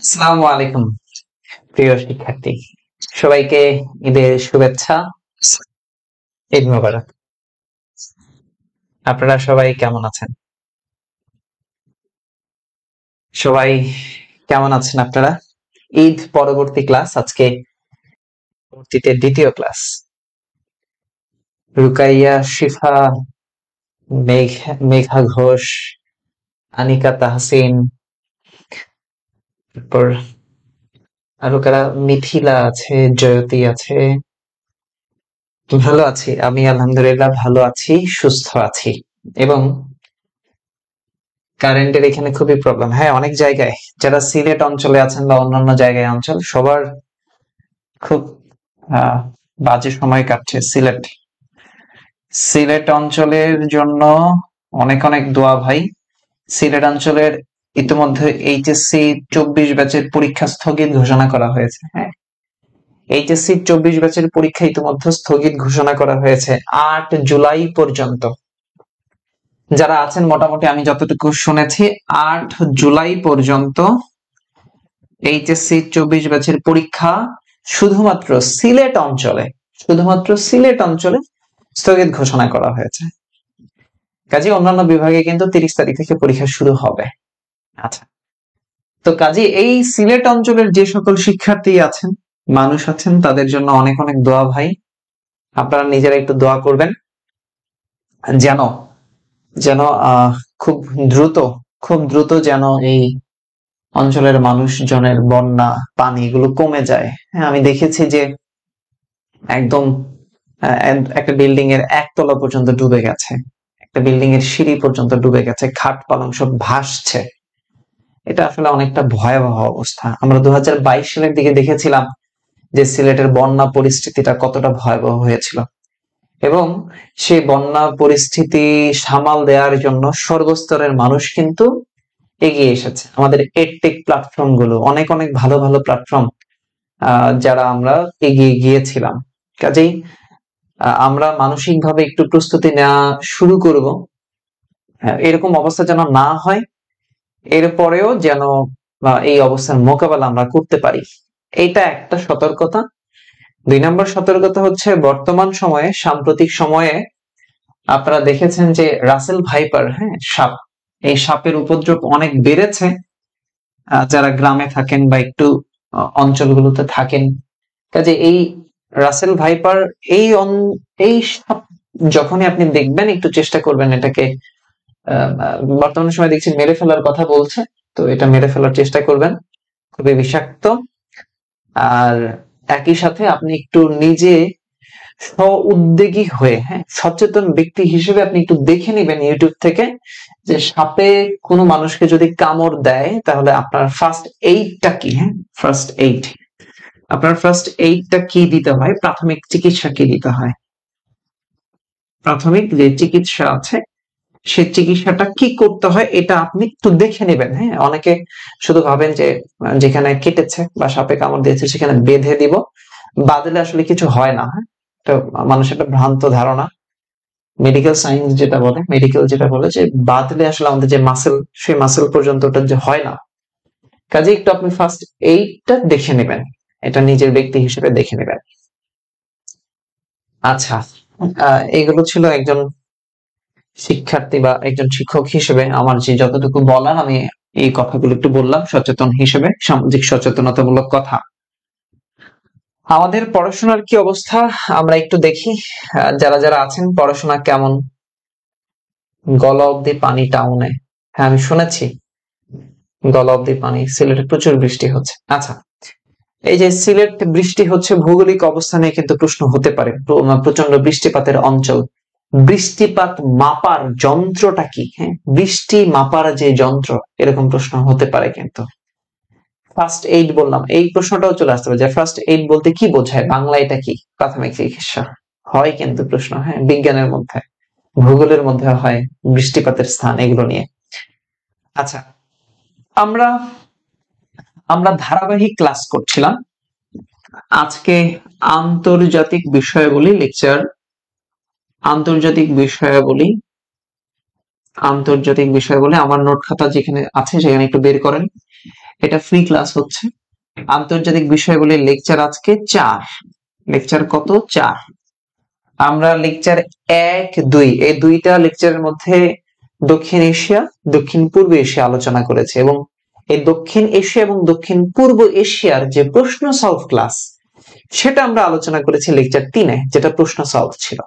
আসসালামু আলাইকুম প্রিয় শিক্ষার্থী, সবাইকে ঈদের শুভেচ্ছা। ঈদ মোবারক। আপনারা সবাই কেমন আছেন? সবাই কেমন আছেন আপনারা? ঈদ পরবর্তী ক্লাস আজকে, পরবর্তীতে দ্বিতীয় ক্লাস। রুকাইয়া, শিফা, মেঘা ঘোষ, আনিকা তাহসিন, তারপর আরো কারা, মিথিলা আছে, জয়তী আছে। ভালো আছি, আমি আলহামদুলিল্লাহ ভালো আছি, সুস্থ আছি। এবং কারেন্টের এখানে খুবই প্রবলেম। হ্যাঁ, অনেক জায়গায় যারা সিলেট অঞ্চলে আছেন বা অন্যান্য জায়গায় অঞ্চল, সবার খুব আহ, বাজে সময় কাটছে। সিলেট সিলেট অঞ্চলের জন্য অনেক অনেক দোয়া ভাই। সিলেট অঞ্চলের ইতিমধ্যে এইচএসসি 24 ব্যাচের পরীক্ষা স্থগিত ঘোষণা করা হয়েছে। হ্যাঁ, এইচএসসি 24 ব্যাচের পরীক্ষা ইতিমধ্যে স্থগিত ঘোষণা করা হয়েছে 8 জুলাই পর্যন্ত। যারা আছেন মোটামুটি আমি যতটুকু শুনেছি 8 জুলাই পর্যন্ত এইচএসসি 24 ব্যাচের পরীক্ষা শুধুমাত্র সিলেট অঞ্চলে স্থগিত ঘোষণা করা হয়েছে। কাজে অন্যান্য বিভাগে কিন্তু 30 তারিখ থেকে পরীক্ষা শুরু হবে। আচ্ছা, তো কাজে এই সিলেট অঞ্চলের যে সকল শিক্ষার্থী আছেন, মানুষ আছেন, তাদের জন্য অনেক অনেক দোয়া ভাই। আপনারা নিজেরা একটু দোয়া করবেন যেন যেন খুব দ্রুত যেন এই অঞ্চলের মানুষজনের বন্যা, পানি এগুলো কমে যায়। হ্যাঁ, আমি দেখেছি যে একদম একটা বিল্ডিং এর একতলা পর্যন্ত ডুবে গেছে, একটা বিল্ডিং এর সিঁড়ি পর্যন্ত ডুবে গেছে, খাট পালং সব ভাসছে। এটা আসলে অনেকটা ভয়াবহ অবস্থা। আমরা 2022 সালের দিকে দেখেছিলাম যে সিলেটের বন্যা পরিস্থিতিটা কতটা ভয়াবহ হয়েছিল, এবং সেই বন্যা পরিস্থিতি সামাল দেওয়ার জন্য সর্বস্তরের মানুষ কিন্তু এগিয়ে এসেছে। আমাদের এডটেক প্ল্যাটফর্ম গুলো, অনেক অনেক ভালো ভালো প্ল্যাটফর্ম, যারা আমরা এগিয়ে গিয়েছিলাম। কাজেই আমরা মানসিকভাবে একটু প্রস্তুতি নেওয়া শুরু করব, এরকম অবস্থা যেন না হয়, এরপরেও যেন এই অবস্থার মোকাবেলা আমরা করতে পারি। এটা একটা সতর্কতা। 2 নম্বর সতর্কতা হচ্ছে, বর্তমান সময়ে, সাম্প্রতিক সময়ে আপনারা দেখেছেন যে রাসেল ভাইপার, হ্যাঁ, সাপ, এই সাপের উপদ্রব অনেক বেড়েছে। যারা গ্রামে থাকেন বা একটু অঞ্চলগুলোতে থাকেন, কাজে এই রাসেল ভাইপার, এই সাপ যখনই আপনি দেখবেন একটু চেষ্টা করবেন এটাকে, বর্তমান সময় দেখছি মেরে ফেলার কথা বলছে, তো এটা মেরে ফেলার চেষ্টা করবেন, খুবই বিষাক্ত। আর একই সাথে আপনি একটু নিজে উদ্যোগী হয়ে, হ্যাঁ, সচেতন ব্যক্তি হিসেবে আপনি একটু দেখে নেবেন ইউটিউব থেকে যে সাপে কোনো মানুষকে যদি কামড় দেয় তাহলে আপনার ফার্স্ট এইডটা কি। হ্যাঁ, ফার্স্ট এইডটা কি দিতে হয়, প্রাথমিক চিকিৎসা কি দিতে হয়, প্রাথমিক যে চিকিৎসা আছে সে চিকিৎসাটা কি করতে হয়, এটা আপনি একটু দেখে নেবেন। হ্যাঁ, অনেকে শুধু ভাবেন যে যেখানে কেটেছে বা সাপে কামড় দিয়েছে সেখানে বেঁধে দিব, বাঁধলে আসলে কিছু হয় না। হ্যাঁ, এটা মানুষের একটা ভ্রান্ত ধারণা। মেডিকেল যেটা বলে যে বাঁধলে আসলে আমাদের যে মাসেল, সেই মাসেল পর্যন্ত ওটা যে হয় না। কাজে একটু আপনি ফার্স্ট এইডটা দেখে নেবেন, এটা নিজের ব্যক্তি হিসেবে দেখে নেবেন। আচ্ছা, এগুলো ছিল একজন শিক্ষার্থী বা একজন শিক্ষক হিসেবে আমার যে যতটুকু বলার, আমি এই কথাগুলো একটু বললাম সচেতন হিসেবে, সামাজিক সচেতনতামূলক কথা। আমাদের পড়াশোনার কি অবস্থা আমরা একটু দেখি। যারা যারা আছেন, পড়াশোনা কেমন? গলা অব্দি পানি টাউনে, হ্যাঁ আমি শুনেছি গলা অব্দি পানি। সিলেটে প্রচুর বৃষ্টি হচ্ছে। আচ্ছা, এই যে সিলেট বৃষ্টি হচ্ছে, ভৌগোলিক অবস্থানে কিন্তু প্রশ্ন হতে পারে। প্রচন্ড বৃষ্টিপাতের অঞ্চল, বৃষ্টিপাত মাপার যন্ত্রটা কি? হ্যাঁ, বৃষ্টি মাপার যে যন্ত্র, এরকম প্রশ্ন হতে পারে কিন্তু। ফার্স্ট এইড বললাম, এই প্রশ্নটাও চলে আসতে পারে যে ফার্স্ট এইড বলতে কি বোঝায়, বাংলা এটা কি? প্রাথমিক চিকিৎসা হয় কিন্তু প্রশ্ন। হ্যাঁ, বিজ্ঞানের মধ্যে, ভূগোলের মধ্যে হয়, বৃষ্টিপাতের স্থান, এগুলো নিয়ে। আচ্ছা, আমরা আমরা ধারাবাহিক ক্লাস করছিলাম। আজকে আন্তর্জাতিক বিষয়াবলী লেকচার, আন্তর্জাতিক বিষয়াবলী আমার নোট খাতা যেখানে আছে সেখানে একটু বের করেন। এটা ফ্রি ক্লাস হচ্ছে। আন্তর্জাতিক বিষয়গুলি লেকচার আজকে 4, লেকচার কত 4। আমরা লেকচার 1, 2 এই দুইটা লেকচারের মধ্যে দক্ষিণ এশিয়া, দক্ষিণ পূর্ব এশিয়া আলোচনা করেছে, এবং এই দক্ষিণ এশিয়া এবং দক্ষিণ পূর্ব এশিয়ার যে প্রশ্ন সলভ ক্লাস সেটা আমরা আলোচনা করেছি লেকচার 3-এ, যেটা প্রশ্ন সলভ ছিল।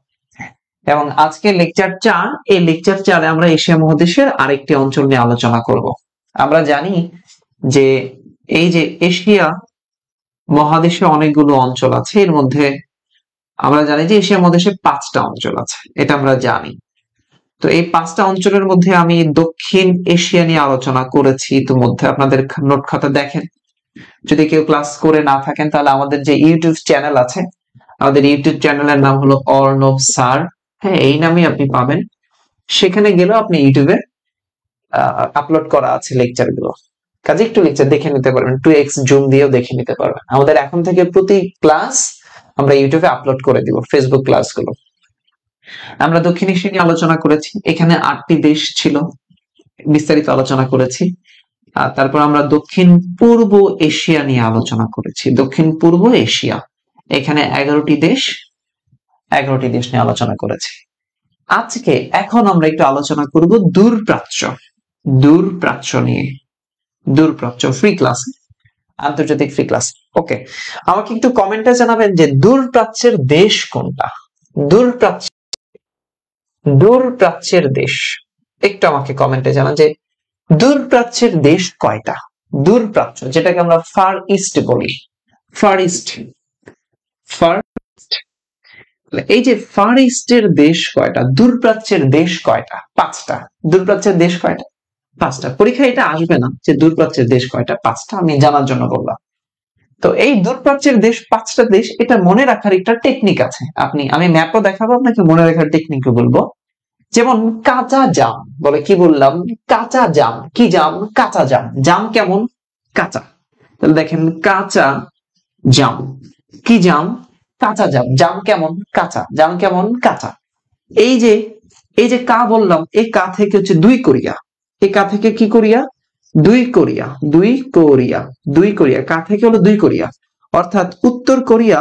এবং আজকে লেকচার 4, এই লেকচার 4-এ আমরা এশিয়া মহাদেশের আরেকটি অঞ্চল নিয়ে আলোচনা করব। আমরা জানি যে এই যে এশিয়া মহাদেশে অনেকগুলো অঞ্চল আছে, এর মধ্যে আমরা জানি যে এশিয়া মহাদেশে 5টা অঞ্চল আছে, এটা আমরা জানি। তো এই 5টা অঞ্চলের মধ্যে আমি দক্ষিণ এশিয়া নিয়ে আলোচনা করেছি ইতিমধ্যে, আপনাদের নোট খাতা দেখেন। যদি কেউ ক্লাস করে না থাকেন তাহলে আমাদের যে ইউটিউব চ্যানেল আছে, আমাদের ইউটিউব চ্যানেলের নাম হলো অর্ণব স্যার, হ্যাঁ এই নামে আপনি পাবেন। সেখানে গেলেও আপনি ইউটিউবে আপলোড করা আছে লেকচার গুলো, কাজে একটু লেকচার দেখে নিতে পারবেন, 2x জুম দিয়েও দেখে নিতে পারবেন। আমাদের এখন থেকে প্রতি ক্লাস আমরা ইউটিউবে আপলোড করে দিব, ফেসবুক ক্লাসগুলো। আমরা দক্ষিণ এশিয়া নিয়ে আলোচনা করেছি, এখানে 8টি দেশ ছিল, বিস্তারিত আলোচনা করেছি। তারপর আমরা দক্ষিণ পূর্ব এশিয়া নিয়ে আলোচনা করেছি, দক্ষিণ পূর্ব এশিয়া, এখানে 11টি দেশ নিয়ে আলোচনা করেছি। আজকে এখন আমরা একটু আলোচনা করব দূরপ্রাচ্য নিয়ে, দূরপ্রাচ্য ফ্রি ক্লাস, আন্তর্জাতিক ফ্রি ক্লাস। ওকে, আমাকে একটু কমেন্টে জানাবেন যে দূরপ্রাচ্যের দেশ কোনটা, দূরপ্রাচ্যের দেশ একটু আমাকে কমেন্টে জানান যে দূরপ্রাচ্যের দেশ কয়টা। দূরপ্রাচ্য যেটাকে আমরা ফার ইস্ট বলি, ফার ইস্ট, এই যে ফার ইস্টের দেশ কয়টা, দূরপ্রাচ্যের দেশ কয়টা, 5টা। দূরপ্রাচ্যের দেশ কয়টা, 5টা। পরীক্ষা এটা আসবে না যে দূরপ্রাচ্যের দেশ কয়টা, 5টা, আমি জানার জন্য বললাম। তো এই দূরপ্রাচ্যের দেশ 5টা দেশ, এটা মনে রাখার একটা টেকনিক আছে। আমি ম্যাপও দেখাবো আপনাকে, মনে রাখার টেকনিকও বলবো। যেমন কাঁচা জাম বলে, কি বললাম, কাঁচা জাম, কি জাম, কাঁচা জাম। জাম কেমন, কাঁচা। তাহলে দেখেন কাঁচা জাম, কি জাম, কাঁচা জাম। জাম কেমন, কাঁচা। জাম কেমন, কাঁচা। এই যে কা বললাম, এই কা থেকে হচ্ছে 2 কোরিয়া, এই কা থেকে কি কোরিয়া, 2 কোরিয়া, 2 কোরিয়া, 2 কোরিয়া, কা থেকে হলো 2 কোরিয়া, অর্থাৎ উত্তর কোরিয়া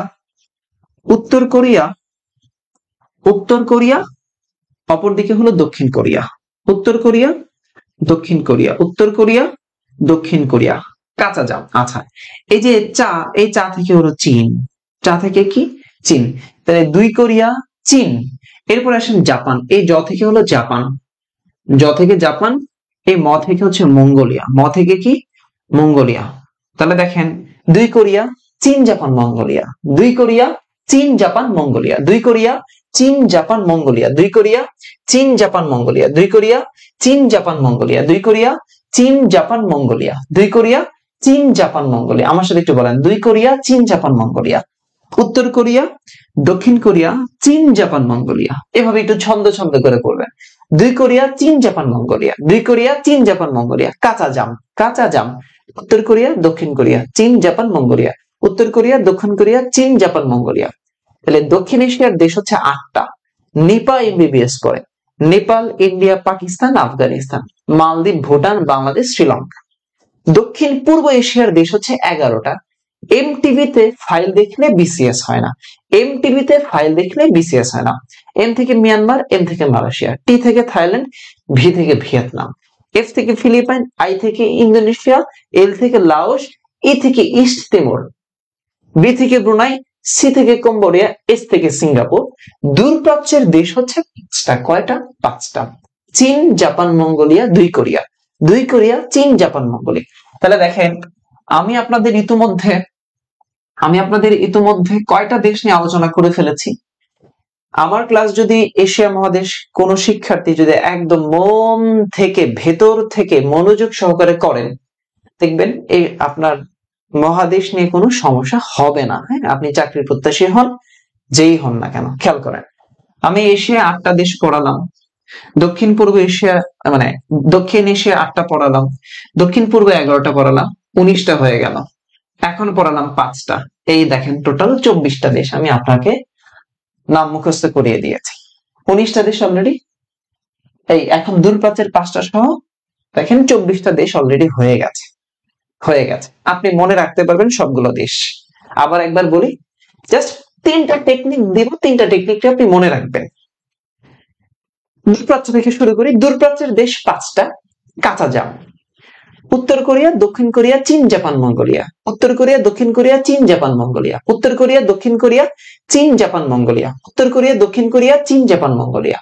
অপরদিকে হলো দক্ষিণ কোরিয়া, উত্তর কোরিয়া, দক্ষিণ কোরিয়া, উত্তর কোরিয়া, দক্ষিণ কোরিয়া, কাঁচা জাম। আচ্ছা, এই যে চা, এই চা থেকে হলো চীন, চা থেকে কি, চীন। তাহলে 2 কোরিয়া, চীন। এরপর আসেন জাপান, এই জ থেকে হলো জাপান, জ থেকে জাপান, এই ম থেকে হচ্ছে মঙ্গোলিয়া, ম থেকে কি, মঙ্গোলিয়া। তাহলে দেখেন 2 কোরিয়া, চীন, জাপান, মঙ্গোলিয়া, 2 কোরিয়া, চীন, জাপান, মঙ্গোলিয়া, 2 কোরিয়া, চীন, জাপান, মঙ্গোলিয়া, 2 কোরিয়া, চীন, জাপান, মঙ্গোলিয়া, 2 কোরিয়া, চীন, জাপান, মঙ্গোলিয়া, 2 কোরিয়া, চীন, জাপান, মঙ্গোলিয়া, 2 কোরিয়া, চীন, জাপান, মঙ্গোলিয়া। আমার সাথে একটু বলেন, 2 কোরিয়া, চীন, জাপান, মঙ্গোলিয়া, উত্তর কোরিয়া, দক্ষিণ কোরিয়া, চীন, জাপান, মঙ্গোলিয়া। এভাবে একটু ছন্দ করে পড়বেন। 2 কোরিয়া, চীন, জাপান, মঙ্গোলিয়া, 2 কোরিয়া, চীন, জাপান, মঙ্গোলিয়া, কাঁচা জাম, কাঁচা জাম। উত্তর কোরিয়া, দক্ষিণ কোরিয়া, চীন, জাপান, মঙ্গোলিয়া, উত্তর কোরিয়া, দক্ষিণ কোরিয়া, চীন, জাপান, মঙ্গোলিয়া। তাহলে দক্ষিণ এশিয়ার দেশ হচ্ছে 8টা। নেপাল এমবিবিএস পড়ে, নেপাল, ইন্ডিয়া, পাকিস্তান, আফগানিস্তান, মালদ্বীপ, ভুটান, বাংলাদেশ, শ্রীলঙ্কা। দক্ষিণ পূর্ব এশিয়ার দেশ হচ্ছে 11টা। এমটিভিতে ফাইল দেখলে বিসিএস হয় না, এমটিভিতে ফাইল দেখলে বিসিএস হয় না। এম থেকে মিয়ানমার, এম থেকে মালয়েশিয়া, টি থেকে থাইল্যান্ড, ভি থেকে ভিয়েতনাম, এফ থেকে ফিলিপাইন, আই থেকে ইন্দোনেশিয়া, এল থেকে লাওস, ই থেকে ইস্ট তিমুর, বি থেকে ব্রুনাই, সি থেকে কম্বোডিয়া, এস থেকে সিঙ্গাপুর। দূরপ্রাচ্যের দেশ হচ্ছে 5টা। কয়টা, 5টা। চীন, জাপান, মঙ্গোলিয়া, 2 কোরিয়া, 2 কোরিয়া, চীন, জাপান, মঙ্গোলিয়া। তাহলে দেখেন আমি আপনাদের ইতিমধ্যে কয়টা দেশ নিয়ে আলোচনা করে ফেলেছি। আমার ক্লাস যদি এশিয়া মহাদেশ কোন শিক্ষার্থী যদি একদম মন থেকে, ভেতর থেকে মনোযোগ সহকারে করেন, দেখবেন এই আপনার মহাদেশ নিয়ে কোনো সমস্যা হবে না। হ্যাঁ, আপনি চাকরির প্রত্যাশী হন, যেই হন না কেন। খেয়াল করেন, আমি এশিয়া 8টা দেশ পড়ালাম, দক্ষিণ পূর্ব এশিয়া মানে দক্ষিণ এশিয়া 8টা পড়ালাম, দক্ষিণ পূর্ব 11টা পড়ালাম, 19টা হয়ে গেল। এখন পড়ালাম 5টা, এই দেখেন টোটাল 24টা দেশ আমি আপনাকে নাম মুখস্থ করিয়ে দিয়েছি। 19টা দেশ অলরেডি, এই এখন দূরপ্রাচ্যের 5টা সহ দেখেন 24টা দেশ অলরেডি হয়ে গেছে। হয়ে গেছে, আপনি মনে রাখতে পারবেন সবগুলো দেশ। আবার একবার বলি, জাস্ট 3টা টেকনিক দিব, 3টা টেকনিকটা আপনি মনে রাখবেন। দূরপ্রাচ্য থেকে শুরু করি। দূরপ্রাচ্যের দেশ 5টা। কাঁচা জাম: উত্তর কোরিয়া, দক্ষিণ কোরিয়া, চীন, জাপান, মঙ্গোলিয়া। উত্তর কোরিয়া, দক্ষিণ কোরিয়া, চীন, জাপান, মঙ্গোলিয়া। উত্তর কোরিয়া, দক্ষিণ কোরিয়া, চীন, জাপান, মঙ্গোলিয়া। উত্তর কোরিয়া, দক্ষিণ কোরিয়া, চীন, জাপান, মঙ্গোলিয়া।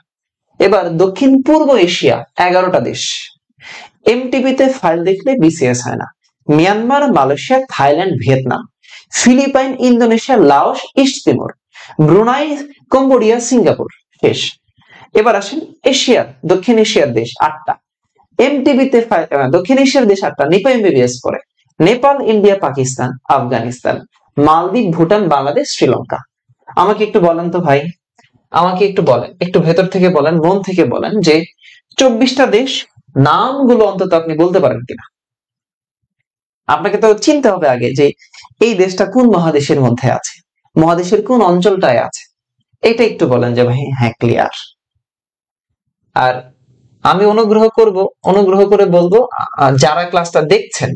এবার দক্ষিণ পূর্ব এশিয়া 11টা দেশ। এমটিবিতে ফাইল দেখলে বিসিএস হয় না। Myanmar, Malaysia, Thailand, Vietnam, Philippines, Indonesia, Laos, East Timor, Brunei, Cambodia, Singapore. শেষ। এবার আসেন এশিয়ার, দক্ষিণ এশিয়ার দেশ 8টা। এমটিবিতে দক্ষিণ এশিয়ার দেশ 8টা। নিপা এমবিবিএস পড়ে: নেপাল, ইন্ডিয়া, পাকিস্তান, আফগানিস্তান, মালদ্বীপ, ভুটান, বাংলাদেশ, শ্রীলঙ্কা। আমাকে একটু বলেন তো ভাই, আমাকে একটু বলেন, একটু ভেতর থেকে বলেন, মন থেকে বলেন যে 24টা দেশ নামগুলো অন্তত আপনি বলতে পারেন কিনা। আপনাকে তো চিনতে হবে আগে যে এই দেশটা কোন মহাদেশের মধ্যে আছে, মহাদেশের কোন অঞ্চলটায় আছে। এটা একটু বলেন যে ভাই হ্যাঁ ক্লিয়ার। আর আমি অনুগ্রহ করে বলবো, যারা ক্লাসটা দেখছেন,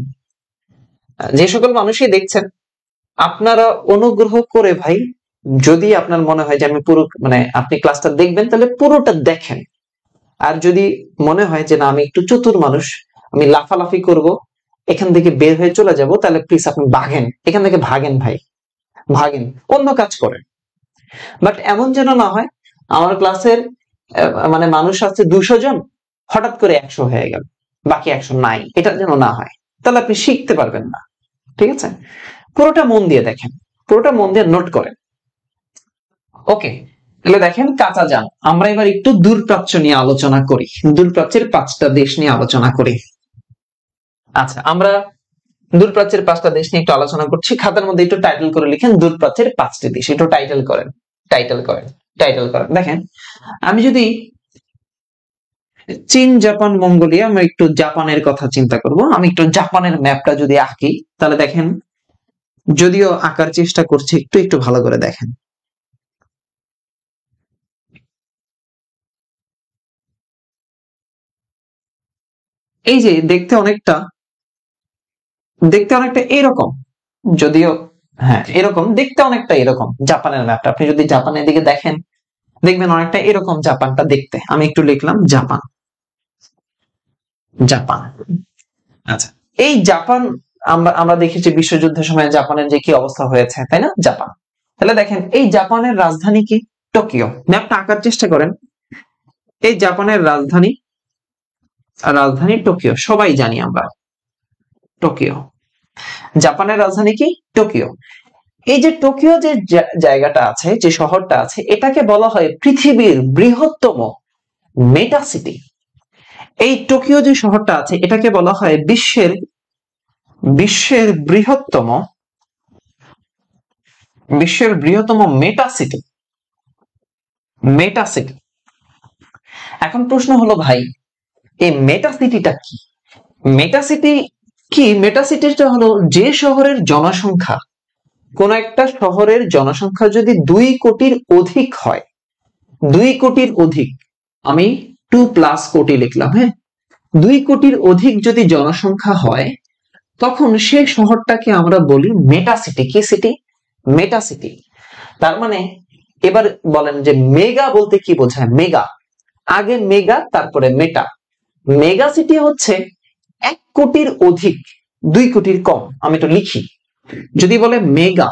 যে সকল মানুষই দেখছেন, আপনারা অনুগ্রহ করে ভাই, যদি আপনার মনে হয় যে আমি পুরো আপনি ক্লাসটা দেখবেন, তাহলে পুরোটা দেখেন। আর যদি মনে হয় যে না আমি একটু চতুর মানুষ, আমি লাফালাফি করব, এখান থেকে বের হয়ে চলে যাব, তাহলে প্লিজ আপনি ভাগেন, এখান থেকে ভাগেন ভাই, ভাগেন, অন্য কাজ করেন। বাট এমন যেন না হয় আমার ক্লাসের মানুষ আছে 200 জন, হঠাৎ করে 100 হয়ে গেল, বাকি 100 নাই, এটা যেন না হয়, তাহলে আপনি শিখতে পারবেন না। ঠিক আছে, পুরোটা মন দিয়ে দেখেন, পুরোটা মন দিয়ে নোট করেন। ওকে, তাহলে দেখেন কাঁচা জাম। আমরা এবার একটু দূরপ্রাচ্য নিয়ে আলোচনা করি, দূরপ্রাচ্যের 5টা দেশ নিয়ে আলোচনা করি। আচ্ছা, আমরা দূরপ্রাচ্যের 5টা দেশ নিয়ে একটু আলোচনা করছি। খাতার মধ্যে একটু টাইটেল করে লিখেন দূরপ্রাচ্যের 5টি দেশ, একটু টাইটেল করেন, টাইটেল করেন, টাইটেল করেন। দেখেন, আমি যদি চীন, জাপান, মঙ্গোলিয়া, আমরা একটু জাপানের কথা চিন্তা করব। আমি একটু জাপানের ম্যাপটা যদি আঁকি, তাহলে দেখেন, যদিও আঁকার চেষ্টা করছি, একটু একটু ভালো করে দেখেন। এই যে দেখতে অনেকটা এরকম, যদিও হ্যাঁ এরকম দেখতে, অনেকটা এরকম জাপানের ম্যাপটা। আপনি যদি জাপানের দিকে দেখেন, দেখবেন অনেকটা এরকম জাপানটা দেখতে। আমি একটু লিখলাম জাপান, জাপান। আচ্ছা, এই জাপান, আমরা দেখেছি বিশ্বযুদ্ধের সময় জাপানের যে কি অবস্থা হয়েছে, তাই না? জাপান। তাহলে দেখেন, এই জাপানের রাজধানী কি? টোকিও। ম্যাপটা আঁকার চেষ্টা করেন। এই জাপানের রাজধানী, টোকিও, সবাই জানি আমরা, টোকিও। জাপানের রাজধানী কি? টোকিও। এই যে টোকিও যে জায়গাটা আছে, যে শহরটা আছে, এটাকে বলা হয় পৃথিবীর বৃহত্তম মেটা সিটি। এই টোকিও যে শহরটা আছে, এটাকে বলা হয় বিশ্বের বৃহত্তম মেটা সিটি। মেটা সিটি। এখন প্রশ্ন হলো ভাই, এই মেটা সিটিটা কি? মেটা সিটি কি? মেটা সিটিটা হলো যে শহরের জনসংখ্যা, কোন একটা শহরের জনসংখ্যা যদি 2 কোটির অধিক হয়, 2 কোটির অধিক, আমি 2+ কোটি লিখলাম, হ্যাঁ, 2 কোটির অধিক যদি জনসংখ্যা হয়, তখন সে শহরটাকে আমরা বলি মেটা সিটি। কি সিটি? মেটা সিটি। তার মানে এবার বলেন যে মেগা বলতে কি বোঝায়? মেগা, আগে মেগা তারপরে মেটা। মেগা সিটি হচ্ছে 1 কোটির অধিক, 2 কোটির কম। আমি তো লিখি, যদি বলে mega,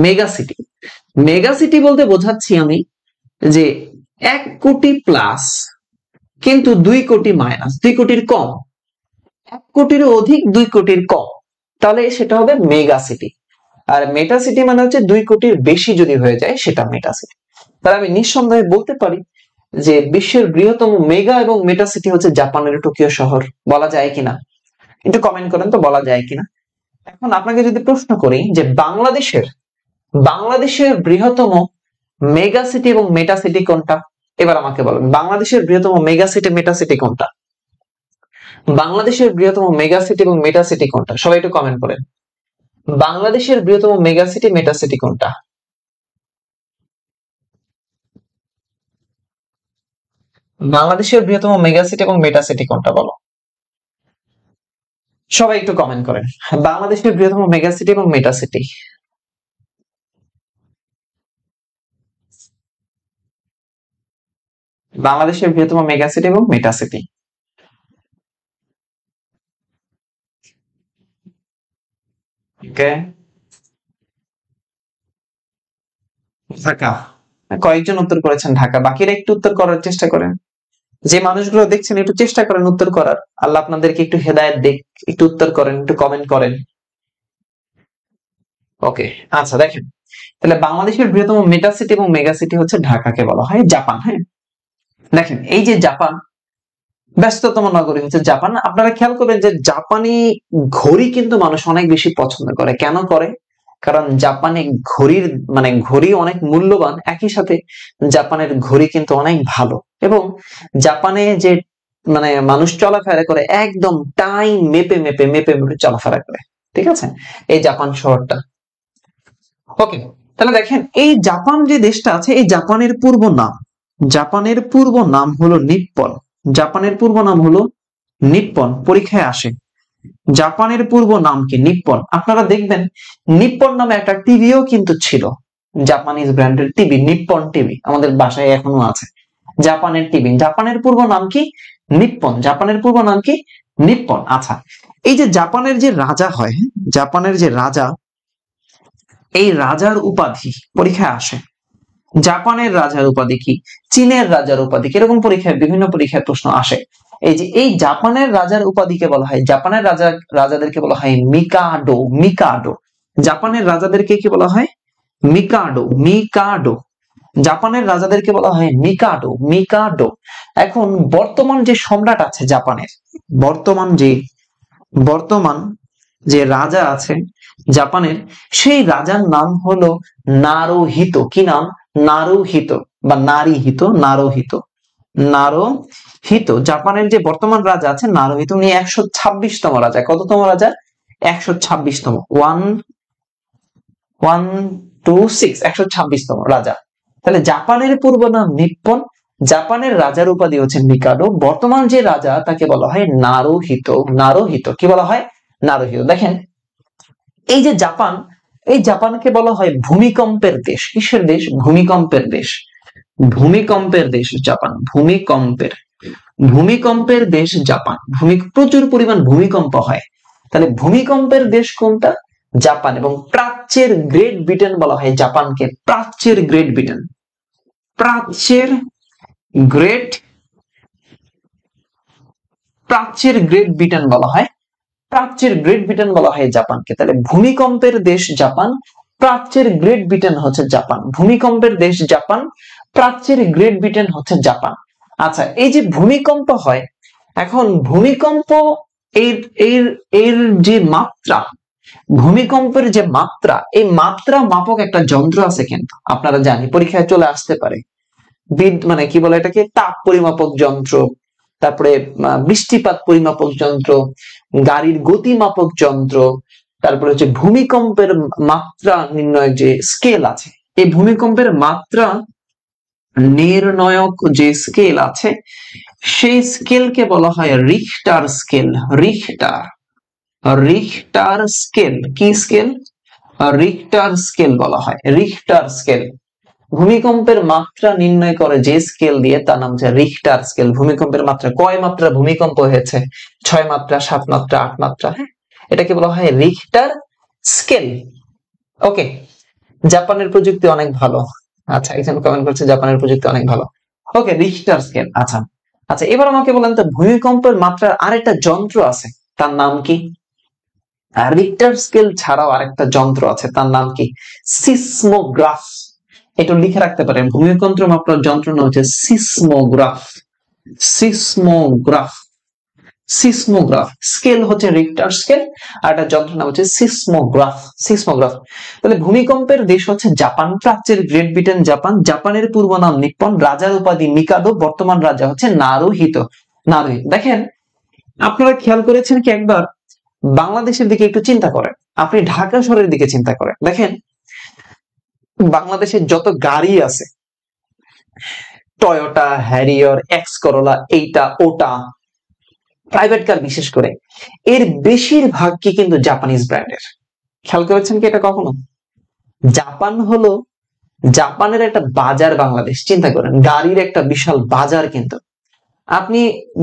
mega city, mega city বলতে বোঝাচ্ছি আমি যে 1 কোটি প্লাস, কিন্তু 2 কোটি মাইনাস, 2 কোটির কম। 1 কোটির অধিক, 2 কোটির কম, তাহলে সেটা হবে মেগা সিটি। আর মেটা সিটি মানে হচ্ছে 2 কোটির বেশি যদি হয়ে যায়, সেটা মেটা সিটি। তাহলে আমি নিঃসন্দেহে বলতে পারি যে বিশ্বের বৃহত্তম মেগা এবং মেটা সিটি হচ্ছে জাপানের টোকিও শহর। বলা যায় কিনা একটু কমেন্ট করেন তো, বলা যায় কিনা। এখন আপনাকে যদি প্রশ্ন করি যে বাংলাদেশের বৃহত্তম মেগা সিটি এবং মেটা সিটি কোনটা, এবার আমাকে বলেন বাংলাদেশের বৃহত্তম মেগা সিটি, মেটা সিটি কোনটা? বাংলাদেশের বৃহত্তম মেগা সিটি এবং মেটা সিটি কোনটা? সবাই একটু কমেন্ট করেন, বাংলাদেশের বৃহত্তম মেগা সিটি, মেটা সিটি কোনটা? বাংলাদেশের বৃহত্তম মেগা সিটি এবং মেটা সিটি কোনটা বলো? সবাই একটু কমেন্ট করেন। বাংলাদেশের বৃহত্তম মেগা সিটি এবং মেটা সিটি। বাংলাদেশের বৃহত্তম মেগা সিটি এবং মেটা সিটি। ওকে, ঢাকা। কয়েকজন উত্তর করেছেন ঢাকা, বাকিরা একটু উত্তর করার চেষ্টা করেন। যে মানুষগুলো দেখছেন একটু চেষ্টা করেন উত্তর করার। আল্লাহ আপনাদেরকে একটু হেদায়েত দিক, একটু উত্তর করেন, একটু কমেন্ট করেন। ওকে, আচ্ছা দেখেন, তাহলে বাংলাদেশের বৃহত্তম মেটা সিটি এবং মেগা সিটি হচ্ছে ঢাকাকে বলা হয় জাপান। হ্যাঁ, দেখেন এই যে জাপান, ব্যস্ততম নগরী হচ্ছে জাপান। আপনারা খেয়াল করবেন যে জাপানি ঘড়ি কিন্তু মানুষ অনেক বেশি পছন্দ করে। কেন করে? কারণ জাপানে ঘড়ির মানে ঘড়ি অনেক মূল্যবান, একই সাথে জাপানের ঘড়ি কিন্তু অনেক ভালো। এবং জাপানে যে মানে মানুষ চলাফেরা করে একদম টাইম মেপে মেপে মেপে মেপে চলাফেরা করে। ঠিক আছে, এই জাপান শহরটা। ওকে, তাহলে দেখেন এই জাপান যে দেশটা আছে, এই জাপানের পূর্ব নাম হলো নিপ্পন। জাপানের পূর্ব নাম হলো নিপ্পন, পরীক্ষায় আসে। জাপানের পূর্ব নাম কি? নিপ্পন। আপনারা দেখবেন নিপ্পন নামে একটা টিভিও কিন্তু ছিল, জাপানিজ ব্র্যান্ডের টিভি, নিপ্পন টিভি আমাদের বাসায় এখনো আছে। জাপানের টিভি, জাপানের পূর্ব নাম কি? নিপ্পন। জাপানের পূর্ব নাম কি? নিপ্পন। আচ্ছা, এই যে জাপানের যে রাজা হয়, জাপানের যে রাজা, এই রাজার উপাধি পরীক্ষায় আসে। জাপানের রাজার উপাধি কি? চীনের রাজার উপাধি কি? এরকম পরীক্ষায় বিভিন্ন পরীক্ষায় প্রশ্ন আসে। এই যে এই জাপানের রাজার উপাধিকে বলা হয়, জাপানের রাজাদেরকে বলা হয় মিকাডো। মিকাডো, জাপানের রাজাদেরকে কি বলা হয়? মিকাডো। মিকাডো, জাপানের রাজাদেরকে বলা হয় মিকাডো। মিকাডো। এখন বর্তমান যে সম্রাট আছে জাপানের, বর্তমান যে রাজা আছে জাপানের, সেই রাজার নাম হলো নারুহিতো। কি নাম? নারুহিতো বা নারিহিতো, নারুহিতো। নারুহিতো, জাপানের যে বর্তমান রাজা আছে নারুহিতো, উনি 126তম রাজা। কততম রাজা? 126তম। 126 রাজা। তাহলে জাপানের পূর্ব নাম নিপ্পন, জাপানের রাজার উপাধি হচ্ছে মিকাডো, বর্তমান যে রাজা তাকে বলা হয় নারুহিতো। নারুহিতো, কি বলা হয়? নারুহিতো। দেখেন এই যে জাপান, এই জাপানকে বলা হয় ভূমিকম্পের দেশ। কিসের দেশ? ভূমিকম্পের দেশ। ভূমিকম্পের দেশ জাপান। ভূমিকম্পের দেশ জাপান। প্রচুর পরিমাণ ভূমিকম্প হয়। তাহলে ভূমিকম্পের দেশ কোনটা? জাপান। এবং প্রাচ্যের গ্রেট ব্রিটেন বলা হয় জাপানকে। প্রাচ্যের গ্রেট ব্রিটেন। প্রাচ্যের গ্রেট ব্রিটেন বলা হয়। প্রাচ্যের গ্রেট ব্রিটেন বলা হয় জাপানকে। তাহলে ভূমিকম্পের দেশ জাপান, প্রাচ্যের গ্রেট ব্রিটেন হচ্ছে জাপান। ভূমিকম্পের দেশ জাপান, প্রাচ্যের গ্রেট ব্রিটেন হচ্ছে জাপান। আচ্ছা, এই যে ভূমিকম্প হয়, এখন ভূমিকম্প এর এর এর যে মাত্রা, ভূমিকম্পের যে মাত্রা, এই মাত্রা মাপক একটা যন্ত্র আছে কিন্তু, আপনারা জানি পরীক্ষায় চলে আসতে পারে। মানে কি বলে এটাকে? তাপ পরিমাপক যন্ত্র, তারপরে বৃষ্টিপাত পরিমাপক যন্ত্র, গাড়ির গতি মাপক যন্ত্র, তারপরে হচ্ছে ভূমিকম্পের মাত্রা নির্ণয় যে স্কেল আছে, এই ভূমিকম্পের মাত্রা নির্ণয়ক যে স্কেল আছে, সেই স্কেলকে বলা হয় রিখটার স্কেল। Richter scale. কি স্কেল? রিখটার স্কেল বলা হয়। রিখটার স্কেল ভূমিকম্পের মাত্রা নির্ণয় করে যে স্কেল দিয়ে, তার নাম হচ্ছে রিখটার স্কেল। ভূমিকম্পের মাত্রা, কয় মাত্রা ভূমিকম্প হয়েছে? 6 মাত্রা, 7 মাত্রা, 8 মাত্রা। হ্যাঁ, এটাকে বলা হয় রিখটার স্কেল। ওকে, জাপানের প্রযুক্তি অনেক ভালো। আচ্ছা, একজন কমেন্ট করছে জাপানের প্রযুক্তি অনেক ভালো। ওকে, রিখটার স্কেল। আচ্ছা আচ্ছা, এবার আমাকে বলেন তো ভূমিকম্পের মাত্রার আরেকটা যন্ত্র আছে, তার নাম কি? রিখটার স্কেল ছাড়াও আরেকটা যন্ত্র আছে, তার নাম কি? সিসমোগ্রাফ। এটা লিখে রাখতে পারেন, ভূমিকম্প মাপার যন্ত্র নাম হচ্ছে সিসমোগ্রাফ। সিসমোগ্রাফ। সিসমোগ্রাফ স্কেল হচ্ছে রিক্টার স্কেল, আর একটা যন্ত্র নাম হচ্ছে সিসমোগ্রাফ। সিসমোগ্রাফ। তাহলে ভূমিকম্পের দেশ হচ্ছে জাপান, প্রাচ্যের গ্রেট ব্রিটেন জাপান, জাপানের পূর্ব নাম নিপ্পন, রাজার উপাধি মিকাদো, বর্তমান রাজা হচ্ছে নারুহিতো। নারুহিতো। দেখেন আপনারা খেয়াল করেছেন কি একবার বাংলাদেশের দিকে একটু চিন্তা করেন, আপনি ঢাকা শহরের দিকে চিন্তা করেন, দেখেন বাংলাদেশের যত গাড়ি আছে, টয়োটা, হ্যারিয়ার, এক্স করোলা, এইটা ওটা, প্রাইভেট কার বিশেষ করে, এর বেশিরভাগ কি কিন্তু জাপানিজ ব্র্যান্ডের। খেয়াল করেছেন কি এটা কখনো? জাপান হলো, জাপানের একটা বাজার বাংলাদেশ, চিন্তা করেন গাড়ির একটা বিশাল বাজার। কিন্তু আপনি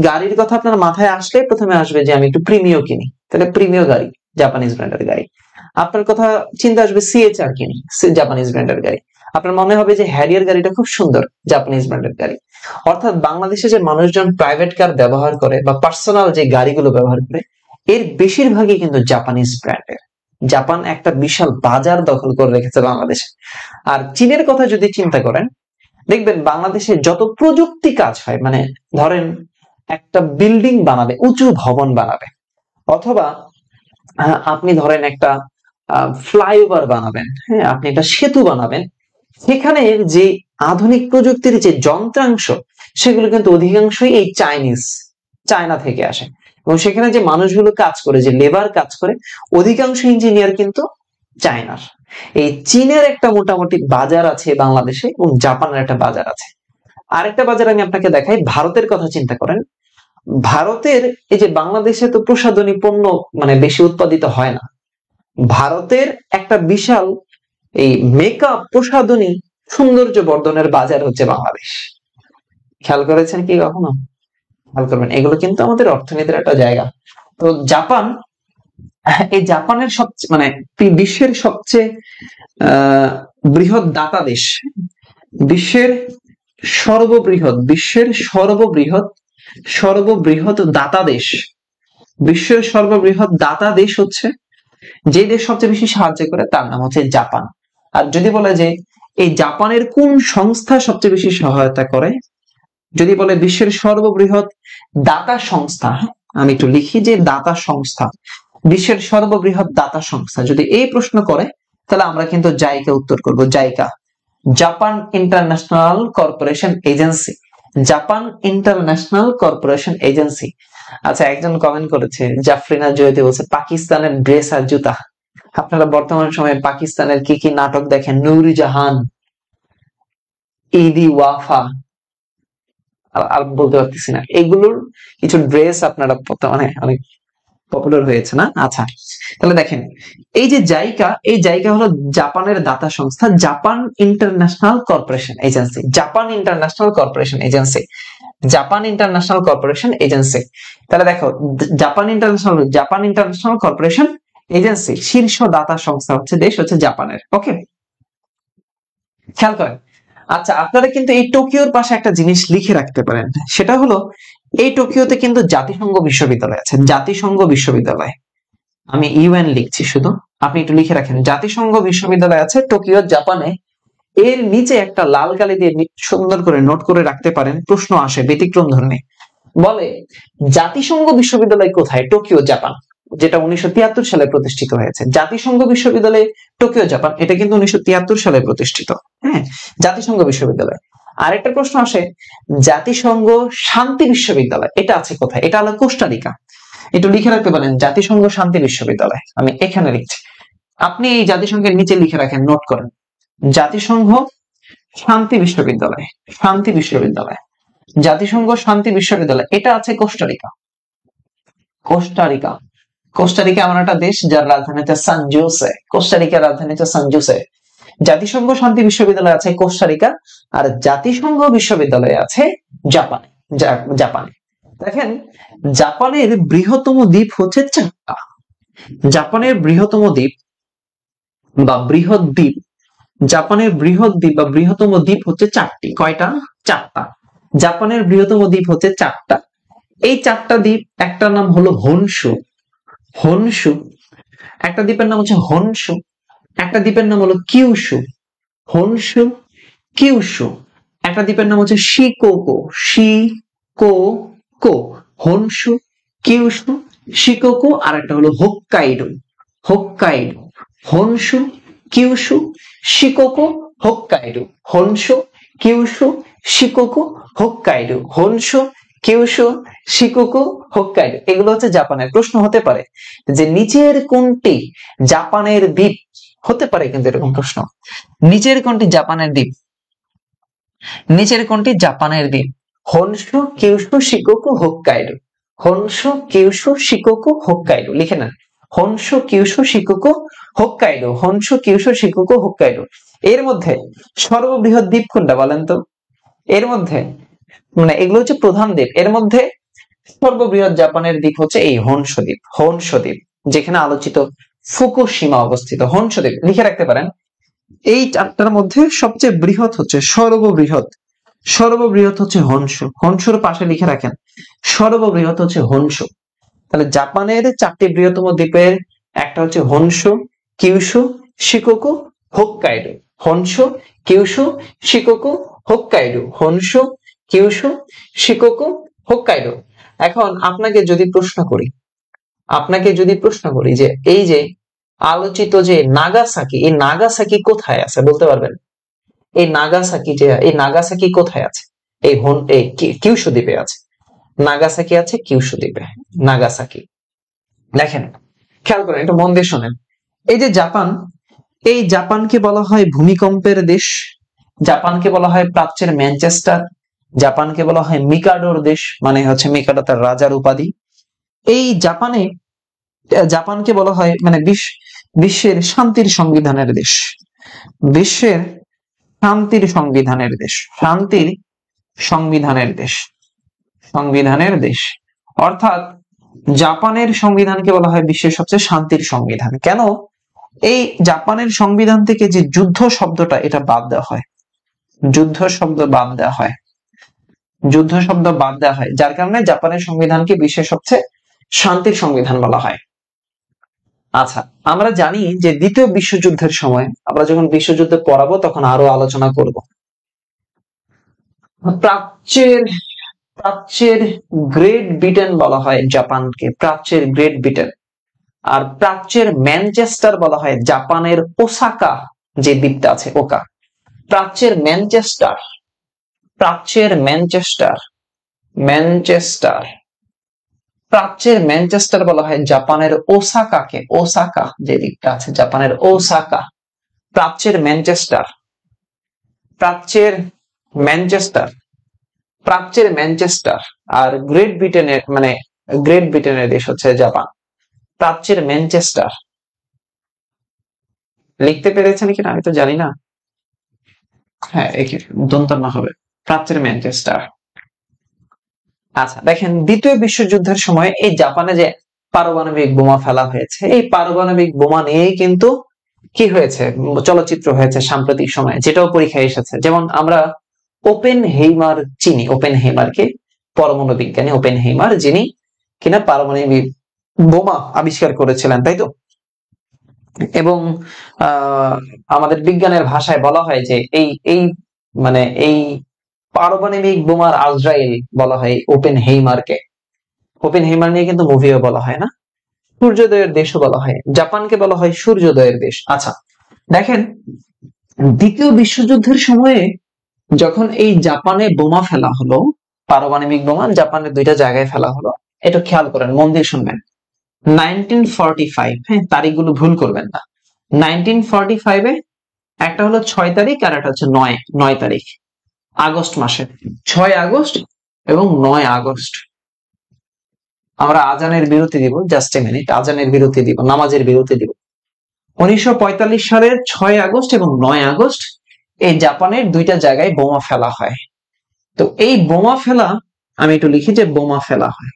গাড়ির কথা আপনার মাথায় আসলে প্রথমে আসবে যে আমি একটু প্রিমিয় কিনি, তাহলে প্রিমিয় গাড়ি জাপানিজ ব্র্যান্ডের গাড়ি। আপনার কথা চিন্তা আসবে সিএচআর কিনি, জাপানিজ ব্র্যান্ডের গাড়ি। আপনার মনে হবে যে হ্যারিয়ার গাড়িটা খুব সুন্দর, জাপানিজ ব্র্যান্ডের গাড়ি। অর্থাৎ বাংলাদেশে যে মানুষজন প্রাইভেট কার ব্যবহার করে বা পার্সোনাল যে গাড়িগুলো ব্যবহার করে, এর বেশিরভাগই কিন্তু জাপানিজ ব্র্যান্ডের। জাপান একটা বিশাল বাজার দখল করে রেখেছে বাংলাদেশে। আর চীনের কথা যদি চিন্তা করেন, দেখবেন বাংলাদেশে যত প্রযুক্তি কাজ হয়, মানে ধরেন একটা বিল্ডিং বানাবে, উঁচু ভবন বানাবে, অথবা আপনি ধরেন একটা ফ্লাইওভার বানাবেন, হ্যাঁ আপনি একটা সেতু বানাবেন, সেখানে যে আধুনিক প্রযুক্তির যে যন্ত্রাংশ, সেগুলো কিন্তু অধিকাংশই এই চায়না থেকে আসে। এবং সেখানে যে মানুষগুলো কাজ করে, যে লেবার কাজ করে, অধিকাংশ ইঞ্জিনিয়ার কিন্তু চায়নার। এই চীনের একটা মোটামুটি বাজার আছে বাংলাদেশে, এবং জাপানের একটা বাজার আছে। আরেকটা বাজার আমি আপনাকে দেখাই, ভারতের কথা চিন্তা করেন। ভারতের এই যে বাংলাদেশে তো প্রসাধনী পণ্য মানে বেশি উৎপাদিত হয় না, ভারতের একটা বিশাল এই মেকআপ, প্রসাধনী, সৌন্দর্য বর্ধনের বাজার হচ্ছে বাংলাদেশ। খেয়াল করেছেন কি কখনো? খেয়াল করবেন, এগুলো কিন্তু আমাদের অর্থনীতির একটা জায়গা। তো জাপান, এই জাপানের সবচেয়ে মানে বিশ্বের সবচেয়ে বৃহৎ দাতা দেশ, বিশ্বের সর্ববৃহৎ দাতা দেশ, বিশ্বের সর্ববৃহৎ দাতা দেশ হচ্ছে, যে দেশ সবচেয়ে বেশি সাহায্য করে তার নাম হচ্ছে জাপান। আর যদি বলে যে এই জাপানের কোন সংস্থা সবচেয়ে বেশি সহায়তা করে, যদি বলে বিশ্বের সর্ববৃহৎ দাতা সংস্থা, আমি একটু লিখি যে দাতা সংস্থা, বিশ্বের সর্ববৃহৎ দাতা সংস্থা যদি এই প্রশ্ন করে, তাহলে আমরা কিন্তু জাইকা উত্তর করব। JICA, Japan International Corporation agency, Japan International Corporation agency. আচ্ছা, একজন কমেন্ট করেছে, জাফরিনা জয়তি বলছে পাকিস্তানের ড্রেস আর জুতা। আপনারা বর্তমান সময়ে পাকিস্তানের কি কি নাটক দেখেন, নুরজাহান, ঈদি ওয়াফা, আর বলতে পারতেছি না, এগুলোর কিছু ড্রেস আপনারা মানে অনেক পপুলার হয়েছে না? আচ্ছা, তাহলে দেখেন এই যে জাইকা, এই জাইকা হলো জাপানের দাতা সংস্থা, Japan International Corporation agency, Japan International Corporation agency, Japan International Corporation agency. তাহলে দেখো, জাপান ইন্টারন্যাশনাল কর্পোরেশন এজেন্সি শীর্ষ দাতা সংস্থা হচ্ছে, দেশ হচ্ছে জাপানের। ওকে, খেয়াল করেন। আচ্ছা, আপনারা কিন্তু এই টোকিওর পাশে একটা জিনিস লিখে রাখতে পারেন, সেটা হলো এই টোকিওতে কিন্তু জাতিসংঘ বিশ্ববিদ্যালয় আছে, জাতিসংঘ বিশ্ববিদ্যালয়। আমি ইউএন লিখছি শুধু, আপনি একটু লিখে রাখেন, জাতিসংঘ বিশ্ববিদ্যালয় আছে টোকিও, জাপানে। এর নিচে একটা লাল কালি দিয়ে সুন্দর করে নোট করে রাখতে পারেন, প্রশ্ন আসে ব্যতিক্রম ধরনের, বলে জাতিসংঘ বিশ্ববিদ্যালয় কোথায়? টোকিও, জাপান, যেটা 1973 সালে প্রতিষ্ঠিত হয়েছে। জাতিসংঘ বিশ্ববিদ্যালয় টোকিও, জাপান, এটা কিন্তু 1973 সালে প্রতিষ্ঠিত। হ্যাঁ, জাতিসংঘ বিশ্ববিদ্যালয়। আরেকটা প্রশ্ন আসে, জাতিসংঘ শান্তি বিশ্ববিদ্যালয় এটা আছে কোথায়? এটা হলো কোস্টারিকা। একটু লিখে রাখতে পারেন, জাতিসংঘ শান্তি বিশ্ববিদ্যালয়, আমি এখানে লিখছি, আপনি এই জাতিসংঘের নিচে লিখে রাখেন, নোট করেন, জাতিসংঘ শান্তি বিশ্ববিদ্যালয়, শান্তি বিশ্ববিদ্যালয়, জাতিসংঘ শান্তি বিশ্ববিদ্যালয়, এটা আছে কোস্টারিকা। কোস্টারিকা, কোস্টারিকা এমন একটা দেশ যার রাজধানী হচ্ছে সান জোসে, কোস্টারিকার রাজধানী হচ্ছে সান জোসে। জাতিসংঘ শান্তি বিশ্ববিদ্যালয় আছে কোস্টারিকা, আর জাতিসংঘ বিশ্ববিদ্যালয় আছে জাপানে। জাপানে দেখেন, জাপানের বৃহত্তম দ্বীপ হচ্ছে চারটা। জাপানের বৃহত্তম দ্বীপ বা বৃহৎ দ্বীপ, জাপানের বৃহৎ দ্বীপ বা বৃহত্তম দ্বীপ হচ্ছে চারটি। কয়টা? চারটা। জাপানের বৃহত্তম দ্বীপ হচ্ছে চারটা। এই চারটা দ্বীপ, একটার নাম হলো হনশু, হনশু, একটা দ্বীপের নাম হচ্ছে হনশু, একটা দ্বীপের নাম হলো কিউশু, হনশু, কিউশু, একটা দ্বীপের নাম হচ্ছে শিকোকো, শিকোকো, হনশু, কিউশু, শিকোকো, আর একটা হলো Hokkaido, Hokkaido, Honshu, Kyushu, Shikoku, Hokkaido, Honshu, Kyushu, Shikoku, Hokkaido, Honshu, Kyushu, Shikoku, Hokkaido, এগুলো হচ্ছে জাপানের। প্রশ্ন হতে পারে যে নিচের কোনটি জাপানের দ্বীপ? হতে পারে কিন্তু এরকম প্রশ্ন, নিচের কোনটি জাপানের দ্বীপ? নিচের কোনটি জাপানের দ্বীপ? হনশু, Kyushu, Shikoku, Hokkaido. Honshu, Kyushu, Shikoku, Hokkaido লিখে নেন। হনশু, Kyushu, Shikoku, Hokkaido. Honshu, Kyushu, Shikoku, Hokkaido. এর মধ্যে সর্ববৃহৎ দ্বীপ কোনটা বলেন তো? এর মধ্যে মানে এগুলো হচ্ছে প্রধান দ্বীপ, এর মধ্যে সর্ববৃহৎ জাপানের দ্বীপ হচ্ছে এই হনশু দ্বীপ। হনশু দ্বীপ, যেখানে আলোচিত ফুকুশিমা অবস্থিত। হনশু দ্বীপ লিখে রাখতে পারেন। এই চারটার মধ্যে সবচেয়ে বৃহৎ হচ্ছে সর্ববৃহৎ হচ্ছে হনশু। হনশুর পাশে লিখে রাখেন সর্ববৃহৎ হচ্ছে হনশু। তাহলে জাপানের চারটি বৃহত্তম দ্বীপের একটা হচ্ছে হনশু, Kyushu, Shikoku, Hokkaido. Honshu, Kyushu, Shikoku, Hokkaido. Honshu, Kyushu, Shikoku, Hokkaido. এখন আপনাকে যদি প্রশ্ন করি যে এই যে আলোচিত যে নাগাসাকি, এই নাগাসাকি কোথায় আছে বলতে পারবেন? এই নাগাসাকি কোথায় আছে? এই কিউশু দ্বীপে আছে। নাগাসাকি আছে কিউশু দ্বীপে। নাগাসাকি দেখেন, খেয়াল করেন, একটু মন দিয়ে শোনেন। এই যে জাপান, এই জাপানকে বলা হয় ভূমিকম্পের দেশ, জাপানকে বলা হয় প্রাচ্যের ম্যানচেস্টার, জাপানকে বলা হয় মিকাডোর দেশ, মানে হচ্ছে মিকাডো তার রাজার উপাধি। এই জাপানকে বলা হয় মানে বিশ্বের শান্তির সংবিধানের দেশ, বিশ্বের শান্তির সংবিধানের দেশ, শান্তির সংবিধানের দেশ। অর্থাৎ জাপানের সংবিধানকে বলা হয় বিশ্বের সবচেয়ে শান্তির সংবিধান। কেন? এই জাপানের সংবিধান থেকে যে যুদ্ধ শব্দটা, এটা বাদ দেওয়া হয়, যুদ্ধ শব্দ বাদ দেওয়া হয়, যার কারণে জাপানের সংবিধানকে বিশ্বের সবচেয়ে শান্তির সংবিধান বলা হয়। আচ্ছা, আমরা জানি যে দ্বিতীয় বিশ্বযুদ্ধের সময়, আমরা যখন বিশ্বযুদ্ধে পড়াবো তখন আরো আলোচনা করব, প্রাচ্যের গ্রেট ব্রিটেন বলা হয় জাপানকে, প্রাচ্যের গ্রেট ব্রিটেন। আর প্রাচ্যের ম্যানচেস্টার বলা হয় জাপানের ওসাকা যে দ্বীপটা আছে, ওকা। প্রাচ্যের ম্যানচেস্টার বলা হয় জাপানের ওসাকাকে, ওসাকা যে দ্বীপটা আছে জাপানের ওসাকা। প্রাচ্যের ম্যানচেস্টার। আর গ্রেট ব্রিটেনের দেশ হচ্ছে জাপান। প্রাচ্যের ম্যানচেস্টার লিখতে পেরেছেন কিনা আমি তো জানি না। হ্যাঁ, দন্তন্য হবে, প্রাচ্যের ম্যানচেস্টার। আচ্ছা দেখেন, দ্বিতীয় বিশ্বযুদ্ধের সময় এই জাপানে যে পারমাণবিক বোমা ফেলা হয়েছে, এই পারমাণবিক বোমা নিয়েই কিন্তু কি হয়েছে, চলচ্চিত্র হয়েছে সাম্প্রতিক সময়ে, যেটাও পরীক্ষায় এসেছে। যেমন আমরা ওপেনহেইমার চিনি, ওপেনহেইমারকে, পরমাণু বিজ্ঞানী ওপেনহেইমার, যিনি কিনা পারমাণবিক বোমা আবিষ্কার করেছিলেন, তাই তো? এবং আমাদের বিজ্ঞানের ভাষায় বলা হয় যে এই পারমাণবিক বোমার আজরাইল বলা হয় ওপেনহেইমারকে। ওপেনহেইমার নিয়ে কিন্তু মুভিও বলা হয় না? সূর্যোদয়ের দেশও বলা হয়, জাপানকে বলা হয় সূর্যোদয়ের দেশ। আচ্ছা দেখেন, দ্বিতীয় বিশ্বযুদ্ধের সময়ে যখন এই জাপানে বোমা ফেলা হলো, পারমাণবিক বোমা জাপানের দুইটা জায়গায় ফেলা হলো, এটা খেয়াল করেন, মন দিয়ে শুনবেন। 1945, হ্যাঁ তারিখগুলো ভুল করবেন না। 1945-এ একটা হলো 6 তারিখ আর একটা হচ্ছে 9 তারিখ, আগস্ট মাসে, 6 আগস্ট এবং 9 আগস্ট। আমরা আজানের বিরতি দিব, জাস্ট এ মিনিট, আজানের বিরতি দিব, নামাজের বিরতি দিব। 1945 সালের 6 আগস্ট এবং 9 আগস্ট এই জাপানের দুইটা জায়গায় বোমা ফেলা হয়। তো এই বোমা ফেলা, আমি একটু লিখি যে বোমা ফেলা হয়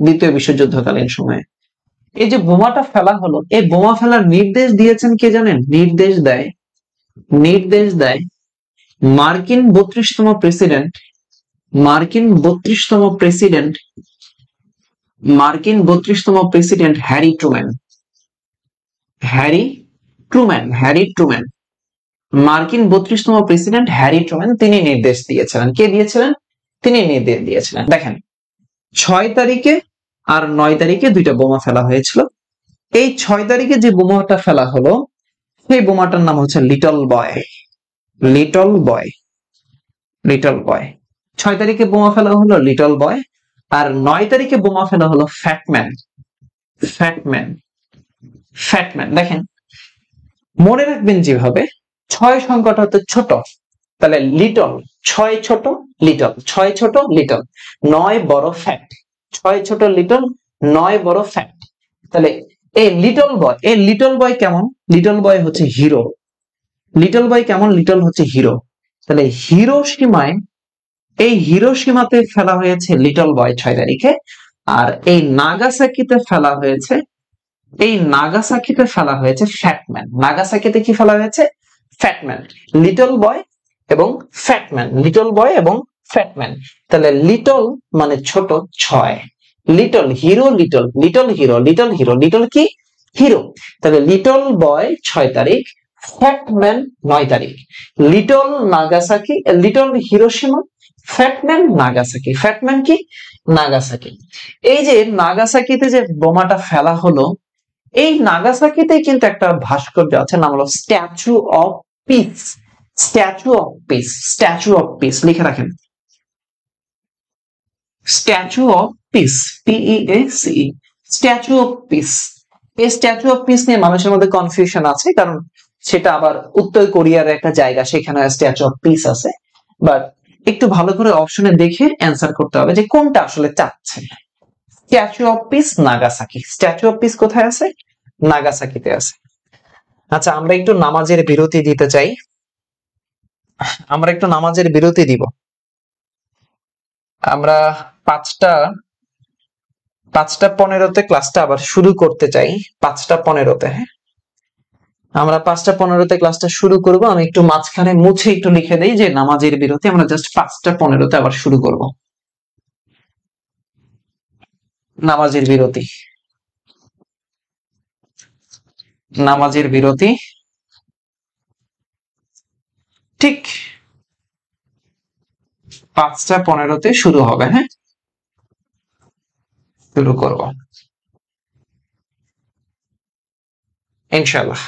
দ্বিতীয় বিশ্বযুদ্ধকালীন সময়ে। এই যে বোমাটা ফেলা হলো, এই বোমা ফেলার নির্দেশ দিয়েছেন কে জানেন? নির্দেশ দেয় মার্কিন 32তম প্রেসিডেন্ট হ্যারি ট্রুম্যান। মার্কিন 32তম প্রেসিডেন্ট হ্যারি ট্রুম্যান, তিনি নির্দেশ দিয়েছিলেন। কে দিয়েছিলেন? তিনি নির্দেশ দিয়েছিলেন। দেখেন, 6 তারিখে আর 9 তারিখে দুইটা বোমা ফেলা হয়েছিল। এই 6 তারিখে যে বোমাটা ফেলা হলো, সেই বোমাটার নাম হচ্ছে লিটল বয়। 6 তারিখে বোমা ফেলা হলো লিটল বয়, আর 9 তারিখে বোমা ফেলা হলো ফ্যাটম্যান। দেখেন, মনে রাখবেন যেভাবে 6 সংখ্যাটা হচ্ছে ছোট, তাহলে লিটল, 6 ছোট লিটল, 6 ছোট লিটল, 9 বড় ফ্যাট, 6 ছোট লিটল, 9 বড় ফ্যাট। তাহলে এই লিটল বয় কেমন? লিটল বয় হচ্ছে হিরো। লিটল বয় কেমন? লিটল হচ্ছে হিরো। তাহলে হিরোশিমায়, এই হিরোশিমাতে ফেলা হয়েছে লিটল বয় 6 তারিখে, আর এই নাগাসাকিতে ফেলা হয়েছে, এই নাগাসাকিতে ফেলা হয়েছে ফ্যাটম্যান। নাগাসাকিতে কি ফেলা হয়েছে? ফ্যাটম্যান। লিটল বয় এবং ফ্যাটম্যান, লিটল বয় এবং ফ্যাটম্যান। তাহলে লিটল মানে ছোট 6, little hero, little little hero, little hero, little কি? হিরো। তাহলে লিটল বয় 6 তারিখ, ফ্যাটম্যান 9 তারিখ। Little Nagasaki, little Hiroshima, fat man Nagasaki. Fat man কি? নাগাসাকি। এই যে নাগাসাকিতে যে বোমাটা ফেলা হলো, এই নাগাসাকিতে কিন্তু একটা ভাস্কর্য আছে, নাম হলো statue of piece. Statue of piece, statue of piece লিখে রাখেন। Statue of piece, PEACE, statue of piece. এই স্ট্যাচু অফ পিস নিয়ে মানুষের মধ্যে কনফিউশন আছে, কারণ সেটা আবার উত্তর কোরিয়ার একটা জায়গা, সেখানে স্ট্যাচু অফ পিস আছে। বাট একটু ভালো করে অপশনে দেখে অ্যান্সার করতে হবে যে কোনটা আসলে চাচ্ছে। Statue of piece Nagasaki. Statue of piece কোথায় আছে? নাগাসাকিতে আছে। আচ্ছা, আমরা একটু নামাজের বিরতি দিতে চাই, আমরা একটু নামাজের বিরতি দিব। আমরা 5টা 15তে ক্লাসটা আবার শুরু করতে চাই। 5টা 15তে, হ্যাঁ, আমরা 5টা 15তে ক্লাসটা শুরু করব। আমি একটু মাঝখানে মুছে একটু লিখে দেই যে নামাজের বিরতি, আমরা জাস্ট 5টা 15তে আবার শুরু করব। নামাজের বিরতি, নামাজের বিরতি ঠিক 5টা 15তে শুরু হবে, হ্যাঁ, শুরু করব ইনশাআল্লাহ।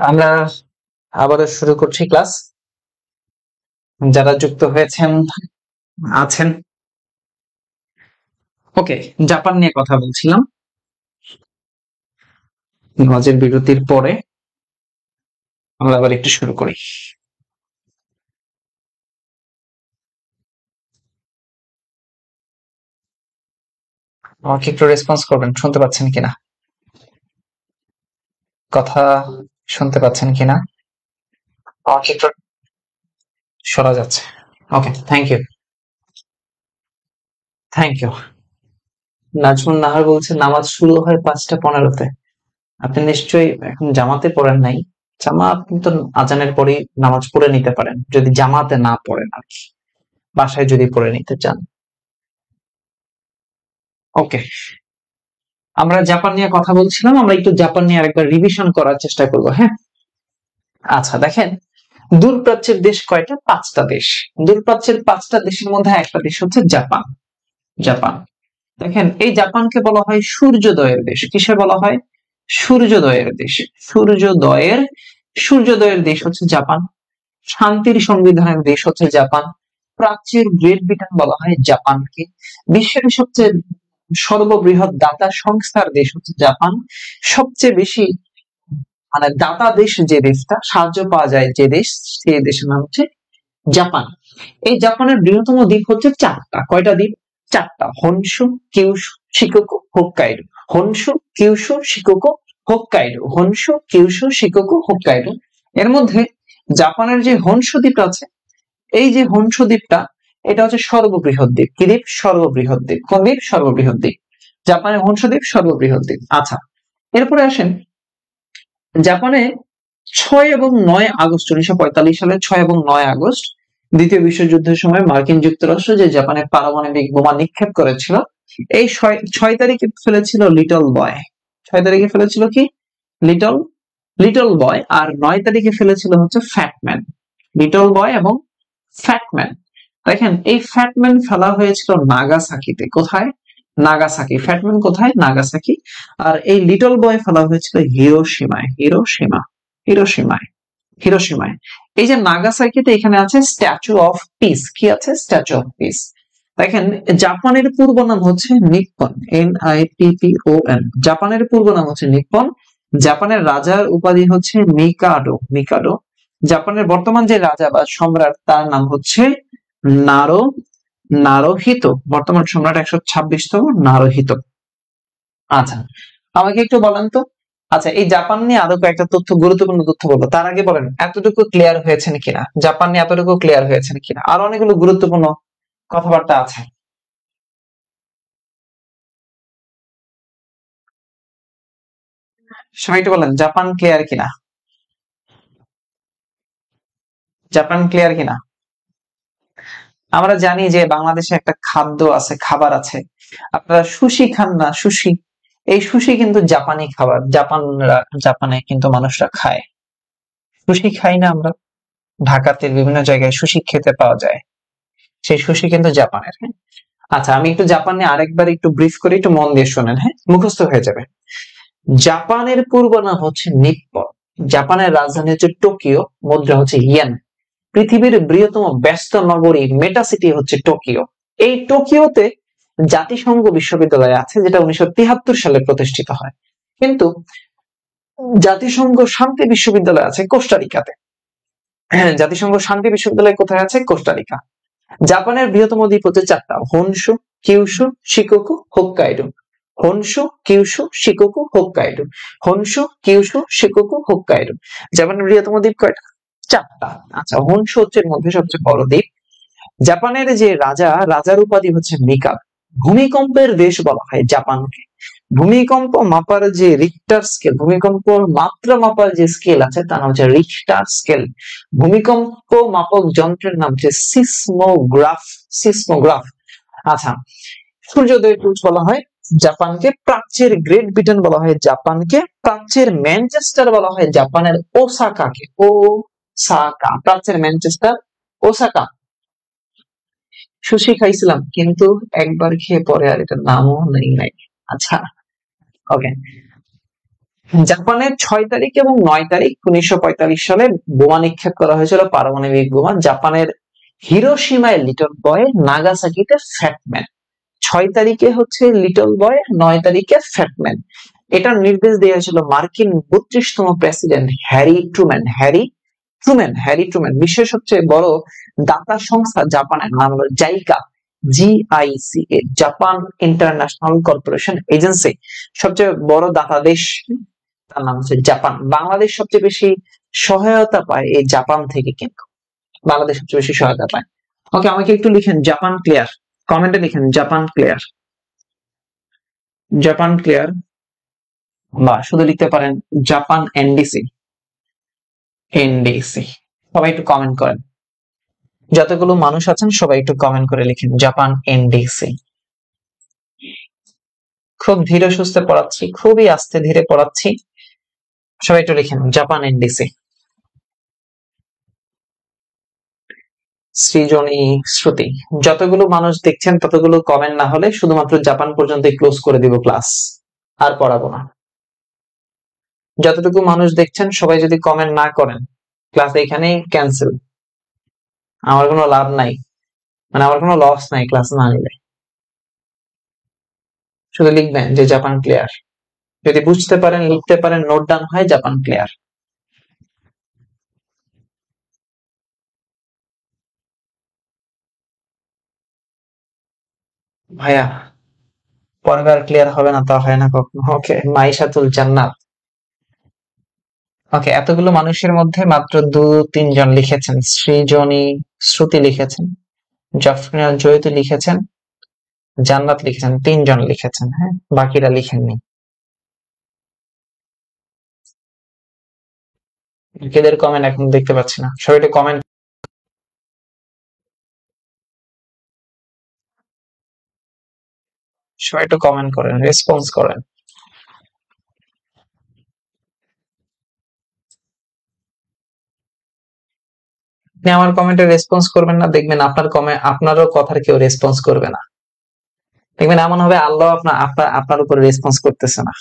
আমরা আবারও শুরু করছি ক্লাস। যারা যুক্ত হয়েছেন আছেন। ওকে, জাপান নিয়ে কথা বলছিলাম মাঝের বিরতির পরে। আমরা আবার একটু শুরু করি। আমাকে একটু রেসপন্স করবেন, শুনতে পাচ্ছেন কিনা, কথা শুনতে পাচ্ছেন কিনা? আমাকে একটু শোনা যাচ্ছে। Okay, thank you. Thank you. Nazmun Nahar বলছে নামাজ শুরু হয় 5টা 15-তে। আপনি নিশ্চয়ই এখন জামাতে পড়েন নাই। জামা আপনি তো আজানের পরেই নামাজ পড়ে নিতে পারেন, যদি জামাতে না পড়েন আর কি, বাসায় যদি পড়ে নিতে চান। ওকে, আমরা জাপান নিয়ে কথা বলছিলাম। আমরা একটু জাপান নিয়ে আরেকবার রিভিশন করার চেষ্টা করব। হ্যাঁ, আচ্ছা দেখেন, দূরপ্রাচ্যের দেশ কয়টা? 5টা দেশ। দূরপ্রাচ্যের 5টা দেশের মধ্যে একটা দেশ হচ্ছে জাপান। জাপান, দেখেন এই জাপানকে বলা হয় সূর্যোদয়ের দেশ। কিসে বলা হয়? সূর্যোদয়ের দেশ। সূর্যোদয়ের সূর্যোদয়ের দেশ হচ্ছে জাপান। শান্তির সংবিধানের দেশ হচ্ছে জাপান। প্রাচ্যের গ্রেট ব্রিটেন বলা হয় জাপানকে। বিশ্বের সবচেয়ে সর্ববৃহৎ দাতা সংস্থার দেশ হচ্ছে জাপান। সবচেয়ে বেশি মানে দাতা দেশ যে দেশটা, সাহায্য পাওয়া যায় যে দেশ, সেই দেশের নাম হচ্ছে জাপান। এই জাপানের বৃহত্তম দ্বীপ হচ্ছে 4টা। কয়টা দ্বীপ? 4টা। হনশু, Kyushu, Shikoku, Hokkaido. Honshu, Kyushu, Shikoku, Hokkaido. Honshu, Kyushu, Shikoku, Hokkaido. এর মধ্যে জাপানের যে হনশু দ্বীপ আছে, এই যে হনশু দ্বীপটা, এটা হচ্ছে সর্ববৃহৎ দ্বীপ। কি দ্বীপ? সর্ববৃহৎ দ্বীপ। কোন দ্বীপ? সর্ববৃহৎ দ্বীপ। জাপানের হনশু দ্বীপ সর্ববৃহৎ দ্বীপ। আচ্ছা, এরপরে আসেন জাপানে 6 এবং 9 আগস্ট 1945 সালে 6 এবং 9 আগস্ট দ্বিতীয় বিশ্বযুদ্ধের সময় মার্কিন যুক্তরাষ্ট্র যে জাপানে পারমাণবিক বোমা নিক্ষেপ করেছিল, এই 6 তারিখে ফেলেছিল লিটল বয়। 6 তারিখে ফেলেছিল কি? Little little boy. আর 9 তারিখে ফেলেছিল হচ্ছে ফ্যাটম্যান। লিটল বয় এবং ফ্যাটম্যান। দেখেন এই ফ্যাটম্যান ফেলা হয়েছিল নাগাসাকিতে। কোথায়? নাগাসাকি। ফ্যাটম্যান কোথায়? নাগাসাকি। আর এই লিটল বয় ফেলা হয়েছিল হিরোশিমায়। হিরোশিমায়। হিরোশিমায়। এই যে নাগাসাকিতে এখানে আছে স্ট্যাচু অফ পিস। কি আছে? Statue of piece. দেখেন জাপানের পূর্ব নাম হচ্ছে নিপ্পন। NIPPON। জাপানের পূর্ব নাম হচ্ছে নিপ্পন। জাপানের রাজার উপাধি হচ্ছে মিকাডো। জাপানের বর্তমান যে রাজা বা সম্রাট, তার নাম হচ্ছে নারো নারোহিতো। বর্তমান সম্রাট 126তম নারোহিতো। আচ্ছা, আমাকে একটু বলেন তো, আচ্ছা এই জাপান নিয়ে আরো কয়েকটা তথ্য, গুরুত্বপূর্ণ তথ্য বলবো, তার আগে বলেন এতটুকু ক্লিয়ার হয়েছে কিনা, জাপান নিয়ে এতটুকু ক্লিয়ার হয়েছে কিনা? আরো অনেকগুলো গুরুত্বপূর্ণ কথাবার্তা আছে। সবাই একটু বলেন জাপান ক্লিয়ার কিনা, জাপান ক্লিয়ার কিনা? আমরা জানি যে বাংলাদেশে একটা খাদ্য আছে, খাবার আছে, আপনারা সুশি খান না? সুশি, এই সুশি কিন্তু জাপানি খাবার। জাপানে কিন্তু মানুষরা খায়। সুশি খাই না আমরা? ঢাকাতে বিভিন্ন জায়গায় সুশি খেতে পাওয়া যায়, সেই সুশি কিন্তু জাপানের। হ্যাঁ, আচ্ছা আমি একটু জাপান নিয়ে আরেকবার একটু ব্রিফ করে, একটু মন দিয়ে শোনেন, হ্যাঁ মুখস্থ হয়ে যাবে। জাপানের পূর্ব নাম হচ্ছে নিপ্পন। জাপানের রাজধানী হচ্ছে টোকিও, মুদ্রা হচ্ছে ইয়েন। পৃথিবীর বৃহত্তম ব্যস্ত নগরী মেটা সিটি হচ্ছে টোকিও। এই টোকিওতে জাতিসংঘ বিশ্ববিদ্যালয় আছে, যেটা 1973 সালে প্রতিষ্ঠিত হয়। কিন্তু জাতিসংঘ শান্তি বিশ্ববিদ্যালয় আছে কোস্টারিকাতে। হ্যাঁ, জাতিসংঘ শান্তি বিশ্ববিদ্যালয় কোথায় আছে? কোস্টারিকা। জাপানের বৃহত্তম দ্বীপ হচ্ছে 4টা: হনশু, Kyushu, Shikoku, Hokkaido. Honshu, Kyushu, Shikoku, Hokkaido. Honshu, Kyushu, Shikoku, Hokkaido. জাপানের বৃহত্তম দ্বীপ কয়টা? 4টা। আচ্ছা, হনশু হচ্ছে এর মধ্যে সবচেয়ে বড় দ্বীপ। জাপানের যে রাজার উপাধি হচ্ছে মিকাদ। ভূমিকম্পের দেশ বলা হয় জাপানকে। ভূমিকম্প মাপার যে রিক্টার স্কেল, ভূমিকম্প মাত্রা মাপার যে স্কেল আছে, তার নাম হচ্ছে রিক্টার স্কেল। ভূমিকম্প মাপক যন্ত্রের নাম হচ্ছে সিসমোগ্রাফ। আচ্ছা, সূর্যোদয়ের দেশ বলা হয় জাপানকে। প্রাচ্যের গ্রেট ব্রিটেন বলা হয় জাপানকে। প্রাচ্যের ম্যানচেস্টার বলা হয় জাপানের ওসাকাকে। ওসাকা, প্রাচ্যের ম্যানচেস্টার ওসাকা। সুশি খাইছিলাম, কিন্তু একবার খেয়ে পরে আর এটার নামও নেই নাই। আচ্ছা, ওকে, জাপানের 6 তারিখ এবং 9 তারিখ 1945 সালে বোমা নিক্ষেপ করা হয়েছিল, পারমাণবিক বোমা। জাপানের হিরোশিমায় লিটল বয়, নাগাসাকিতে ফ্যাটম্যান। 6 তারিখে হচ্ছে লিটল বয়, 9 তারিখে ফ্যাটম্যান। এটার নির্দেশ দেওয়া হয়েছিল মার্কিন 32তম president Harry Truman. Harry Truman বিশ্বের সবচেয়ে বড় দাতা সংস্থা জাপানের নাম হলো JICA, JICA, Japan International Corporation Agency. সবচেয়ে বড় দাতা দেশ, তার নাম হচ্ছে জাপান। বাংলাদেশ সবচেয়ে বেশি সহায়তা পায় এই জাপান থেকে, কিন্তু বাংলাদেশ সবচেয়ে বেশি সহায়তা পায়। ওকে, আমাকে একটু লিখেন জাপান ক্লিয়ার, কমেন্টে লিখেন জাপান ক্লিয়ার, জাপান ক্লিয়ার, বা শুধু লিখতে পারেন জাপান এনডিসি। সবাই একটু কমেন্ট করেন, যতগুলো মানুষ আছেন সবাই একটু কমেন্ট করে লিখেন জাপান এনডিসি। খুব ধীরে সুস্থে পড়াচ্ছি, খুবই আস্তে ধীরে পড়াচ্ছি, সবাই একটু লিখেন জাপান এনডিসি। সৃজনী, শ্রুতি, যতগুলো মানুষ দেখছেন ততগুলো কমেন্ট না হলে শুধুমাত্র জাপান পর্যন্ত ক্লোজ করে দিব ক্লাস, আর পড়াবো না। যতটুকু মানুষ দেখছেন সবাই যদি কমেন্ট না করেন ক্লাস এখানেই ক্যান্সেল। আমার কোনো লাভ নাই, মানে আমার কোনো লস নাই ক্লাস না নিলে। শুধু লিখবেন যে জাপান ক্লিয়ার, যদি বুঝতে পারেন লিখতে পারেন, নোট ডাউন হয় জাপান ক্লিয়ার। ভাইয়া পরের বার ক্লিয়ার হবে না, তা হয় না কখনো। ওকে, মাইশাতুল জান্নাত। ওকে, এতগুলো মানুষের মধ্যে মাত্র 2-3 জন লিখেছেন। সৃজনী, শ্রুতি লিখেছেন, জাফরিনা জয়িত লিখেছেন, জান্নাত লিখেছেন, 3 জন লিখেছেন। হ্যাঁ, বাকিরা লিখেননি। বাকিদের কমেন্ট এখন দেখতে পাচ্ছি না, সবাই একটু কমেন্ট, সবাই একটু কমেন্ট করেন, রেসপন্স করেন। আপনি আমার কমেন্টে রেসপন্স করবেন না, দেখবেন আপনার কমেন্ট, আপনারও কথার কেউ রেসপন্স করবে না। দেখবেন এমন হবে আল্লাহ আপনার উপর রেসপন্স করতেছে না।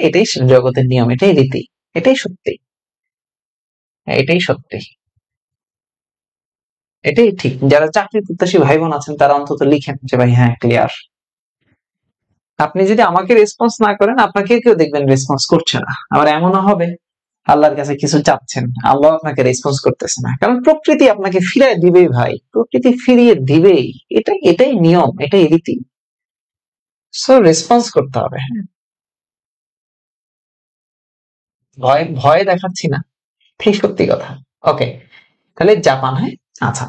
এটাই জগতের নিয়ম, এটাই রীতি, এটাই সত্যি, এটাই সত্যি, এটাই ঠিক। যারা চাকরি প্রত্যাশী ভাই বোন আছেন তারা অন্তত লিখেন যে ভাই হ্যাঁ ক্লিয়ার। আপনি যদি আমাকে রেসপন্স না করেন আপনাকে কেউ দেখবেন রেসপন্স করছে না। আবার এমনও হবে আল্লাহর কাছে কিছু চাচ্ছেন, আল্লাহ আপনাকে রেসপন্স করতেছে না, কারণ প্রকৃতি আপনাকে ফিরিয়ে দিবেই ভাই, প্রকৃতি ফিরিয়ে দিবেই, এটাই নিয়ম, এটাই রীতি। সো রেসপন্স করতে হবে। হ্যাঁ, ভয় ভয় দেখাচ্ছি না, ঠিক সত্যি কথা। ওকে, তাহলে জাপান। হ্যাঁ, আচ্ছা,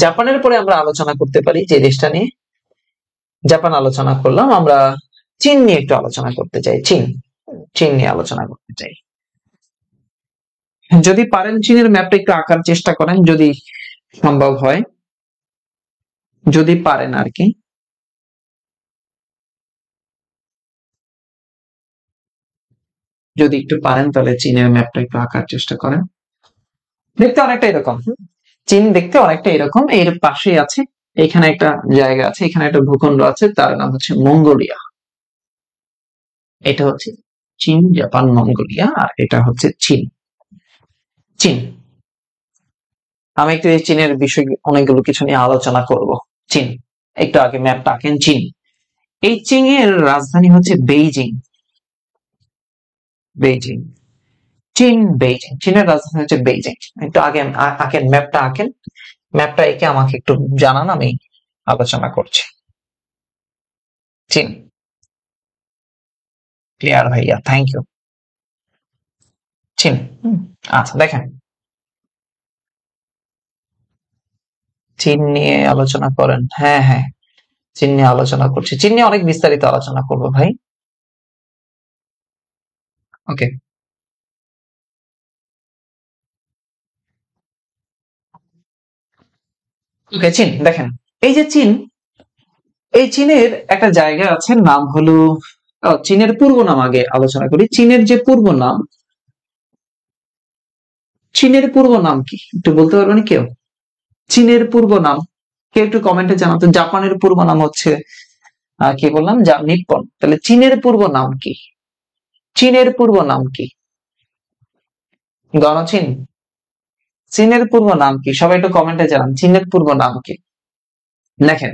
জাপানের পরে আমরা আলোচনা করতে পারি যে দেশটা নিয়ে। জাপান আলোচনা করলাম, আমরা চীন নিয়ে একটু আলোচনা করতে চাই। চীন নিয়ে আলোচনা করতে চাই। যদি পারেন চীনের ম্যাপটা একটু আঁকার চেষ্টা করেন, যদি সম্ভব হয়, যদি পারেন আর কি। যদি একটু পারেন তাহলে চীনের ম্যাপটা একটু আঁকার চেষ্টা করেন। দেখতে অনেকটা এরকম, চীন দেখতে অনেকটা এরকম। এর পাশেই আছে, এখানে একটা জায়গা আছে, এখানে একটা ভূখণ্ড আছে, তার নাম হচ্ছে মঙ্গোলিয়া। এটা হচ্ছে চীন, জাপান, মঙ্গোলিয়া, আর এটা হচ্ছে চীন। চীন, আমি একটু এই চীনের বিষয় অনেকগুলো কিছু নিয়ে আলোচনা করব। চীন, একটু আগে ম্যাপটা আঁকেন। চীন, এই চীনের রাজধানী হচ্ছে বেইজিং। বেইজিং, চীন বেইজিং, চীনের রাজধানী হচ্ছে বেইজিং। একটু আগে আঁকেন, ম্যাপটা আঁকেন, ম্যাপটা এঁকে আমাকে একটু জানান, আমি আলোচনা করছি। চীন ক্লিয়ার ভাইয়া, থ্যাংক ইউ। চীন, আচ্ছা দেখেন, চীন নিয়ে আলোচনা করেন। হ্যাঁ হ্যাঁ, চীন নিয়ে আলোচনা করছি, চীন নিয়ে অনেক বিস্তারিত আলোচনা করবো ভাই। ওকে, ওকে, চীন দেখেন, এই যে চীন, এই চীনের একটা জায়গা আছে, নাম হলো, চীনের পূর্ব নাম আগে আলোচনা করি। চীনের যে পূর্ব নাম, চীনের পূর্ব নাম কি একটু বলতে পারবেন কেউ? চীনের পূর্ব নাম কেউ একটু কমেন্টে জানাতো। জাপানের পূর্ব নাম হচ্ছে কি বললাম, নিপ্পন। তাহলে চীনের পূর্ব নাম কি? চীনের পূর্ব নাম কি? গণচীন। চীনের পূর্ব নাম কি? সবাই একটু কমেন্টে জানান চীনের পূর্ব নাম কি। দেখেন,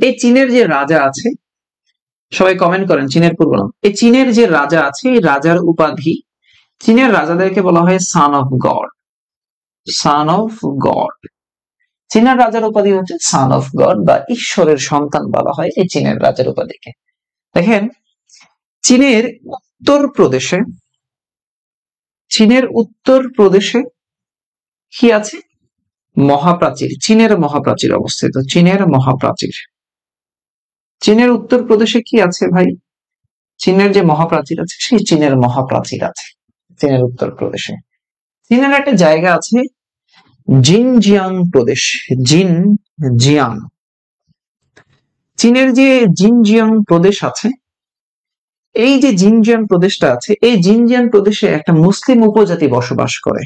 এই চীনের যে রাজা আছে, সবাই কমেন্ট করেন চীনের পূর্ব নাম। এই চীনের যে রাজা আছে, এই রাজার উপাধি, চীনের রাজাদেরকে বলা হয় son of god. Son of god. চীনের রাজার উপাধি হচ্ছে সান অফ গড বা ঈশ্বরের সন্তান বলা হয় এই চীনের রাজার উপাধিকে। দেখেন, চীনের উত্তর প্রদেশে, চীনের উত্তর প্রদেশে কি আছে? মহাপ্রাচীর। চীনের মহাপ্রাচীর অবস্থিত। চীনের মহাপ্রাচীর। চীনের উত্তর প্রদেশে কি আছে ভাই? চীনের যে মহাপ্রাচীর আছে, সেই চীনের মহাপ্রাচীর আছে চীনের উত্তর প্রদেশে। চীনের একটা জায়গা আছে জিনজিয়াং প্রদেশ। জিনজিয়াং। চীনের যে জিনজিয়াং প্রদেশ আছে, এই যে জিনজিয়াং প্রদেশটা আছে, এই জিনজিয়াং প্রদেশে একটা মুসলিম উপজাতি বসবাস করে।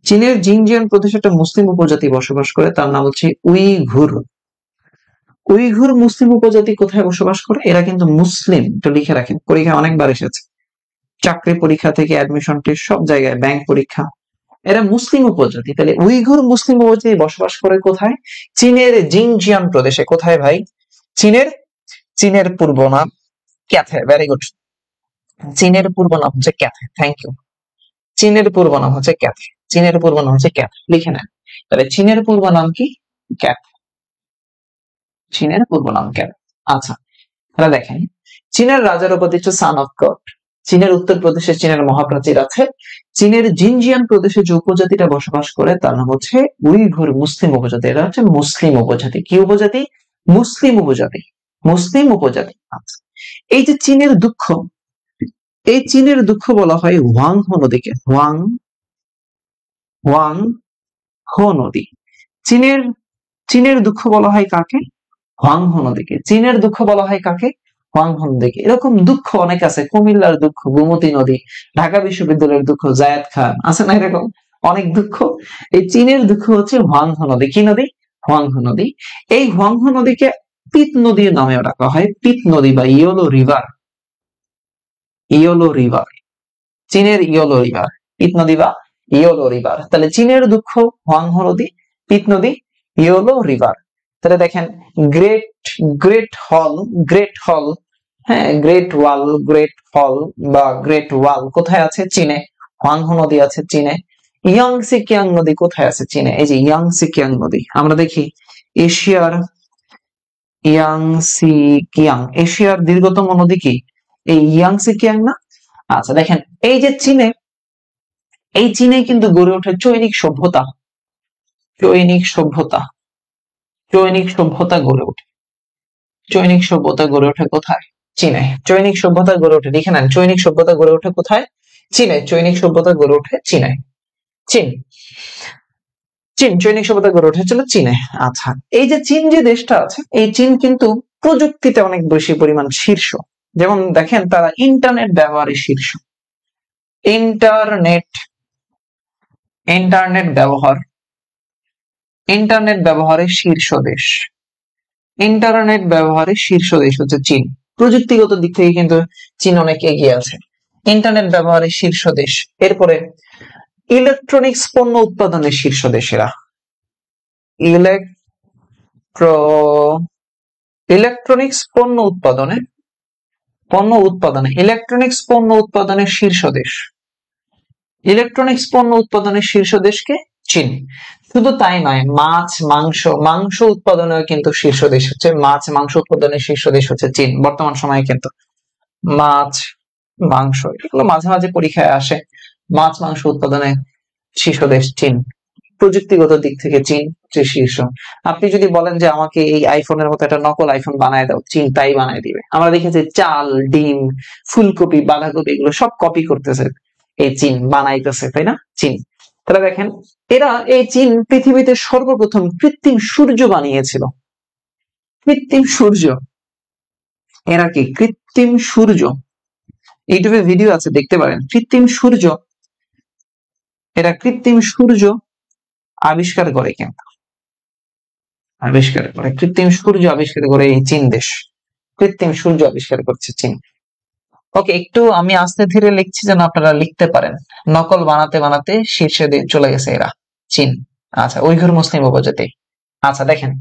চীনের জিনজিয়াং প্রদেশে একটা মুসলিম উপজাতি বসবাস করে, তার নাম হচ্ছে উইঘুর। উইঘুর মুসলিম উপজাতি কোথায় বসবাস করে? এরা কিন্তু মুসলিম, একটু লিখে রাখেন, পরীক্ষা অনেকবার এসেছে, চাকরি পরীক্ষা থেকে অ্যাডমিশন টেস্ট সব জায়গায়, ব্যাংক পরীক্ষা। এরা মুসলিম উপজাতি। তাহলে উইঘুর মুসলিম উপজাতি বসবাস করে কোথায়? চীনের জিনজিয়াং প্রদেশে। কোথায় ভাই? চীনের পূর্ব নাম ক্যাথে। Very good. চীনের পূর্ব নাম হচ্ছে ক্যাথে। Thank you. চীনের পূর্ব নাম হচ্ছে ক্যাথে। চীনের পূর্ব নাম হচ্ছে ক্যাথে, লিখে নেন। তাহলে চীনের পূর্ব নাম কি? ক্যাথে। চীনের পূর্ব নাম ক্যাথে। আচ্ছা, তাহলে দেখেন, চীনের রাজার উপাধি হচ্ছে সান অফ গড। চীনের উত্তর প্রদেশে চীনের মহাপ্রাচীর আছে। চীনের জিনজিয়াং প্রদেশে যে উপজাতিটা বসবাস করে তার নাম হচ্ছে উইঘুর মুসলিম উপজাতি। এরা হচ্ছে মুসলিম উপজাতি। কি উপজাতি? মুসলিম উপজাতি। মুসলিম উপজাতি। আচ্ছা, এই যে চীনের দুঃখ, এই চীনের দুঃখ বলা হয় হোয়াংহো নদীকে। হোয়াংহো নদী। চীনের চীনের দুঃখ বলা হয় কাকে? হোয়াংহো নদীকে। চীনের দুঃখ বলা হয় কাকে? হোয়াংহো নদীকে। এরকম দুঃখ অনেক আছে। কুমিল্লার দুঃখ গোমতী নদী, ঢাকা বিশ্ববিদ্যালয়ের দুঃখ জায়েদ খান, আছে না এরকম অনেক দুঃখ? এই চীনের দুঃখ হচ্ছে হোয়াংহো নদী। কি নদী? হোয়াংহো নদী। এই হোয়াংহো নদীকে পিত নদীর নামেও ডাকা হয়, পিত নদী বা ইয়োলো রিভার। ইয়োলো রিভার, চীনের ইয়োলো রিভার, পিত নদী বা ইয়োলো রিভার। তাহলে চীনের দুঃখ হোয়াংহো নদী, পিত নদী, ইয়োলো রিভার। তাহলে দেখেন, গ্রেট গ্রেট হল, হ্যাঁ, গ্রেট হল বা গ্রেট ওয়াল কোথায় আছে? চীনে। হোয়াংহো নদী আছে চীনে। ইয়াংসি কিয়াং নদী কোথায় আছে? চীনে। এই যে ইয়াংসি কিয়াং নদী, আমরা দেখি এশিয়ার ইয়াংসি কিয়াং, এশিয়ার দীর্ঘতম নদী কি? এই ইয়াংসি কিয়াং না? আচ্ছা দেখেন, এই যে চীনে, এই চীনে কিন্তু গড়ে ওঠে চৈনিক সভ্যতা। চৈনিক সভ্যতা, চৈনিক সভ্যতা গড়ে ওঠে। চৈনিক সভ্যতা গড়ে ওঠে কোথায়? চীনে। চৈনিক সভ্যতা গড়ে ওঠে, লিখে নেন, চৈনিক সভ্যতা গড়ে ওঠে কোথায়? চীনে। চৈনিক সভ্যতা গড়ে ওঠে চীনে। চীন, চীন চৈনিক সভ্যতা গড়ে উঠেছিল চীনে। আচ্ছা, এই যে চীন যে দেশটা আছে, এই চীন কিন্তু প্রযুক্তিতে অনেক বেশি পরিমাণ শীর্ষ। যেমন দেখেন, তারা ইন্টারনেট ব্যবহারে শীর্ষ। ইন্টারনেট ইন্টারনেট ব্যবহারে শীর্ষ দেশ। ইন্টারনেট ব্যবহারে শীর্ষ দেশ হচ্ছে চীন। প্রযুক্তিগত দিক থেকে কিন্তু চীন অনেক এগিয়ে আছে। ইন্টারনেট ব্যবহারে শীর্ষ দেশ। এরপরে ইলেকট্রনিক্স পণ্য উৎপাদনের শীর্ষ দেশেরা। ইলেকট্রনিক্স পণ্য উৎপাদনে ইলেকট্রনিক্স পণ্য উৎপাদনের শীর্ষ দেশ। ইলেকট্রনিক্স পণ্য উৎপাদনের শীর্ষ দেশকে চীন। শুধু তাই নয়, মাংস উৎপাদনেও কিন্তু শীর্ষ দেশ হচ্ছে, মাংস উৎপাদনের শীর্ষ দেশ হচ্ছে চীন বর্তমান সময়ে। কিন্তু মাংস এগুলো মাঝে মাঝে পরীক্ষায় আসে। মাংস উৎপাদনে শীর্ষ দেশ চীন। প্রযুক্তিগত দিক থেকে চীন যে শীর্ষ। আপনি যদি বলেন যে আমাকে এই আইফোনের মতো একটা নকল আইফোন বানায় দাও, চীন তাই বানায় দিবে। আমরা দেখেছি চাল, ডিম, ফুলকপি, বাঁধাকপি এগুলো সব কপি করতেছে এই চীন, বানাইতেছে, তাই না? চীন। তাহলে দেখেন, এই চীন পৃথিবীতে সর্বপ্রথম কৃত্রিম সূর্য বানিয়েছিল। কৃত্রিম সূর্য। এরা কি? কৃত্রিম সূর্য। ইউটিউবে ভিডিও আছে, দেখতে পারেন। কৃত্রিম সূর্য, এরা কৃত্রিম সূর্য আবিষ্কার করে। কিন্তু কৃত্রিম সূর্য আবিষ্কার করে এই চীন দেশ। কৃত্রিম সূর্য আবিষ্কার করছে চীন। ওকে, একটু আমি আস্তে ধীরে লিখছি যেন আপনারা লিখতে পারেন। নকল বানাতে বানাতে শীর্ষে চলে গেছে এরা, চীন। আচ্ছা, উইঘুর মুসলিম উপজাতি। আচ্ছা দেখেন,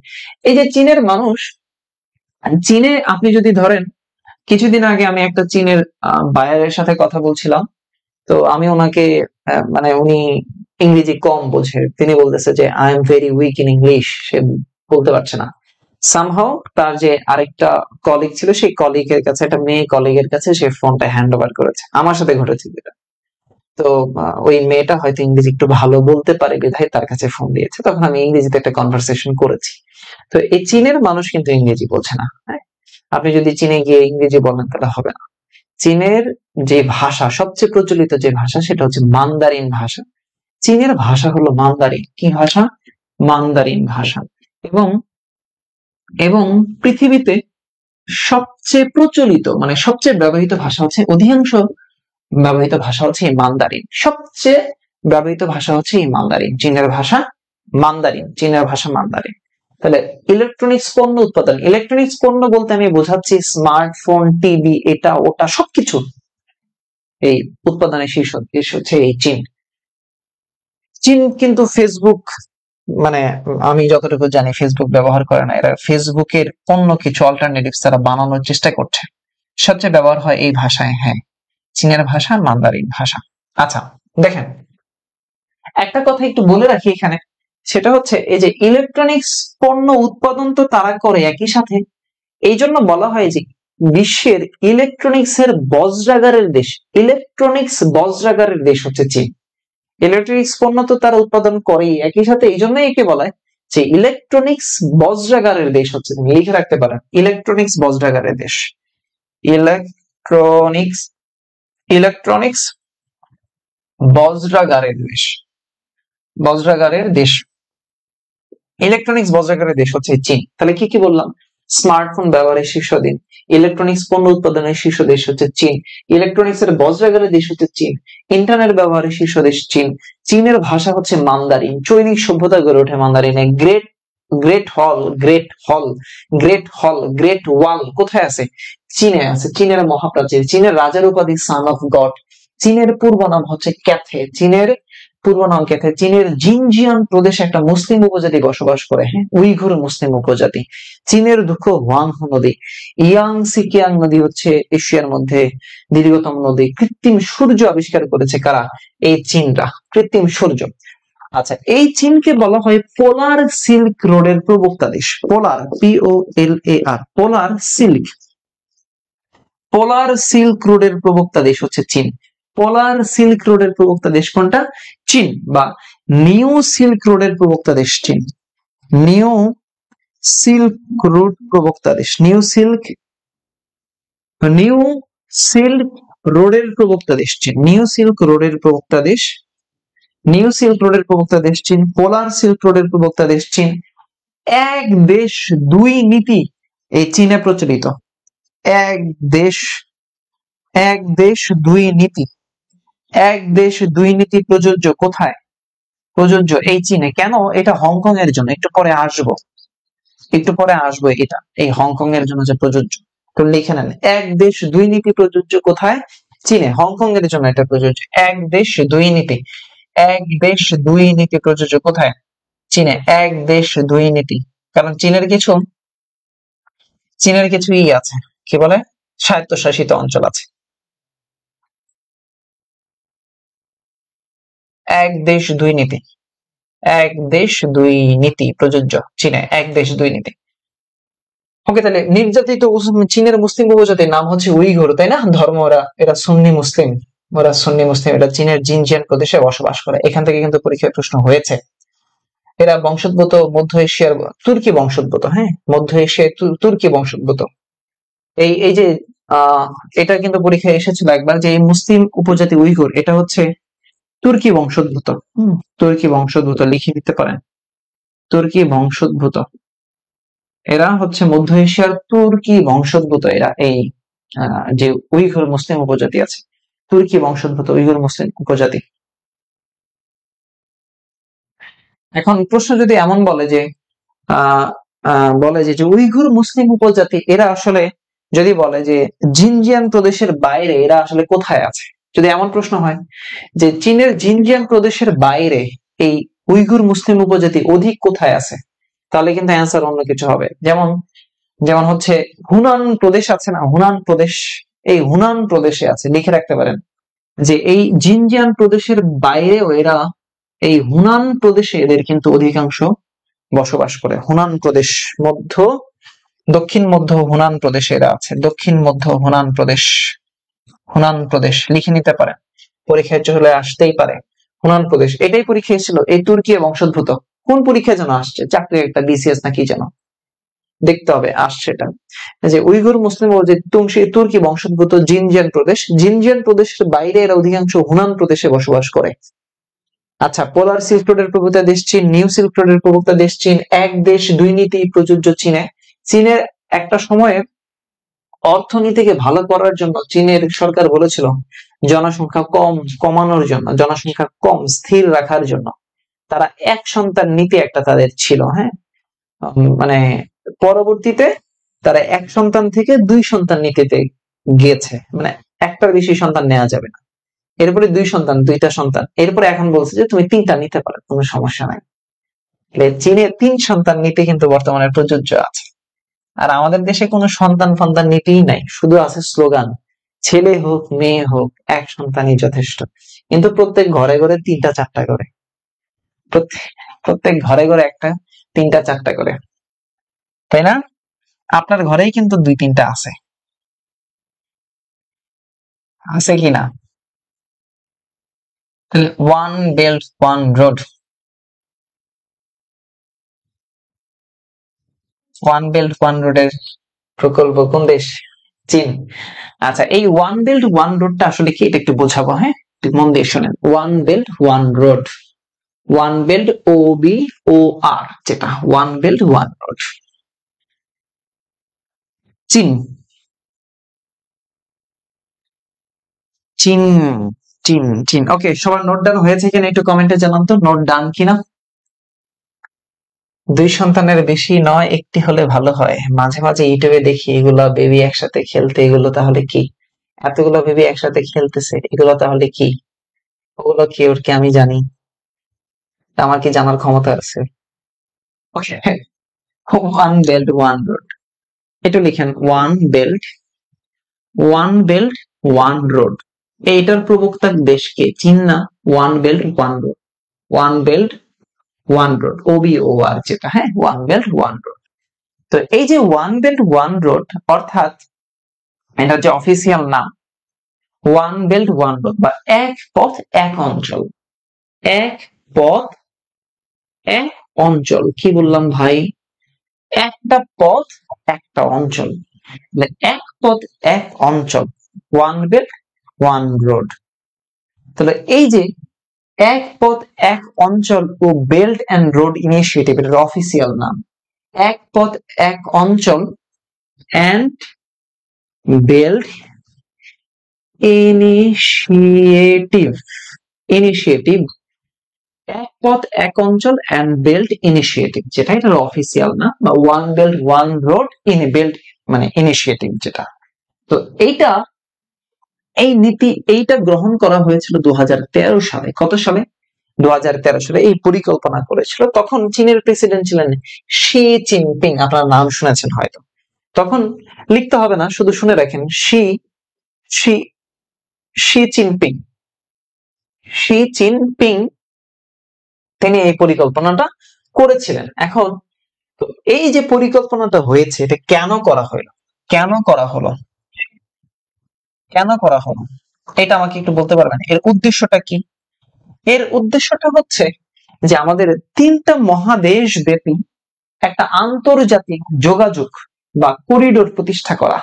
এই যে চীনের মানুষ, চীনে আপনি যদি ধরেন, কিছুদিন আগে আমি একটা চীনের বায়ারের সাথে কথা বলছিলাম। তো আমি ওনাকে মানে উনি ইংরেজি কম বোঝে, তিনি বলতেছে যে I am very weak in English, সে বলতে পারছে না। সামহাও তার যে আরেকটা কলিগ ছিল, সেই কলিগের কাছে, একটা মেয়ে কলিগের কাছে সে ফোনটা হ্যান্ড ওভার করেছে। আমার সাথে ঘটেছে যেটা। তো ওই মেয়েটা হয়তো ইংরেজি একটু ভালো বলতে পারে বিধায় তার কাছে ফোন দিয়েছে, তখন আমি ইংরেজিতে একটা কনভারসেশন করেছি। তো এই চীনের মানুষ কিন্তু ইংরেজি বোঝে না, হ্যাঁ। আপনি যদি চীনে গিয়ে ইংরেজি বলেন তাহলে হবে না। চীনের যে ভাষা, সবচেয়ে প্রচলিত যে ভাষা, সেটা হচ্ছে মান্দারিন ভাষা। চীনের ভাষা হলো মান্দারিন। কি ভাষা? মান্দারিন ভাষা। এবং এবং পৃথিবীতে সবচেয়ে প্রচলিত, মানে সবচেয়ে ব্যবহৃত ভাষা হচ্ছে, অধিকাংশ ব্যবহৃত ভাষা হচ্ছে এই মান্দারিন। সবচেয়ে ব্যবহৃত ভাষা হচ্ছে এই মান্দারিন। চীনের ভাষা মান্দারিন, চীনের ভাষা মান্দারিন। তাহলে ইলেকট্রনিক্স পণ্য উৎপাদন, ইলেকট্রনিক্স পণ্য বলতে আমি বোঝাচ্ছি স্মার্টফোন, টিভি, এটা ওটা সবকিছু এই উৎপাদনের শীর্ষ দেশ হচ্ছে এই চীন। চীন কিন্তু ফেসবুক, মানে আমি যতটুকু জানি ফেসবুক ব্যবহার করে না। এরা ফেসবুকের অন্য কিছু অল্টারনেটিভস তারা বানানোর চেষ্টা করছে। সবচেয়ে ব্যবহার হয় এই ভাষায়, হ্যাঁ, চীনের ভাষা মান্দারিন ভাষা। আচ্ছা দেখেন, একটা কথা একটু বলে রাখি এখানে, সেটা হচ্ছে এই যে ইলেকট্রনিক্স পণ্য উৎপাদন তো তারা করে একই সাথে, এই জন্য বলা হয় যে বিশ্বের ইলেকট্রনিক্স এর বজ্রাগারের দেশ, ইলেকট্রনিক্স বজ্রাগারের দেশ হচ্ছে চীন। ইলেকট্রনিক্স পণ্য তো তারা উৎপাদন করেই একই সাথে, এই জন্যই একে বলা হয় যে ইলেকট্রনিক্স বজ্রাগারের দেশ হচ্ছে, লিখে রাখতে পারেন, ইলেকট্রনিক্স বজ্রাগারের দেশ। ইলেকট্রনিক্স ইলেকট্রনিক্স বজ্রাগারের দেশ, বজ্রাগারের দেশ, ইলেকট্রনিক্স বজ্রাগারের দেশ হচ্ছে চীন। তাহলে কি কি বললাম? স্মার্টফোন ব্যবহারের শীর্ষ দিন, ইলেকট্রনিক্স পণ্য উৎপাদনের শীর্ষ দেশ হচ্ছে চীন, ইলেকট্রনিক্স এর বজ্রাগারের দেশ হচ্ছে চীন, ইন্টারনেট ব্যবহারের শীর্ষ দেশ চীন, চীনের ভাষা হচ্ছে মান্দারিন, চৈনিক সভ্যতা গড়ে ওঠে মান্দারিনে। গ্রেট গ্রেট হল গ্রেট হল গ্রেট হল গ্রেট ওয়াল কোথায় আছে? চীনে আছে। চীনের মহাপ্রাচীর, চীনের রাজার উপাধি সান অফ গড, চীনের পূর্ব নাম হচ্ছে ক্যাথে, চীনের পূর্ব নাম ক্যাথে। চীনের জিনজিয়াং প্রদেশে একটা মুসলিম উপজাতি বসবাস করে, হ্যাঁ, উইঘুর মুসলিম উপজাতি। চীনের দুঃখ হোয়াংহো নদী, ইয়াংসি কিয়াং নদী হচ্ছে এশিয়ার মধ্যে দীর্ঘতম নদী। কৃত্রিম সূর্য আবিষ্কার করেছে কারা? এই চীনরা, কৃত্রিম সূর্য। আচ্ছা, এই চীনকে বলা হয় পোলার সিল্ক রোডের প্রবক্তা দেশ। পোলার, POLAR, পোলার সিল্ক, পোলার সিল্ক রোডের প্রবক্তা দেশ হচ্ছে চীন। পোলার সিল্ক রোডের প্রবক্তা দেশ কোনটা? চীন। বা নিউ সিল্ক রোডের প্রবক্তা দেশ চীন। নিউ সিল্ক রোড প্রবক্তা দেশ, নিউ সিল্ক রোডের প্রবক্তা দেশ চীন। নিউ সিল্ক রোডের প্রবক্তা দেশ, নিউ সিল্ক রোডের প্রবক্তা দেশ চীন। পোলার সিল্ক রোডের প্রবক্তা দেশ চীন। এক দেশ দুই নীতি এই চীনে প্রচলিত। এক দেশ, এক দেশ দুই নীতি, এক দেশ দুই নীতি প্রযোজ্য কোথায়? প্রযোজ্য এই চীনে। কেন? এটা হংকং এর জন্য, একটু পরে আসবো, একটু পরে আসবো, এটা এই হংকং এর জন্য যে প্রযোজ্য। তো লিখে নেন, এক দেশ দুই নীতি প্রযোজ্য কোথায়? চীনে। হংকং এর জন্য এটা প্রযোজ্য। এক দেশ দুই নীতি, এক দেশ দুই নীতি প্রযোজ্য কোথায়? চীনে। এক দেশ দুই নীতি, কারণ চীনের কিছু, চীনের কিছু ই আছে, কি বলে, স্বায়ত্তশাসিত অঞ্চল আছে। এক দেশ দুই নীতি, এক দেশ দুই নীতি প্রযোজ্য চীনে, এক দেশ দুই নীতি। ওকে, তাহলে নির্যাতিত চীনের মুসলিম উপজাতির নাম হচ্ছে উইঘুর, তাই না? ধর্ম ওরা, এরা সুন্নি মুসলিম, ওরা সুন্নি মুসলিম, এটা চীনের জিনজিয়াং প্রদেশে বসবাস করে। এখান থেকে কিন্তু পরীক্ষায় প্রশ্ন হয়েছে। এরা বংশোদ্ভূত মধ্য এশিয়ার, তুর্কি বংশোদ্ভূত, হ্যাঁ, মধ্য এশিয়ায় তুর্কি বংশোদ্ভূত। এই এই যে এটা কিন্তু পরীক্ষায় এসেছিল একবার, যে এই মুসলিম উপজাতি উইঘুর, এটা হচ্ছে তুর্কি বংশোদ্ভূত। তুর্কি বংশোদ্ভূত লিখে দিতে পারেন, তুর্কি বংশোদ্ভূত। এরা হচ্ছে মধ্য এশিয়ার তুর্কি বংশোদ্ভূত। এরা এই যে উইঘুর মুসলিম উপজাতি আছে, তুর্কি বংশোদ্ভূত উইঘুর মুসলিম উপজাতি। এখন প্রশ্ন যদি এমন বলে যে বলে যে উইঘুর মুসলিম উপজাতি এরা আসলে যদি বলে যে জিনজিয়াং প্রদেশের বাইরে এরা আসলে কোথায় আছে, যদি এমন প্রশ্ন হয় যে চীনের জিনজিয়াং প্রদেশের বাইরে এই উইগুর মুসলিম উপজাতি অধিক কোথায় আছে, তাহলে কিন্তু অ্যান্সার অন্য কিছু হবে। যেমন যেমন হচ্ছে হুনান প্রদেশ আছে না, হুনান প্রদেশ, এই হুনান প্রদেশে আছে, লিখে রাখতে পারেন যে এই জিনজিয়াং প্রদেশের বাইরেও এরা, এই হুনান প্রদেশে এদের কিন্তু অধিকাংশ বসবাস করে। হুনান প্রদেশ, দক্ষিণ মধ্য হুনান প্রদেশে এরা আছে, দক্ষিণ মধ্য হুনান প্রদেশ, হুনান প্রদেশ লিখে নিতে পারেন, পরীক্ষায় চলে আসতেই পারে। হুনান প্রদেশ, এটাই পরীক্ষা ছিল, এই তুর্কি বংশোদ্ভূত। কোন পরীক্ষা যেন আসছে, চাকরি একটা বিসিএস নাকি যেন, দেখতে হবে আসছে এটা, যে উইগুর মুসলিম ও যে তুর্কি বংশোদ্ভূত জিনজিয়াং প্রদেশ, জিনজিয়াং প্রদেশের বাইরে এরা অধিকাংশ হুনান প্রদেশে বসবাস করে। আচ্ছা, পোলার সিল্ক রোডের প্রবক্তা দেশ চীন, নিউ সিল্ক রোডের প্রবক্তা দেশ চীন, এক দেশ দুই নীতি প্রযোজ্য চীনে। চীনের একটা সময়ে অর্থনীতিকে ভালো করার জন্য চীনের সরকার বলেছিল জনসংখ্যা কমানোর জন্য, জনসংখ্যা কম স্থির রাখার জন্য তারা এক সন্তান নীতি একটা তাদের ছিল। হ্যাঁ, মানে পরবর্তীতে তারা এক সন্তান থেকে দুই সন্তান নীতিতে গিয়েছে, মানে একটার বেশি সন্তান নেওয়া যাবে না, এরপরে দুই সন্তান, দুইটা সন্তান, এরপরে এখন বলছে যে তুমি তিনটা নিতে পারো, কোনো সমস্যা নাই। চীনে তিন সন্তান নীতি কিন্তু বর্তমানে প্রযোজ্য আছে। আর আমাদের দেশে কোনো সন্তান ফন্তান নীতিই নাই, শুধু আছে স্লোগান, ছেলে হোক মেয়ে হোক এক সন্তানই যথেষ্ট। কিন্তু প্রত্যেক ঘরে ঘরে তিনটা চারটা করে, প্রত্যেক ঘরে ঘরে একটা তিনটা চারটা করে, তাই না? আপনার ঘরেই কিন্তু দুই তিনটা আছে, আছে কিনা? One belt one road, one belt one রোডের প্রকল্প কোন দেশ? চীন। আচ্ছা, এই ওয়ান বেল্ট ওয়ান রোডটা আসলে কি, এটা একটু বোঝাবো। হ্যাঁ, মন দিয়ে শোনেন, one belt one road, one belt OBOR, যেটা ওয়ান বেল্ট ওয়ান রোড। চীন, চীন, চীন, চীন। ওকে, সবার নোট ডাউন হয়েছে কিনা একটু কমেন্টে জানান তো, নোট ডান কিনা? দুই সন্তানের বেশি নয়, একটি হলে ভালো হয়। মাঝে মাঝে ইউটিউবে দেখি এগুলা বেবি একসাথে খেলতে, এগুলো তাহলে কি? এতগুলো বেবি একসাথে খেলতেছে, এগুলো তাহলে কি? ওগুলো কি ওর কি আমি জানি? আমার কি জানার ক্ষমতা আছে? ওকে, ওয়ান বেল্ট ওয়ান রোড, একটু লিখেন, ওয়ান বেল্ট ওয়ান রোড। এইটার প্রবক্তা দেশকে চীন না, one belt one road, one belt one road, OBOR যেটা, হ্যাঁ, ওয়ান বেল্ট ওয়ান রোড। তো এই যে ওয়ান বেল্ট ওয়ান রোড, অর্থাৎ এটা যে অফিসিয়াল নাম, ওয়ান বেল্ট ওয়ান রোড বা এক পথ এক অঞ্চল, এক পথ এক অঞ্চল। কি বললাম ভাই? একটা পথ একটা অঞ্চল, এক পথ এক অঞ্চল, ওয়ান বেল্ট ওয়ান রোড। তাহলে এই যে এক পথ এক অঞ্চল ও বেল্ট এন্ড রোড ইনিশিয়েটিভ, এর অফিসিয়াল নাম এক পথ এক অঞ্চল এন্ড বেল্ট ইনিশিয়েটিভ, ইনিশিয়েটিভ, এক পথ এক অঞ্চল এন্ড বেল্ট ইনিশিয়েটিভ, যেটা এটার অফিসিয়াল না, বা one belt one road in belt মানে ইনিশিয়েটিভ যেটা। তো এইটা, এই নীতি এইটা গ্রহণ করা হয়েছিল 2013 সালে। কত সালে? 2013 সালে এই পরিকল্পনা করেছিল। তখন চীনের প্রেসিডেন্ট ছিলেন শি জিনপিং, আপনার নাম শুনেছেন হয়তো। তখন লিখতে হবে না, শুধু শুনে রাখেন, she she Xi Jinping, Xi Jinping তিনি এই পরিকল্পনাটা করেছিলেন। এখন তো এই যে পরিকল্পনাটা হয়েছে, এটা কেন করা হলো, কেন করা হলো, কেন করা হলো, এটা আমাকে একটু বলতে পারবেন? এর উদ্দেশ্যটা কি? এর উদ্দেশ্যটা হচ্ছে যে আমাদের তিনটা মহাদেশ ব্যাপী একটা আন্তর্জাতিক যোগাযোগ বা করিডোর প্রতিষ্ঠা করা।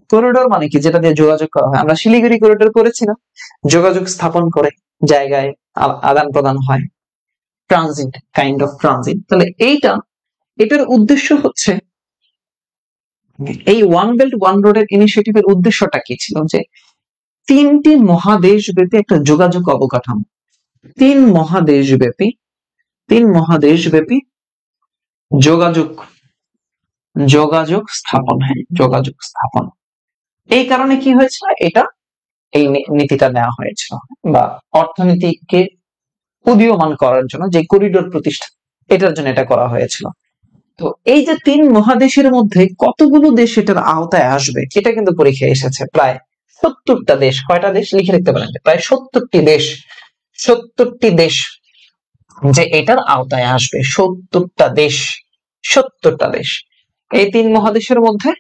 করিডোর মানে কি? যেটা দিয়ে যোগাযোগ করা হয়। আমরা শিলিগুড়ি করিডোর করেছি না, যোগাযোগ স্থাপন করে জায়গায় আদান প্রদান হয়, ট্রানজিট, কাইন্ড অফ ট্রানজিট। তাহলে এটার উদ্দেশ্য হচ্ছে, এই ওয়ান বেল্ট ওয়ান রোডের ইনিশিয়েটিভের উদ্দেশ্যটা কি ছিল? যে তিনটি মহাদেশ ব্যাপী একটা যোগাযোগ অবকাঠামো, তিন মহাদেশ ব্যাপী যোগাযোগ যোগাযোগ স্থাপন, হ্যাঁ যোগাযোগ স্থাপন। এই কারণে কি হয়েছিল, এটা এই নীতিটা নেওয়া হয়েছিল, বা অর্থনীতিকে উদীয়মান করার জন্য যে করিডোর প্রতিষ্ঠা, এটার জন্য এটা করা হয়েছিল। তো এই যে 3 মহাদেশের মধ্যে কতগুলো দেশ এটার আওতায় আসবে, এটা কিন্তু পরীক্ষায় এসেছে। প্রায় 70টা দেশ। কয়টা দেশ লিখে রাখতে পারেন, প্রায় 70টি দেশ। 70টি দেশ যে এটার আওতায় আসবে, 70টা দেশ। 70টা দেশ, এই 3 মহাদেশের মধ্যে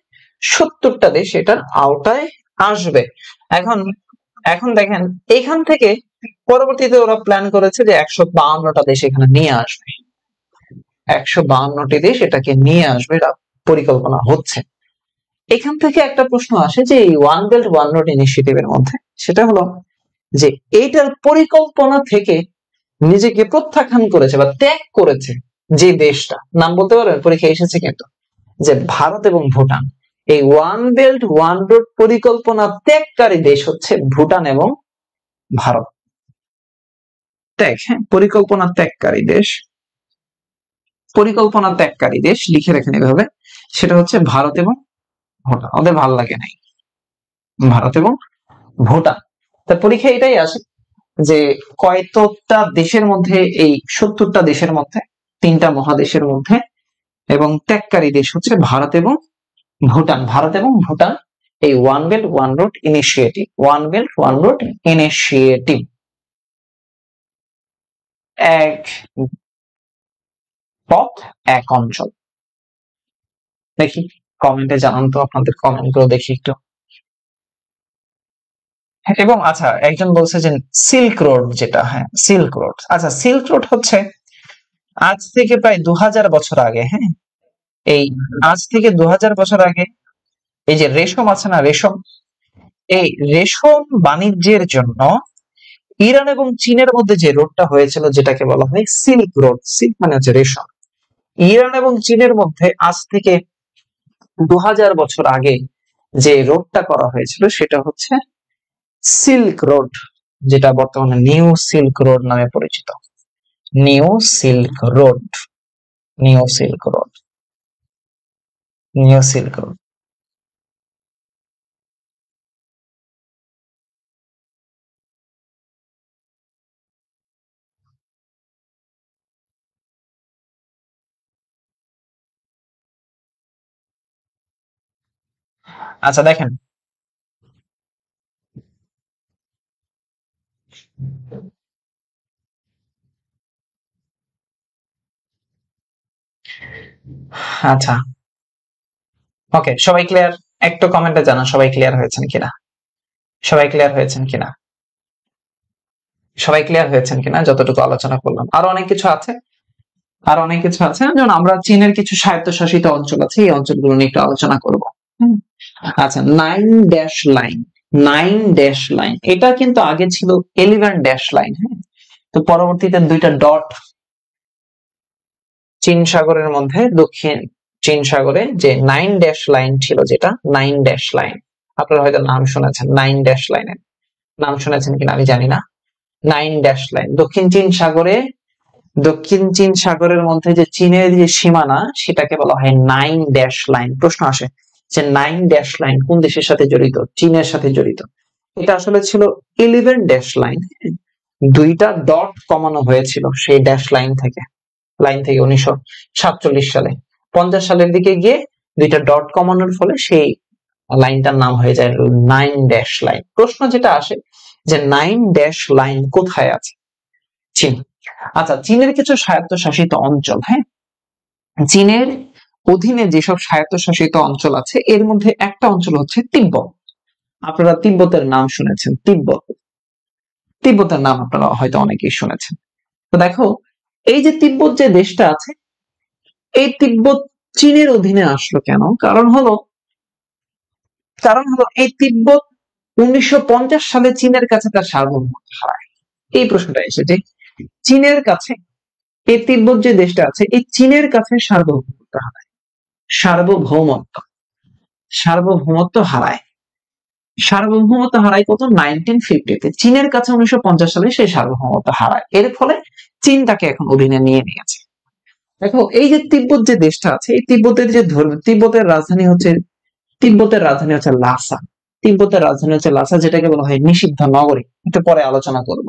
70টা দেশ এটার আওতায় আসবে। এখন এখন দেখেন, এখান থেকে পরবর্তীতে ওরা প্ল্যান করেছে যে 152টা দেশ এখানে নিয়ে আসবে। 152টি দেশ এটাকে নিয়ে আসবে, এটা পরিকল্পনা হচ্ছে। এখান থেকে একটা প্রশ্ন আসে যে এই ওয়ান বেল্ট ওয়ান রোড ইনিশিয়েটিভের মধ্যে, সেটা হলো যে এইটার পরিকল্পনা থেকে নিজেকে প্রত্যাখ্যান করেছে বা ত্যাগ করেছে যে দেশটা, নাম বলতে পারবেন, পরীক্ষা এসেছে কিন্তু, যে ভারত এবং ভুটান। এই ওয়ান বেল্ট ওয়ান রোড পরিকল্পনা ত্যাগকারী দেশ হচ্ছে ভুটান এবং ভারত। ত্যাগ, হ্যাঁ পরিকল্পনা ত্যাগকারী দেশ, পরিকল্পনা ত্যাগকারী দেশ লিখে রাখেন এভাবে, সেটা হচ্ছে ভারত এবং ভুটান। ওদের ভালো লাগে নাই, ভারত এবং ভুটান। তার পরীক্ষা এটাই আসে যে কয়টা দেশের মধ্যে, এই 70টা দেশের মধ্যে, 3টা মহাদেশের মধ্যে, এবং ত্যাগকারী দেশ হচ্ছে ভারত এবং ভুটান। ভারত এবং ভুটান এই one belt one road initiative, one belt one road initiative, এক পথ এক অঞ্চল। দেখি কমেন্টে জানান তো, আপনাদের কমেন্ট গুলো দেখি একটু। এবং আচ্ছা, একজন বলছে যে সিল্ক রোড, যেটা, হ্যাঁ সিল্ক রোড। আচ্ছা, সিল্ক রোড হচ্ছে আজ থেকে প্রায় 2000 বছর আগে, হ্যাঁ এই আজ থেকে 2000 বছর আগে, এই যে রেশম আছে না, রেশম, এই রেশম বাণিজ্যের জন্য ইরান এবং চীনের মধ্যে যে রোডটা হয়েছিল, যেটাকে বলা হয় সিল্ক রোড। সিল্ক মানে হচ্ছে রেশম। ইরান এবং চীনের মধ্যে আজ থেকে 2000 বছর আগে যে রোডটা করা হয়েছিল, সেটা হচ্ছে সিল্ক রোড, যেটা বর্তমানে নিউ সিল্ক রোড নামে পরিচিত। New silk road, new silk road, new silk road. আচ্ছা দেখেন, আচ্ছা ওকে, সবাই ক্লিয়ার? একটু কমেন্টে জানান সবাই ক্লিয়ার হয়েছেন কিনা, সবাই ক্লিয়ার হয়েছেন কিনা, সবাই ক্লিয়ার হয়েছেন কিনা যতটুকু আলোচনা করলাম। আরো অনেক কিছু আছে, আরো অনেক কিছু আছে, যেমন আমরা চীনের কিছু স্বায়ত্তশাসিত অঞ্চল আছে, এই অঞ্চলগুলো নিয়ে একটু আলোচনা করব। আচ্ছা, 9 ড্যাশ লাইন, 9 ড্যাশ লাইন, এটা কিন্তু আগে ছিল 11 ড্যাশ লাইন, হ্যাঁ। তো পরবর্তীতে 2টা ডট চীন সাগরের মধ্যে, দক্ষিণ চীন সাগরে যে 9 ড্যাশ লাইন ছিল, যেটা 9 ড্যাশ লাইন, আপনারা হয়তো নাম শুনেছেন 9 ড্যাশ লাইনের, নাম শুনেছেন কিনা আমি জানি না। 9 ড্যাশ লাইন দক্ষিণ চীন সাগরে, দক্ষিণ চীন সাগরের মধ্যে যে চীনের যে সীমানা, সেটাকে বলা হয় 9 ড্যাশ লাইন। প্রশ্ন আসে যে 9 ড্যাশ লাইন কোন দেশের সাথে জড়িত? চীনের সাথে জড়িত। এটা আসলে ছিল 11 ড্যাশ লাইন, 2টা ডট কমানো হয়েছিল সেই ড্যাশ লাইন থেকে, 1947 সালে। 50 সালের দিকে গিয়ে 2টা ডট কমানোর ফলে সেই লাইনটার নাম হয়ে যায় 9 ড্যাশ লাইন। প্রশ্ন যেটা আসে যে 9 ড্যাশ লাইন কোথায় আছে? চীন। আচ্ছা, চীনের কিছু স্বায়ত্তশাসিত অঞ্চল, হ্যাঁ চীনের অধীনে যেসব স্বায়ত্তশাসিত অঞ্চল আছে, এর মধ্যে একটা অঞ্চল হচ্ছে তিব্বত। আপনারা তিব্বতের নাম শুনেছেন, তিব্বত, তিব্বতের নাম আপনারা হয়তো অনেকেই শুনেছেন। তো দেখো, এই যে তিব্বত যে দেশটা আছে, এই তিব্বত চীনের অধীনে আসলো কেন? কারণ হলো এই তিব্বত 1950 সালে চীনের কাছে তার সার্বভৌমত্ব হারায়। এই প্রশ্নটা এসেছে, চীনের কাছে এই তিব্বত যে দেশটা আছে, এই চীনের কাছে সার্বভৌমত্ব হারায়, সার্বভৌমত্ব, সার্বভৌমত্ব হারায়, সার্বভৌমত্ব হারায় কত? 1950-তে। চীনের কাছে 1950 সালে সেই সার্বভৌমত্ব হারায়। এর ফলে চীন তাকে এখন অধীনে নিয়ে নিয়েছে। দেখো এই যে তিব্বত যে দেশটা আছে, এই তিব্বতের যে ধর্ম, তিব্বতের রাজধানী হচ্ছে লাসা। তিব্বতের রাজধানী হচ্ছে লাসা, যেটাকে বলা হয় নিষিদ্ধ নগরী, একটু পরে আলোচনা করব।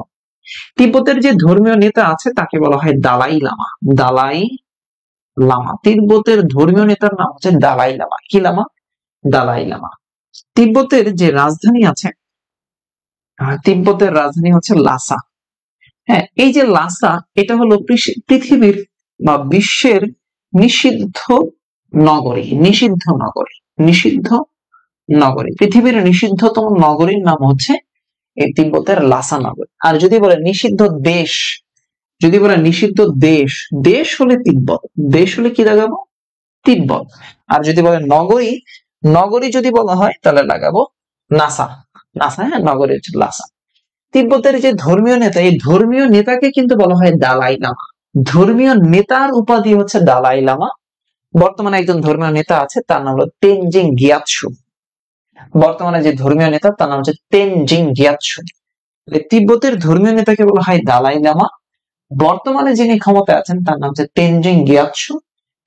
তিব্বতের যে ধর্মীয় নেতা আছে তাকে বলা হয় দালাই লামা। দালাই লামা, তিব্বতের ধর্মীয় নেতার নাম হচ্ছে দালাই লামা। কি লামা? দালাই লামা। তিব্বতের যে রাজধানী আছে, তিব্বতের রাজধানী হচ্ছে লাসা। হ্যাঁ, এই যে লাসা, এটা হলো পৃথিবীর বা বিশ্বের নিষিদ্ধ নগরী। নিষিদ্ধ নগরী, নিষিদ্ধ নগরী, পৃথিবীর নিষিদ্ধতম নগরীর নাম হচ্ছে এই তিব্বতের লাসা নগরী। আর যদি বলে নিষিদ্ধ দেশ, যদি বলে নিষিদ্ধ দেশ, দেশ হলে তিব্বত, দেশ হলে কি লাগাবো? তিব্বত। আর যদি বলে নগরী, নগরী যদি বলা হয় তাহলে লাগাবো নাসা। নাসা, হ্যাঁ, নগরী হচ্ছে লাসা। তিব্বতের যে ধর্মীয় নেতা, এই ধর্মীয় নেতাকে কিন্তু বলা হয় দালাই লামা। ধর্মীয় নেতার উপাধি হচ্ছে দালাই লামা। বর্তমানে একজন ধর্মীয় নেতা আছে, তার নাম হলো তেনজিং গিয়াৎসু। বর্তমানে যে ধর্মীয় নেতা তার নাম হচ্ছে তেনজিং গিয়াৎসু। তিব্বতের ধর্মীয় নেতাকে বলা হয় দালাই লামা। বর্তমানে যিনি ক্ষমতায় আছেন তার নাম হচ্ছে তেনজিং গিয়াৎসু।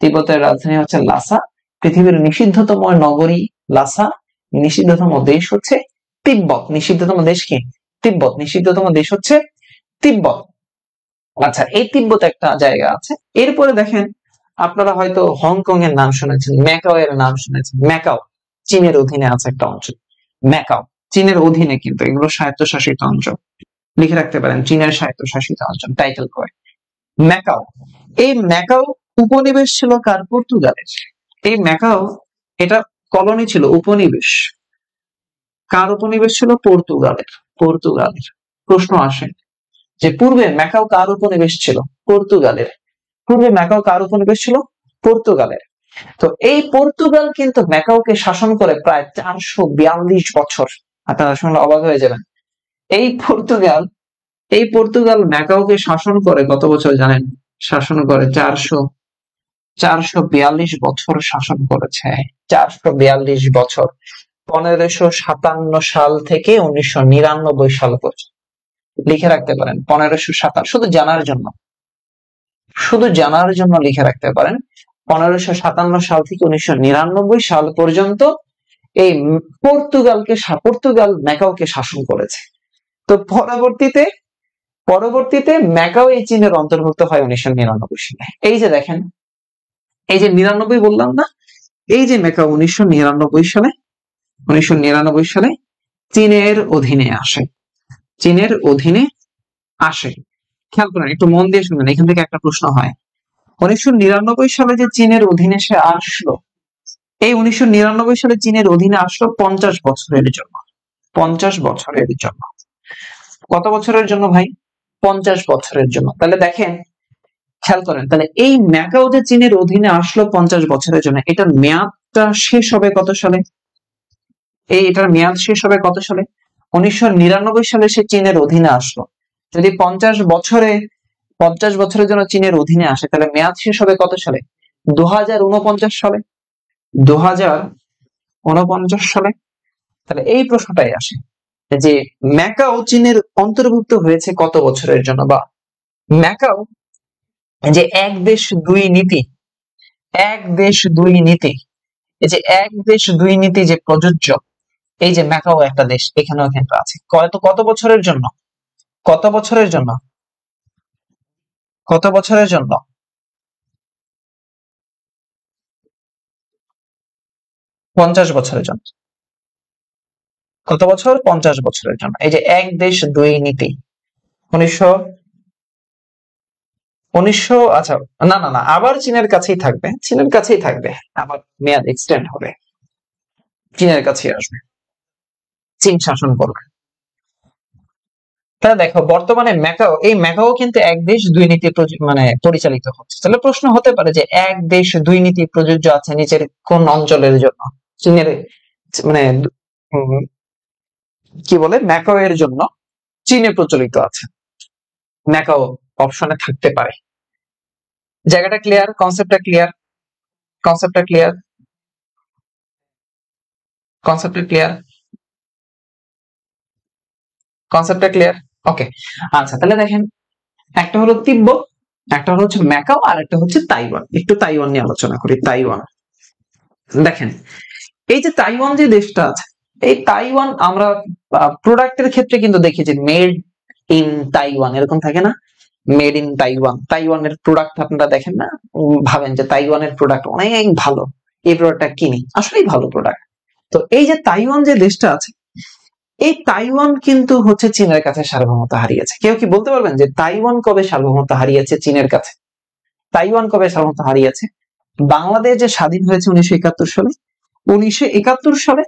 তিব্বতের রাজধানী হচ্ছে লাসা। পৃথিবীর নিষিদ্ধতম নগরী লাসা। নিষিদ্ধতম দেশ হচ্ছে তিব্বত। নিষিদ্ধতম দেশ কি? তিব্বত। নিষিদ্ধতম দেশ হচ্ছে তিব্বত। আচ্ছা, এই তিব্বত একটা জায়গা আছে। এরপরে দেখেন, আপনারা হয়তো হংকং এর নাম শুনেছেন, ম্যাকাও এর নাম শুনেছেন। ম্যাকাও চীনের অধীনে আছে একটা অঞ্চল। ম্যাকাও চীনের অধীনে, কিন্তু এগুলো স্বায়ত্তশাসিত অঞ্চল। লিখে রাখতে পারেন, চীনের স্বায়ত্তশাসিত অঞ্চল, টাইটেল করে ম্যাকাও। এই ম্যাকাও উপনিবেশ ছিল কার? পর্তুগালের। এই ম্যাকাও, এটা কলোনি ছিল, উপনিবেশ। কার উপনিবেশ ছিল? পর্তুগালের। পর্তুগালের। প্রশ্ন আসে যে পূর্বে ম্যাকাও কার উপনিবেশ ছিল? পর্তুগালের। পূর্বে ম্যাকাও কার উপনিবেশ ছিল? পর্তুগালের। তো এই পর্তুগাল কিন্তু ম্যাকাওকে শাসন করে প্রায় 442 বছর। আপনারা শুনলে অবাক হয়ে যাবেন। এই পর্তুগাল, এই পর্তুগাল ম্যাকাওকে শাসন করে কত বছর জানেন? শাসন করে 442 বছর শাসন করেছে। 442 বছর। 1557 সাল থেকে 1999 সাল পর্যন্ত। লিখে রাখতে পারেন 1557, শুধু জানার জন্য, শুধু জানার জন্য লিখে রাখতে পারেন 1557 সাল থেকে 1999 সাল পর্যন্ত এই পর্তুগাল ম্যাকাওকে শাসন করেছে। তো পরবর্তীতে পরবর্তীতে ম্যাকাও এই চীনের অন্তর্ভুক্ত হয় 1999 সালে। এই যে দেখেন, এই যে 99 বললাম না, এই যে ম্যাকাও 1999 সালে চীনের অধীনে আসে। চীনের অধীনে আসে। খেয়াল করেন, একটু মন দিয়ে শুনেন, এখান থেকে একটা প্রশ্ন হয়। 1999 সালে যে চীনের অধীনে সে আসলো, এই 1999 সালে চীনের অধীনে আসলো 50 বছরের জন্য। 50 বছরের জন্য। কত বছরের জন্য ভাই? 50 বছরের জন্য। তাহলে দেখেন, খেয়াল করেন, তাহলে এই ম্যাকাও যে চীনের অধীনে আসলো 50 বছরের জন্য, এটার মেয়াদটা শেষ হবে কত সালে? এটার মেয়াদ শেষ হবে কত সালে? 1999 সালে সে চীনের অধীনে আসলো। যদি 50 বছরের জন্য চীনের অধীনে আসে, তাহলে মেয়াদ শেষ হবে কত সালে? 2049 সালে। 2049 সালে। তাহলে এই প্রশ্নটাই আসে যে ম্যাকাও চীনের অন্তর্ভুক্ত হয়েছে কত বছরের জন্য, বা ম্যাকাও যে এক দেশ দুই নীতি, এক দেশ দুই নীতি, এই যে এক দেশ দুই নীতি যে প্রযোজ্য, এই যে ম্যাকাও একটা দেশ, এখানেও কিন্তু আছে। কত বছরের জন্য? কত বছরের জন্য? কত বছরের জন্য? 50 বছরের জন্য। কত বছর? 50 বছরের জন্য। এই যে এক দেশ দুই নীতি, 1900 1900, আচ্ছা, না না না, আবার চীনের কাছেই থাকবে, চীনের কাছেই থাকবে, আবার মেয়াদ এক্সটেন্ড হবে, চীনের কাছেই আসবে, চীন শাসন করবে। তাহলে দেখো, বর্তমানে ম্যাকাও কিন্তু এক দেশ দুই নীতি মানে পরিচালিত হচ্ছে। তাহলে প্রশ্ন হতে পারে যে এক দেশ দুই নীতি প্রযোজ্য আছে নিচের কোন অঞ্চলের জন্য? চীনের, মানে কি বলে, ম্যাকাও এর জন্য চীনে প্রচলিত আছে। ম্যাকাও অপশনে থাকতে পারে। জায়গাটা ক্লিয়ার? কনসেপ্টটা ক্লিয়ার? কনসেপ্টটা ক্লিয়ার? কনসেপ্টটা ক্লিয়ার? কনসেপ্টটা ক্লিয়ার? ওকে। আচ্ছা, তাহলে দেখেন, একটা হলো তিব্বত, একটা হচ্ছে ম্যাকাও আর একটা হচ্ছে তাইওয়ান। একটু তাইওয়ান নিয়ে আলোচনা করি। তাইওয়ান দেখেন, এই যে তাইওয়ান যে দেশটা আছে, এই তাইওয়ান আমরা প্রোডাক্টের ক্ষেত্রে কিন্তু দেখি যে মেড ইন তাইওয়ান এরকম থাকে না, মেড ইন তাইওয়ান। তাইওয়ানের প্রোডাক্ট আপনারা দেখেন না, ভাবেন যে তাইওয়ানের প্রোডাক্ট অনেক ভালো, এই প্রোডাক্টটা কিনি, আসলেই ভালো প্রোডাক্ট। তো এই যে তাইওয়ান যে দেশটা আছে, এই তাইওয়ান কিন্তু হচ্ছে চীনের কাছে সার্বভৌমত্ব হারিয়েছে। কেউ কি বলতে পারবেন যে তাইওয়ান কবে সার্বভৌমত্ব হারিয়েছে চীনের কাছে? তাইওয়ান কবে সার্বভৌমত্ব হারিয়েছে? বাংলাদেশ যে স্বাধীন হয়েছে 1971 সালে, 1971 সালে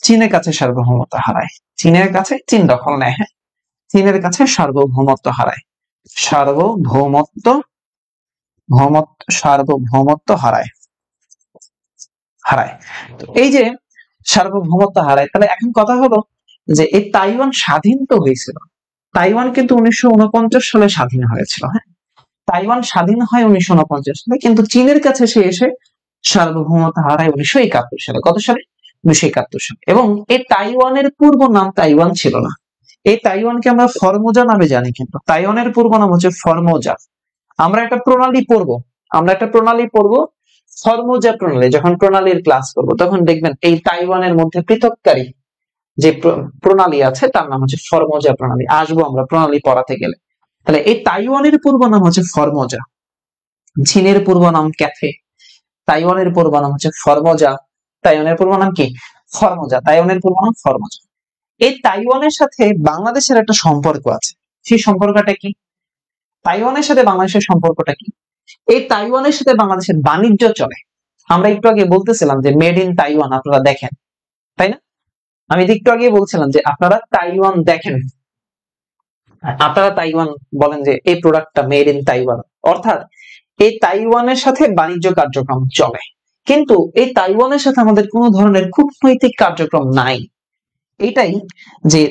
চীনের কাছে সার্বভৌমত্ব হারায়। চীনের কাছে, চীন দখল নেয়, হ্যাঁ, চীনের কাছে সার্বভৌমত্ব হারায়, সার্বভৌমত্ব সার্বভৌমত্ব হারায়। তো এই যে সার্বভৌমত্ব হারায়, তাহলে এখন কথা হলো যে এই তাইওয়ান স্বাধীন তো হয়েছিল, তাইওয়ান কিন্তু 1949 সালে স্বাধীন হয়েছিল, হ্যাঁ, তাইওয়ান স্বাধীন হয় 1949 সালে, কিন্তু চীনের কাছে সে এসে সার্বভৌমত্ব হারায় 1971 সালে। কত সালে? 1971 সালে। এবং এই তাইওয়ানের পূর্ব নাম তাইওয়ান ছিল না, এই তাইওয়ানকে আমরা ফরমোজা নামে জানি, কিন্তু তাইওয়ানের পূর্ব নাম হচ্ছে ফরমোজা। আমরা একটা প্রণালী পড়বো, ফরমোজা প্রণালী। যখন প্রণালীর ক্লাস করব তখন দেখবেন এই তাইওয়ানের মধ্যে পৃথককারী যে প্রণালী আছে তার নাম হচ্ছে ফরমোজা প্রণালী। আসবো আমরা প্রণালী পড়াতে গেলে। তাহলে এই তাইওয়ানের পূর্ব নাম হচ্ছে ফরমোজা, চীনের পূর্ব নাম ক্যাথে, তাইওয়ানের পূর্ব নাম হচ্ছে ফরমোজা। তাইওয়ানের পূর্ব নাম কি? ফরমোজা। তাইওয়ানের পূর্ব নাম ফরমোজা। এই তাইওয়ানের সাথে বাংলাদেশের একটা সম্পর্ক আছে। সেই সম্পর্কটা কি? তাইওয়ানের সাথে বাংলাদেশের সম্পর্কটা কি? এই তাইওয়ানের সাথে বাংলাদেশের বাণিজ্য চলে। আমরা একটু আগে বলতেছিলাম যে মেড ইন তাইওয়ান আপনারা দেখেন, তাই না? আমি একটু আগে বলছিলাম যে আপনারা তাইওয়ান দেখেন, আপনারা তাইওয়ান বলেন যে এই প্রোডাক্টটা মেড ইন তাইওয়ান, অর্থাৎ এই তাইওয়ানের সাথে বাণিজ্য কার্যক্রম চলে, কিন্তু এই তাইওয়ানের সাথে আমাদের কোনো ধরনের কূটনৈতিক কার্যক্রম নাই। এটাই যে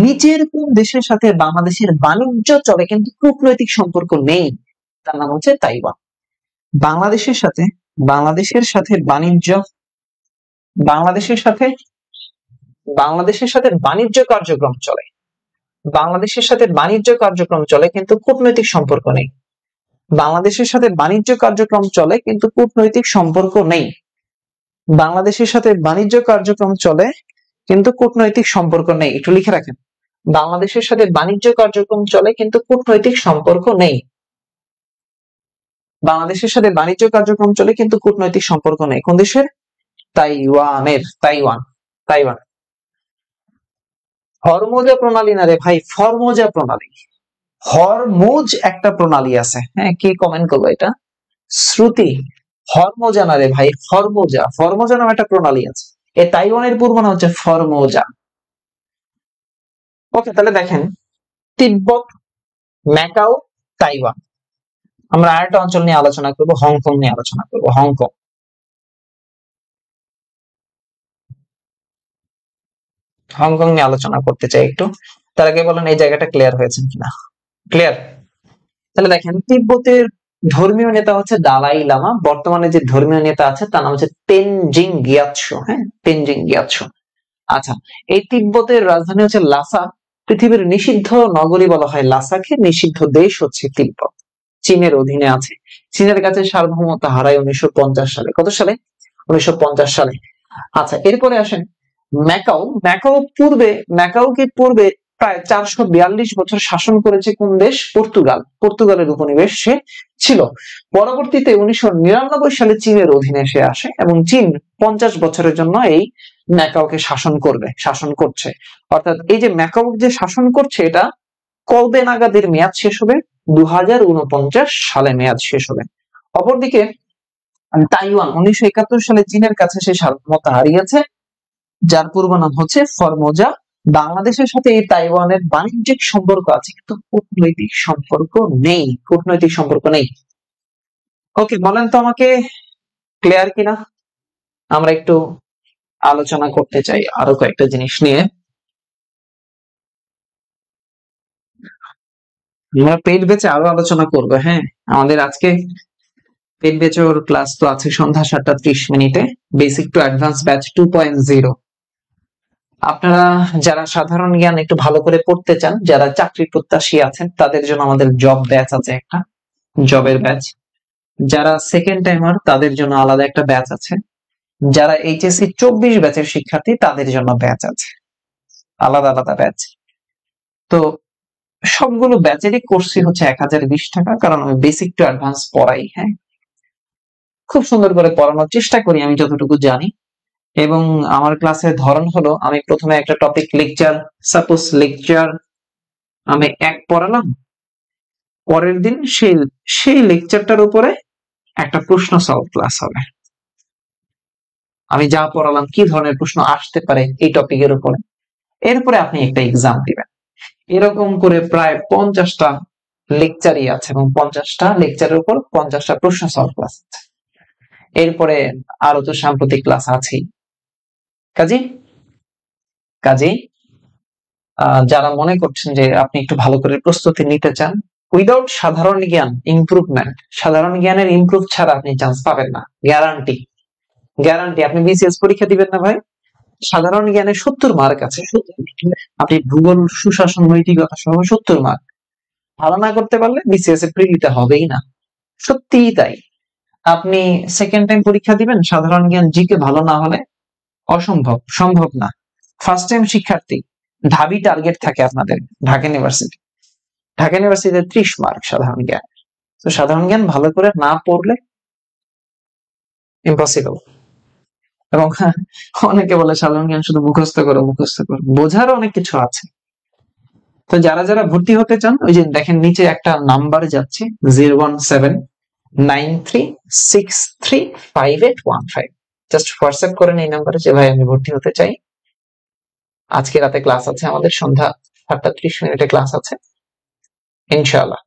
নিচের কোন দেশের সাথে বাংলাদেশের বাণিজ্য চলে কিন্তু কূটনৈতিক সম্পর্ক নেই, তার নাম হচ্ছে তাইওয়ান। বাংলাদেশের সাথে বাণিজ্য, বাংলাদেশের সাথে বাণিজ্য কার্যক্রম চলে, বাংলাদেশের সাথে বাণিজ্য কার্যক্রম চলে কিন্তু কূটনৈতিক সম্পর্ক নেই। বাংলাদেশের সাথে বাণিজ্য কার্যক্রম চলে কিন্তু কূটনৈতিক সম্পর্ক নেই। বাংলাদেশের সাথে বাণিজ্য কার্যক্রম চলে কিন্তু কূটনৈতিক সম্পর্ক নেই। একটু লিখে রাখেন, বাংলাদেশের সাথে বাণিজ্য কার্যক্রম চলে কিন্তু কূটনৈতিক সম্পর্ক নেই। বাংলাদেশের সাথে বাণিজ্য কার্যক্রম চলে কিন্তু কূটনৈতিক সম্পর্ক নেই। কোন দেশের? তাইওয়ানের। তাইওয়ান। হরমোজা প্রণালী না রে ভাই, ফরমোজা প্রণালী। হরমোজ একটা প্রণালী আছে, হ্যাঁ, কি কমেন্ট করবো এটা? শ্রুতি। হরমোজা না রে ভাই, ফরমোজা নামে একটা প্রণালী আছে। এই তাইওয়ানের পূর্ব নাম হচ্ছে ফরমোজা। ওকে, তাহলে দেখেন, তিব্বত, ম্যাকাও, তাইওয়ান। আমরা আরেকটা অঞ্চল নিয়ে আলোচনা করব, হংকং নিয়ে আলোচনা করব। হংকং নিয়ে আলোচনা করতে চাই একটু। তার আগে বলেন এই জায়গাটা ক্লিয়ার হয়েছে কিনা? ক্লিয়ার? তাহলে দেখেন, তিব্বতের ধর্মীয় নেতা হচ্ছে দালাই লামা। বর্তমানে যে ধর্মীয় নেতা আছে তার নাম হচ্ছে তেনজিং গিয়াৎসো। হ্যাঁ, তেনজিং গিয়াৎসো। আচ্ছা, এই তিব্বতের রাজধানী হচ্ছে লাসা। পৃথিবীর নিষিদ্ধ নগরী বলা হয় লাসাকে, নিষিদ্ধ দেশ হচ্ছে তিব্বত, চীনের অধীনে আছে। চীনের কাছে সার্বভৌমত্ব হারায় 1950 সালে। কত সালে? 1950 সালে। আচ্ছা, এরপরে আসেন ম্যাকাও। ম্যাকাওকে পূর্বে প্রায় 442 বছর শাসন করেছে কোন দেশ? পর্তুগাল। পর্তুগালের উপনিবেশ সে ছিল। পরবর্তীতে 1999 সালে চীনের অধীনে সে আসে এবং চীন 50 বছরের জন্য এই ম্যাকাওকে শাসন করছে। অর্থাৎ এই যে ম্যাকাও যে শাসন করছে, এটা কবে নাগাদ এর মেয়াদ শেষ হবে? 2049 সালে মেয়াদ শেষ হবে। অপরদিকে তাইওয়ান 1971 সালে চীনের কাছে সে সার্বভৌমত্ব হারিয়েছে, যার পূর্ব নাম হচ্ছে ফরমোজা। বাংলাদেশের সাথে এই তাইওয়ানের বাণিজ্যিক সম্পর্ক আছে কিন্তু কূটনৈতিক সম্পর্ক নেই। ওকে, বলেন তো আমাকে ক্লিয়ার কিনা? আমরা একটু আলোচনা করতে চাই আরো কয়েকটা জিনিস নিয়ে। আমরা পেইড ব্যাচে আরো আলোচনা করবো। হ্যাঁ, আমাদের আজকে পেইড ব্যাচের ক্লাস তো আছে সন্ধ্যা 7:30 বেসিক টু অ্যাডভান্স ব্যাচ 2.0। আপনারা যারা সাধারণ জ্ঞান একটু ভালো করে পড়তে চান, যারা চাকরি প্রত্যাশী আছেন, তাদের জন্য আমাদের জব ব্যাচ আছে একটা। জবের ব্যাচ। যারা সেকেন্ড টাইমার তাদের জন্য আলাদা একটা ব্যাচ আছে। যারা এইচএসসি 24 ব্যাচের শিক্ষার্থী তাদের জন্য ব্যাচ আছে, আলাদা আলাদা ব্যাচ। তো সবগুলো ব্যাচেরই কোর্স ফি হচ্ছে 1020 টাকা, কারণ আমি বেসিক টু অ্যাডভান্স পড়াই। হ্যাঁ, খুব সুন্দর করে পড়ানোর চেষ্টা করি আমি যতটুকু জানি। এবং আমার ক্লাসের ধরন হলো, আমি প্রথমে একটা টপিক লেকচার, সাপোজ লেকচার আমি 1 পড়ালাম, পরের দিন সেই লেকচারটার উপরে একটা প্রশ্ন সলভ ক্লাস হবে। আমি যা পড়ালাম কি ধরনের প্রশ্ন আসতে পারে এই টপিকের উপরে, এরপরে আপনি একটা এক্সাম দিবেন। এরকম করে প্রায় 50টা লেকচারই আছে এবং 50টা লেকচারের উপর 50টা প্রশ্ন সলভ ক্লাস আছে। এরপরে আরো তো সাম্প্রতিক ক্লাস আছেই। কাজেই যারা মনে করছেন যে আপনি একটু ভালো করে প্রস্তুতি নিতে চান, উইদাউট সাধারণ জ্ঞান ইমপ্রুভমেন্ট, সাধারণ জ্ঞানের ইমপ্রুভ ছাড়া আপনি চান্স পাবেন না। গ্যারান্টি। আপনি বিসিএস পরীক্ষা দিবেন না ভাই, সাধারণ জ্ঞানে 70 মার্ক আছে, আপনি ভূগোল, সুশাসন, নৈতিকতা সহ 70 মার্ক ভালো না করতে পারলে বিসিএস এ প্রিলিতে হবেই না। সত্যিই তাই। আপনি সেকেন্ড টাইম পরীক্ষা দিবেন, সাধারণ জ্ঞান জিকে ভালো না হলে অসম্ভব, সম্ভব না। ফার্স্ট টাইম শিক্ষার্থী ঢাবি টার্গেট থাকে আপনাদের ঢাকা ইউনিভার্সিটিতে 30 মার্ক সাধারণ জ্ঞান। তো সাধারণ জ্ঞান ভালো করে না পড়লে ইম্পসিবল। এবং অনেকে বলে সাধারণ জ্ঞান শুধু মুখস্থ করো, বোঝারও অনেক কিছু আছে। তো যারা যারা ভর্তি হতে চান, ওই যে দেখেন নিচে একটা নাম্বার যাচ্ছে 01793635815, জাস্ট হোয়াটসঅ্যাপ করেন এই নাম্বারে যে ভাই আমি ভর্তি হতে চাই, আজকে রাতে ক্লাস আছে, আমাদের সন্ধ্যা 7:30 ক্লাস আছে, ইনশাআল্লাহ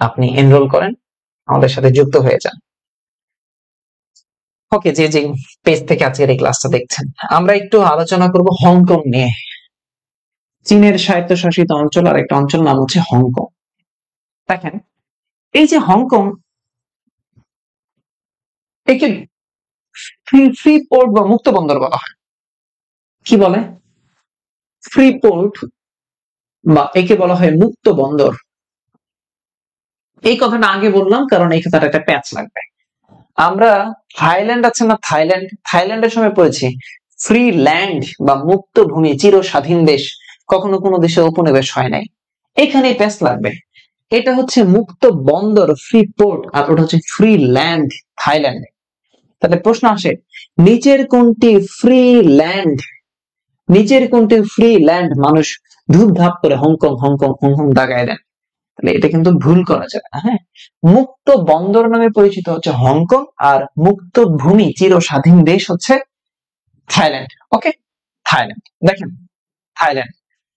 আপনি এনরোল করেন, আমাদের সাথে যুক্ত হয়ে যান। ওকে, যে যে পেজ থেকে আজকের এই ক্লাসটা দেখছেন, আমরা একটু আলোচনা করব হংকং নিয়ে। চীনের স্বায়ত্তশাসিত অঞ্চল আর একটা অঞ্চল নাম হচ্ছে হংকং। দেখেন এই যে হংকং, একে ফ্রি পোর্ট বা মুক্ত বন্দর বলা হয়। কি বলে? ফ্রি পোর্ট বা একে বলা হয় মুক্ত বন্দর। এই কথাটা আগে বললাম কারণ এই কথাটা একটা প্যাচ লাগবে। আমরা থাইল্যান্ড আছে না, থাইল্যান্ডের সময় পড়েছি ফ্রি ল্যান্ড বা মুক্ত ভূমি, চির স্বাধীন দেশ, কখনো কোনো দেশে উপনিবেশ হয় নাই। এখানে প্যাচ লাগবে। এটা হচ্ছে মুক্ত বন্দর, ফ্রি পোর্ট, আর ওটা হচ্ছে ফ্রি ল্যান্ড থাইল্যান্ডে। তাহলে প্রশ্ন আসে, নিচের কোনটি ফ্রি ল্যান্ড? মানুষ ধূপধাপ করে হংকং হংকং হংকং দাগায় দেন, তাহলে এটা কিন্তু ভুল করা যাবে না। হ্যাঁ, মুক্ত বন্দর নামে পরিচিত হচ্ছে হংকং, আর মুক্ত ভূমি, চির স্বাধীন দেশ হচ্ছে থাইল্যান্ড। ওকে, থাইল্যান্ড। দেখেন থাইল্যান্ড,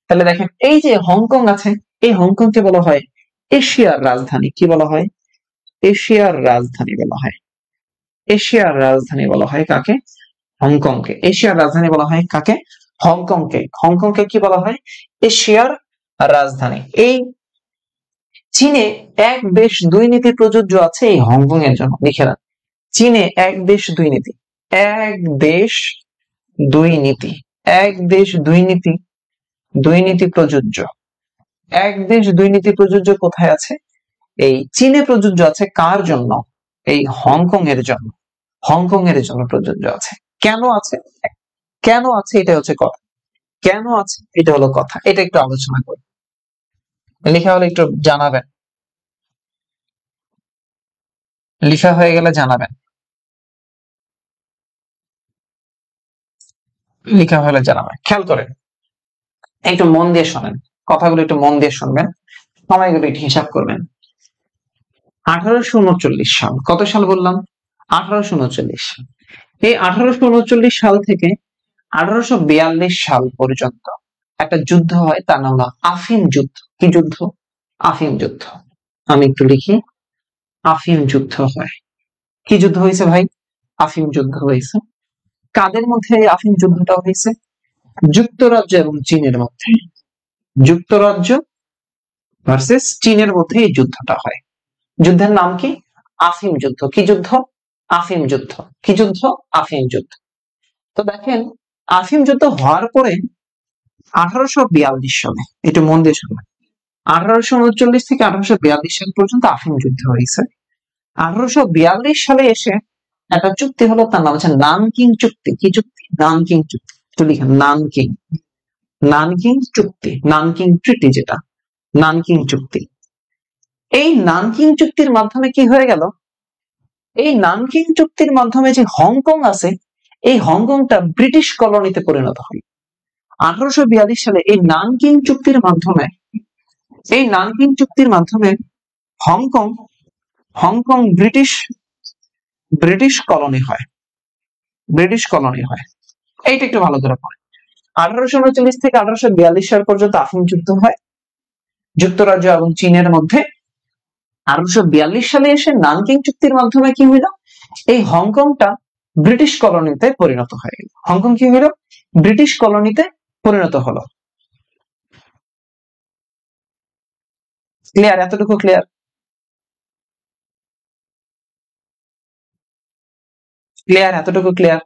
তাহলে দেখেন এই যে হংকং আছে, এই হংকংকে বলা হয় এশিয়ার রাজধানী। কি বলা হয়? এশিয়ার রাজধানী বলা হয়। এশিয়ার রাজধানী বলা হয় কাকে? হংকংকে। এশিয়ার রাজধানী বলা হয় কাকে? হংকংকে। হংকংকে কি বলা হয়? এশিয়ার রাজধানী। এই চীনে এক দেশ দুই নীতি প্রযোজ্য আছে এই হংকং এর জন্য, লিখে রাখ। চীনে এক দেশ দুই নীতি, এক দেশ দুই নীতি, এক দেশ দুই নীতি, দুই নীতি প্রযোজ্য। এক দেশ দুই নীতি প্রযোজ্য কোথায় আছে? এই চীনে প্রযোজ্য আছে। কার জন্য? এই হংকং এর জন্য। হংকং এর জন্য প্রযোজ্য আছে। কেন আছে? কেন আছে এটা হচ্ছে কথা। কেন আছে এটা হলো কথা, এটা একটু আলোচনা করি। লেখা হলে একটু জানাবেন, লেখা হয়ে গেলে জানাবেন, লেখা হলে জানাবেন। খেয়াল করেন, একটু মন দিয়ে শোনেন, কথাগুলো একটু মন দিয়ে শুনবেন, সময়গুলো একটু হিসাব করবেন। 1839 সাল, কত সাল বললাম? 1839 সাল। এই 1839 সাল থেকে 1842 সাল পর্যন্ত একটা যুদ্ধ হয়, তার নাম হলো আফিম যুদ্ধ। কি যুদ্ধ? আফিম যুদ্ধ। আমি একটু লিখি, আফিম যুদ্ধ হয়। কি যুদ্ধ হয়েছে ভাই? আফিম যুদ্ধ হয়েছে। কাদের মধ্যে আফিম যুদ্ধটা হয়েছে? যুক্তরাজ্য এবং চীনের মধ্যে। যুক্তরাজ্য ভার্সেস চীনের মধ্যে এই যুদ্ধটা হয়। যুদ্ধের নাম কি? আফিম যুদ্ধ। কি যুদ্ধ? আফিম যুদ্ধ। কি যুদ্ধ? আফিম যুদ্ধ। তো দেখেন, আফিম যুদ্ধ হওয়ার পরে 1842 সালে, একটু মন দিয়ে শুনবেন, 1839 থেকে 1842 সাল পর্যন্ত আফিম যুদ্ধ হয়েছে। 1842 সালে এসে একটা চুক্তি হলো, তার নাম হচ্ছে নানকিং চুক্তি। কি চুক্তি? নানকিং চুক্তি। একটু লিখেন নানকিং, নানকিং চুক্তি, নানকিং ট্রিটি, যেটা নানকিং চুক্তি। এই নানকিং চুক্তির মাধ্যমে কি হয়ে গেল? এই নানকিং চুক্তির মাধ্যমে যে হংকং আছে, এই হংকংটা ব্রিটিশ কলোনিতে পরিণত হয় 1842 সালে। এই নানকিং চুক্তির মাধ্যমে, এই নানকিং চুক্তির মাধ্যমে Hong Kong, Hong Kong British British colony হয়, ব্রিটিশ কলোনি হয়। এইটা একটু ভালো করে পড়ে। 1839 থেকে 1842 সাল পর্যন্ত আফিম যুদ্ধ হয় যুক্তরাজ্য এবং চীনের মধ্যে। 1842 সালে এসে নানকিং চুক্তির মাধ্যমে কি হইল? এই হংকংটা ব্রিটিশ কলোনিতে পরিণত হয়ে গেল। হংকং কি হইল? ব্রিটিশ কলোনিতে পরিণত হলো। ক্লিয়ার? এতটুকু ক্লিয়ার? ক্লিয়ার? এতটুকু ক্লিয়ার?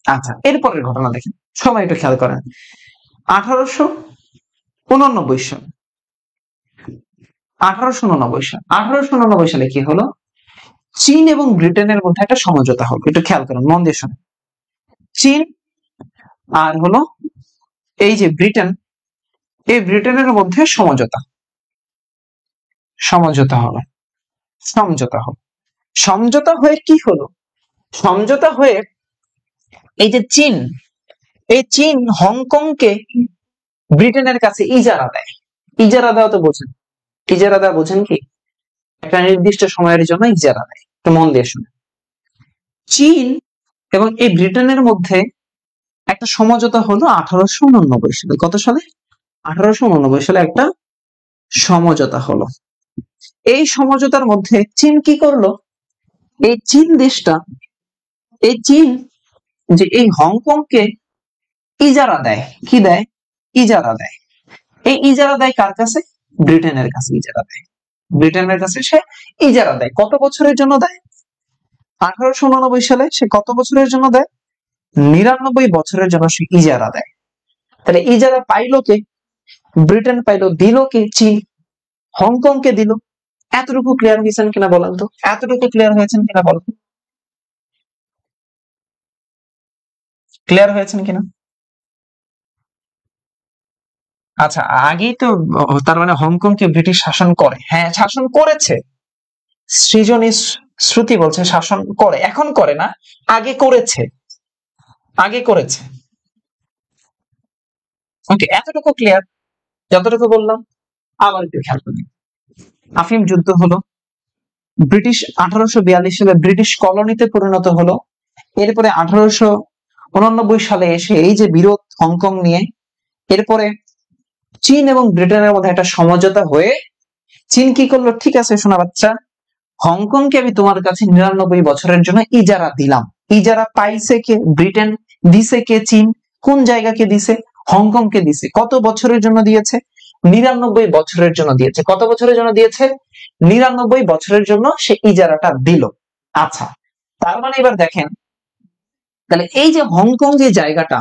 আচ্ছা, এরপরের ঘটনা দেখেন, সবাই একটু খেয়াল করেন। 1889 সাল, 1889 সালে কি হলো? চীন এবং ব্রিটেনের মধ্যে একটা সমঝোতা হলো। একটু খেয়াল করেন, মন দিয়ে শোনেন। চীন আর হলো এই যে ব্রিটেন, এই ব্রিটেনের মধ্যে সমঝোতা, সমঝোতা হলো, সমঝোতা হলো। সমঝোতা হয়ে কি হলো? সমঝোতা হয়ে এই যে চীন, এই চীন হংকংকে ব্রিটেনের কাছে ইজারা দেয়। ইজারা দেওয়া তো বোঝেন, ইজারা দেওয়া বোঝেন কি? একটা নির্দিষ্ট সময়ের জন্য ইজারা দেয়। তো মন দিয়ে শুনে, চীন এবং এই ব্রিটেনের মধ্যে একটা সমঝোতা হলো 1889 সালে। কত সালে? 1889 সালে একটা সমঝোতা হলো। এই সমঝোতার মধ্যে চীন কি করলো? এই চীন দেশটা, এই চীন যে এই হংকংকে ইজারা দেয়। কি দেয়? ইজারা দেয়। এই ইজারা দেয় কার কাছে? ব্রিটেনের কাছে ইজারা দেয়। ব্রিটেনের কাছে সে ইজারা দেয়। কত বছরের জন্য দেয়? 1889 সালে সে কত বছরের জন্য দেয়? 99 বছরের জন্য সে ইজারা দেয়। তাহলে ইজারা পাইলো কে? ব্রিটেন পাইলো। দিল কে? চীন। হংকংকে দিল। এতটুকু ক্লিয়ার হয়েছেন কিনা বলেন তো? এতটুকু ক্লিয়ার হয়েছেন কিনা বলেন? ক্লিয়ার হয়েছেন কিনা? আচ্ছা, আগেই তো, তার মানে হংকংকে ব্রিটিশ শাসন করে? হ্যাঁ, শাসন করেছে। সৃজনী শ্রুতি বলছে শাসন করে, এখন করে না, আগে করেছে, আগে করেছে। ওকে, এতটুকু ক্লিয়ার? যতটুকু বললাম আবার একটু খেয়াল করি। আফিম যুদ্ধ হলো, ব্রিটিশ 1842 সালে ব্রিটিশ কলোনিতে পরিণত হলো। এরপরে 1889 সালে এসে এই যে বিরোধ হংকং নিয়ে, এরপরে চীন এবং ব্রিটেনের মধ্যে একটা সমঝোতা হয়ে চীন কি করলো? ঠিক আছে শোনা বাচ্চা, হংকংকে আমি তোমার কাছে 99 বছরের জন্য ইজারা দিলাম। ইজারা পাইছে কে? ব্রিটেন। দিছে কে? চীন। কোন জায়গাকে দিছে? হংকংকে দিছে। কত বছরের জন্য দিয়েছে? 99 বছরের জন্য দিয়েছে। কত বছরের জন্য দিয়েছে? 99 বছরের জন্য সে ইজারাটা দিল। আচ্ছা, তার মানে এবার দেখেন, তাহলে এই যে হংকং যে জায়গাটা,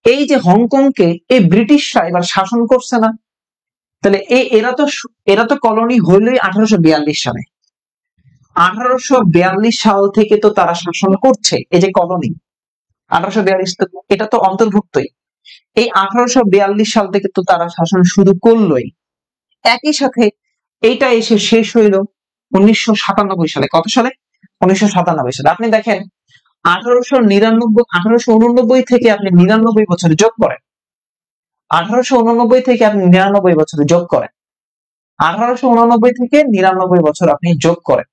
এই যে হংকংকে এই ব্রিটিশরা এবার শাসন করছে না? তাহলে এরা তো কলোনি হইলই 1842 সালে। 1842 সাল থেকে তো তারা শাসন করছে। এই যে কলোনি 1842, এটা তো অন্তর্ভুক্তই। এই 1842 সাল থেকে তো তারা শাসন শুরু করলোই। একই সাথে এইটা এসে শেষ হইল 1997 সালে। কত সালে? 1997 সালে। আপনি দেখেন 1889 থেকে আপনি 99 বছর যোগ করেন, 1889 থেকে আপনি 99 বছর যোগ করেন, 1889 থেকে 99 বছর আপনি যোগ করেন।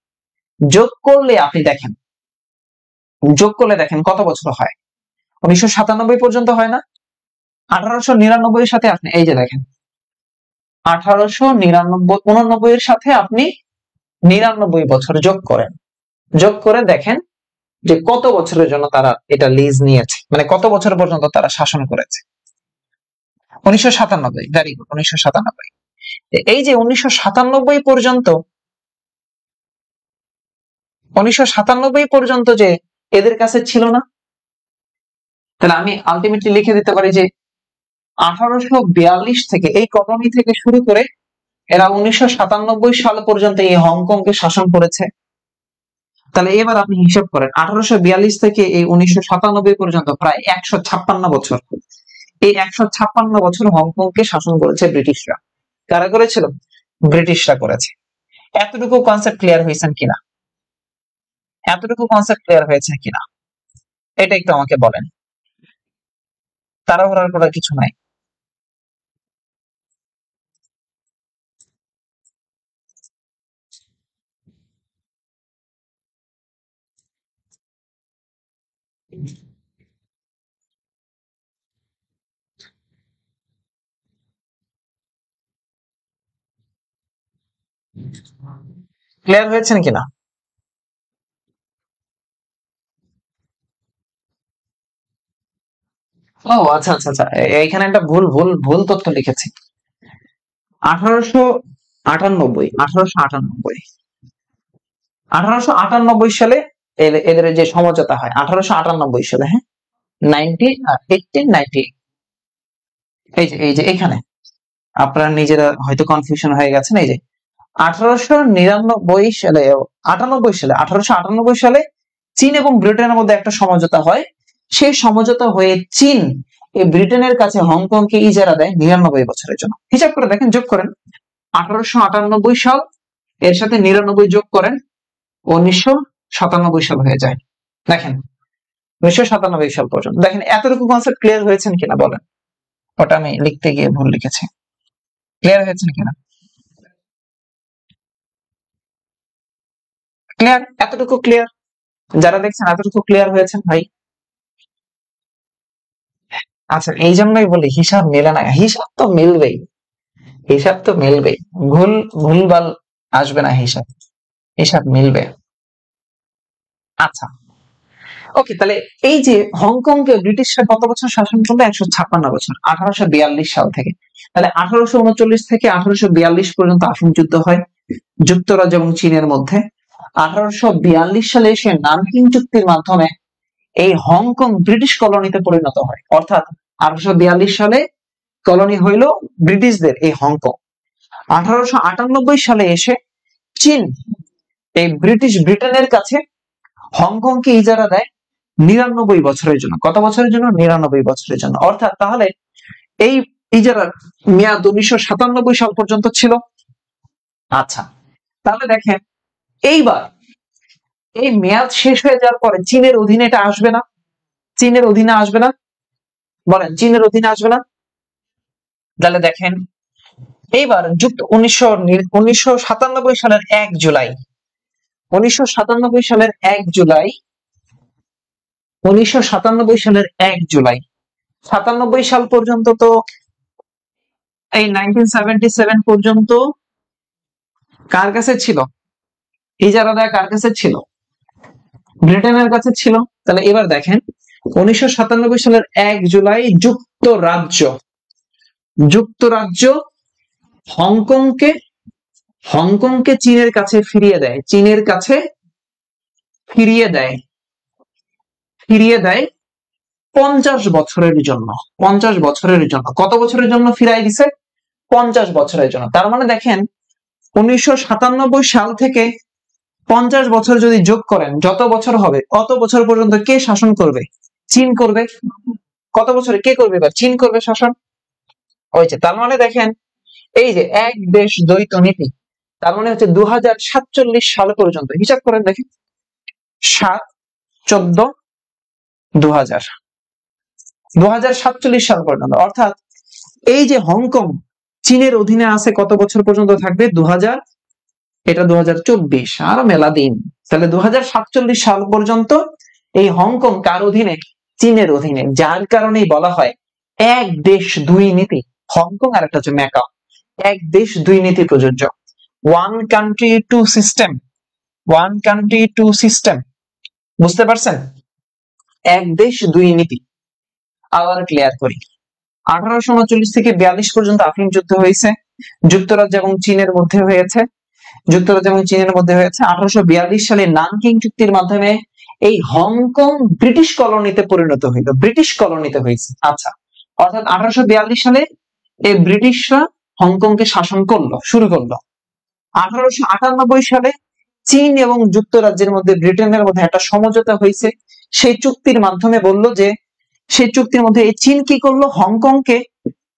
যোগ করলে আপনি দেখেন, যোগ করলে দেখেন কত বছর হয়? 1997 পর্যন্ত হয় না? 1899 সাথে আপনি এই যে দেখেন 1899 এর সাথে আপনি 99 বছর যোগ করেন। যোগ করে দেখেন যে কত বছরের জন্য তারা এটা লিজ নিয়েছে, মানে কত বছর পর্যন্ত তারা শাসন করেছে। 1997। Very good, 1997। এই যে 1997 পর্যন্ত, 1997 পর্যন্ত যে এদের কাছে ছিল না, তাহলে আমি আলটিমেটলি লিখে দিতে পারি যে 1842 থেকে এই কলোনি থেকে শুরু করে এরা 1997 সাল পর্যন্ত এই হংকংকে শাসন করেছে। তাহলে এবার আপনি হিসাব করেন 1842 থেকে এই 1997 পর্যন্ত প্রায় 156 বছর, এই 156 বছর হংকংকে শাসন করেছে ব্রিটিশরা। কারা করেছিল? ব্রিটিশরা করেছে। এতটুকু কনসেপ্ট ক্লিয়ার হয়েছেন কিনা? এতটুকু কনসেপ্ট ক্লিয়ার হয়েছে কিনা এটা একটু আমাকে বলেন। তাড়াহুড়া করার কিছু নাই। ক্লিয়ার হয়েছেন কিনা? ও আচ্ছা আচ্ছা আচ্ছা, এইখানে একটা ভুল ভুল ভুল তথ্য লিখেছি। 1898 1898 1898 সালে এদের যে সমঝোতা হয় 1898 সালে, হ্যাঁ, 1890। এই যে এখানে আপনারা নিজেরা হয়তো কনফিউশন হয়ে গেছেন। এই যে 1899 সালে 1898 সালে চীন এবং ব্রিটেনের মধ্যে একটা সমঝোতা হয়। সেই সমঝোতা হয়ে চীন এই ব্রিটেনের কাছে হংকংকে ইজারা দেয় 99 বছরের জন্য। হিসাব করে দেখেন, যোগ করেন 1898 সাল, এর সাথে 99 যোগ করেন, 1997 সাল হয়ে যায়। দেখেন 1997 সাল পর্যন্ত। দেখেন এতটুকু কনসেপ্ট ক্লিয়ার হয়েছেন কিনা বলেন। ওটা আমি লিখতে গিয়ে ভুল লিখেছি। ক্লিয়ার হয়েছেন কিনা? ক্লিয়ার? এতটুকু ক্লিয়ার? যারা দেখছেন এতটুকু ক্লিয়ার হয়েছেন ভাই? আচ্ছা, এই জন্যই বলি হিসাব মেলে না। হিসাব তো মিলবেই, হিসাব তো মিলবেই, ভুলভাল আসবে না, হিসাব হিসাব মিলবে। আচ্ছা ওকে, তাহলে এই যে হংকংকে ব্রিটিশরা কত বছর শাসন করলো? 156 বছর, 1842 সাল থেকে। তাহলে 1839 থেকে 1842 পর্যন্ত আফিম যুদ্ধ হয় যুক্তরাজ্য এবং চীনের মধ্যে। 1842 সালে এসে নানকিং চুক্তির মাধ্যমে এই হংকং ব্রিটিশ কলোনিতে পরিণত হয়। অর্থাৎ 1842 সালে কলোনি হইল ব্রিটিশদের এই হংকং। 1898 সালে এসে চীন এই ব্রিটেনের কাছে হংকংকে ইজারা দেয় 99 বছরের জন্য। কত বছরের জন্য? 99 বছরের জন্য। অর্থাৎ তাহলে এই ইজারার মেয়াদ 1997 সাল পর্যন্ত ছিল। আচ্ছা, তাহলে দেখেন এইবার এই মেয়াদ শেষ হয়ে যাওয়ার পরে চীনের অধীনে এটা আসবে না? চীনের অধীনে আসবে না? বলেন, চীনের অধীনে আসবে না? তাহলে দেখেন এইবার যুক্ত 1997 সালের 1 জুলাই 1997 সালের 1 জুলাই 1997 সালের 1 জুলাই 97 সাল পর্যন্ত তো এই 1977 পর্যন্ত কার কাছে ছিল ইজারা দেয়া? কার কাছে ছিল? ব্রিটেনের কাছে ছিল। তাহলে এবার দেখেন 1997 সালের 1 জুলাই যুক্তরাজ্য হংকংকে চীনের কাছে ফিরিয়ে দেয়। চীনের কাছে ফিরিয়ে দেয় 50 বছরের জন্য। 50 বছরের জন্য। কত বছরের জন্য ফিরাই দিছে? 50 বছরের জন্য। তার মানে দেখেন 1997 সাল থেকে 50 বছর যদি যোগ করেন, যত বছর হবে অত বছর পর্যন্ত কে শাসন করবে? চীন করবে। কত বছরে কে করবে? এবার চীন করবে শাসন। হয়েছে। তার মানে দেখেন এই যে এক দেশ দ্বৈত নীতি, তার মানে হচ্ছে 2047 সাল পর্যন্ত। হিসাব করেন দেখেন 7, 14, 2000 2047 সাল পর্যন্ত। অর্থাৎ এই যে হংকং চীনের অধীনে আছে কত বছর পর্যন্ত থাকবে? 2000, এটা 2024, আর মেলা দিন। তাহলে 2047 সাল পর্যন্ত এই হংকং কার অধীনে? চীনের অধীনে। যার কারণেই বলা হয় এক দেশ দুই নীতি। হংকং আর একটা হচ্ছে ম্যাকাও। এক দেশ দুই নীতি প্রযোজ্য। One country to system. One country to system. বুঝতে পারছেন? এক দেশ দুই নীতি। আবার ক্লিয়ার করি, 1839 থেকে 42 পর্যন্ত আফিম যুদ্ধ হয়েছে যুক্তরাজ্য এবং চীনের মধ্যে হয়েছে। 1842 সালে নানকিং চুক্তির মাধ্যমে এই হংকং ব্রিটিশ কলোনিতে পরিণত হইল, ব্রিটিশ কলোনিতে হয়েছে। আচ্ছা, অর্থাৎ 1842 সালে এই ব্রিটিশরা হংকংকে শাসন শুরু করলো। 1898 সালে চীন এবং যুক্তরাজ্যের মধ্যে, ব্রিটেনের মধ্যে একটা সমঝোতা হয়েছে। সেই চুক্তির মাধ্যমে বলল যে, সেই চুক্তির মধ্যে এই চীন কি করলো, হংকংকে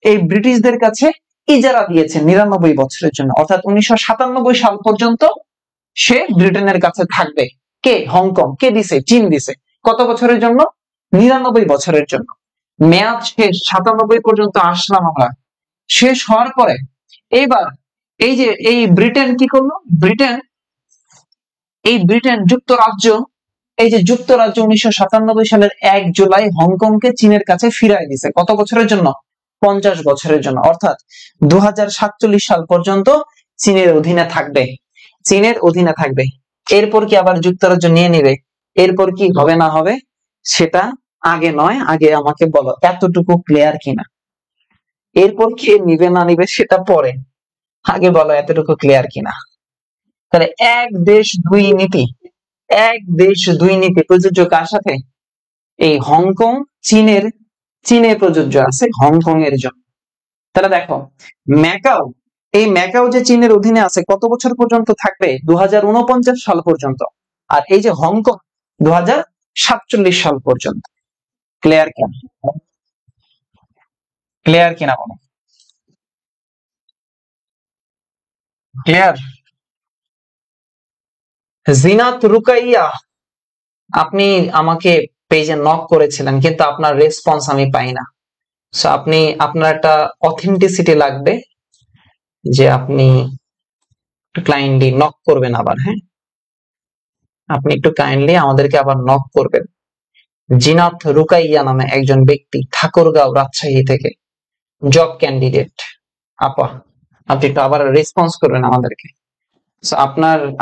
এই ব্রিটিশদের কাছে ইজারা দিয়েছে 99 বছরের জন্য, অর্থাৎ 1997 সাল পর্যন্ত সে ব্রিটেনের কাছে থাকবে। কে? হংকং। কে দিছে? চীন দিছে। কত বছরের জন্য? 99 বছরের জন্য। মেয়াদ শেষ, 97 পর্যন্ত আসলাম আমরা। শেষ হওয়ার পরে এইবার এই যে এই ব্রিটেন কি করলো, ব্রিটেন যুক্তরাজ্য, এই যে যুক্তরাজ্য 1997 সালের 1 জুলাই হংকংকে চীনের কাছে ফিরাই দিছে। কত বছরের জন্য? 50 বছরের জন্য, অর্থাৎ 2047 সাল পর্যন্ত চীনের অধীনে থাকবে। এরপর কি আবার যুক্তরাজ্য নিয়ে নিবে? এরপর কি হবে না হবে সেটা আগে নয়, আগে আমাকে বলো এতটুকু ক্লিয়ার কিনা। এরপর কে নিবে না নিবে সেটা পরে, আগে বলো এতটুকু ক্লিয়ার কিনা। তাহলে এক দেশ দুই নীতি প্রযোজ্য কার সাথে? এই হংকং চীনে প্রযোজ্য আছে হংকং এর জন্য। তাহলে দেখো ম্যাকাও যে চীনের অধীনে আছে কত বছর পর্যন্ত থাকবে? 2049 সাল পর্যন্ত। আর এই যে হংকং 2047 সাল পর্যন্ত। ক্লিয়ার কিনা বলো? ক্লিয়ার? জিনাত রুকাইয়া, আপনি আমাকে পেজে নক করেছিলেন কিন্তু আপনার রেসপন্স আমি পাই না। সো আপনার একটা অথেন্টিসিটি লাগবে, যে আপনি কাইন্ডলি নক করবেন আবার। হ্যাঁ, আপনি একটু কাইন্ডলি আমাদেরকে আবার নক করবেন। জিনাত রুকাইয়া নামে একজন ব্যক্তি, ঠাকুরগাঁও, রাজশাহী থেকে, জব ক্যান্ডিডেট। আপনি একটু আবার রেসপন্স করবেন আমাদেরকে।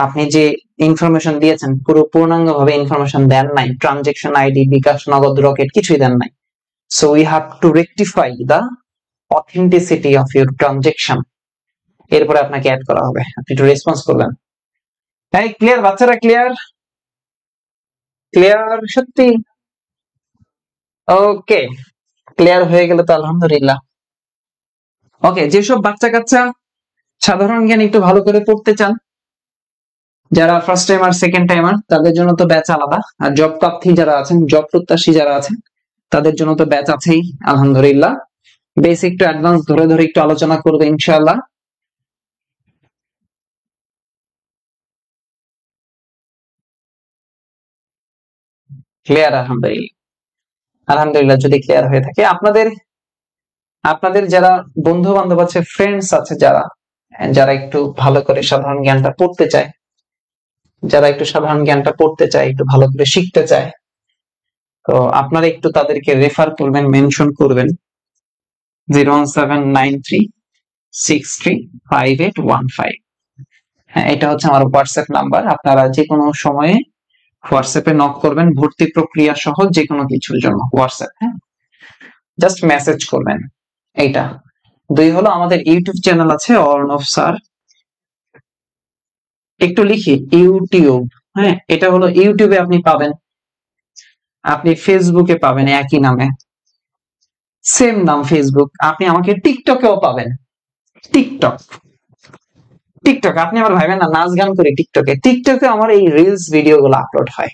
আপনি যে ইনফরমেশন দিয়েছেন পুরো পূর্ণাঙ্গ ভাবে ইনফরমেশন দেন নাই, ট্রানজেকশন আইডি, বিকাশ, নগদ, রকেট কিছুই দেন নাই। So we have to rectify the authenticity of your transaction. এরপরে আপনাকে অ্যাড করা হবে, আপনি একটু রেসপন্স করবেন। তাই ক্লিয়ার বাচ্চারা? ক্লিয়ার সত্যি? ওকে, ক্লিয়ার হয়ে গেল তো আলহামদুলিল্লাহ। ওকে, যেসব বাচ্চা কাচ্চা সাধারণ জ্ঞান একটু ভালো করে পড়তে চান, যারা ফার্স্ট টাইমার, সেকেন্ড টাইমার, তাদের জন্য তো ব্যাচ আলাদা। আর জব প্রার্থী যারা আছেন, জব প্রত্যাশী যারা আছেন, তাদের জন্য তো ব্যাচ আছেই আলহামদুলিল্লাহ। বেসিক টু অ্যাডভান্স ধরে একটু আলোচনা করবে ইনশাআল্লাহ। ক্লিয়ার? আলহামদুলিল্লাহ যদি ক্লিয়ার হয়ে থাকে। আপনাদের যারা বন্ধু বান্ধব আছে, ফ্রেন্ডস আছে, যারা একটু ভালো করে সাধারণ জ্ঞানটা পড়তে চায়, একটু ভালো করে শিখতে চায়, তো আপনারা একটু তাদেরকে রেফার করবেন, মেনশন করবেন 01793635815। হ্যাঁ, এটা হচ্ছে আমার হোয়াটসঅ্যাপ নাম্বার। আপনারা যে কোনো সময়ে হোয়াটসঅ্যাপে নক করবেন, ভর্তি প্রক্রিয়া সহ যে কোনো কিছুর জন্য হোয়াটসঅ্যাপ। হ্যাঁ, জাস্ট মেসেজ করবেন। এইটা 2 হলো আমাদের ইউটিউব চ্যানেল আছে অর্ণব স্যার, একটু লিখি ইউটিউব। হ্যাঁ, এটা হলো ইউটিউবে আপনি পাবেন, আপনি ফেসবুকে পাবেন একই নামে, সেম নাম ফেসবুক। আপনি আমাকে টিকটকেও পাবেন। টিকটক আপনি আমার ভাইবেন না নাচ গান করি টিকটকে আমার এই রিলস ভিডিও গুলো আপলোড হয়।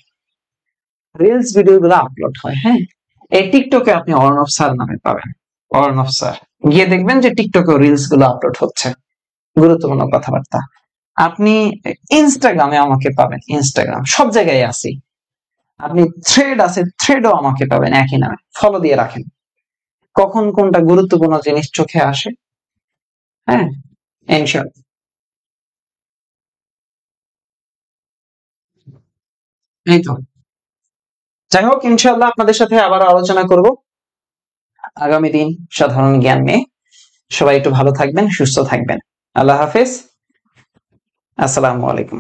হ্যাঁ, এই টিকটকে আপনি অর্ণব স্যার নামে পাবেন, অর্ণব স্যার। গিয়ে দেখবেন যে টিকটকে রিলস গুলো আপলোড হচ্ছে, গুরুত্বপূর্ণ কথাবার্তা। আপনি ইনস্টাগ্রামে আমাকে পাবেন, ইনস্টাগ্রাম সব জায়গায় আছি। আপনি থ্রেড আছে, থ্রেডও আমাকে পাবেন একই নামে, ফলো দিয়ে রাখেন। কখন কোনটা গুরুত্বপূর্ণ জিনিস চোখে আসে, হ্যাঁ, ইনশাআল্লাহ। এই তো, যাই হোক, ইনশাআল্লাহ আপনাদের সাথে আবার আলোচনা করব আগামী দিন সাধারণ জ্ঞান নিয়ে। সবাই একটু ভালো থাকবেন, সুস্থ থাকবেন। আল্লাহ হাফেজ, আসসালামু আলাইকুম।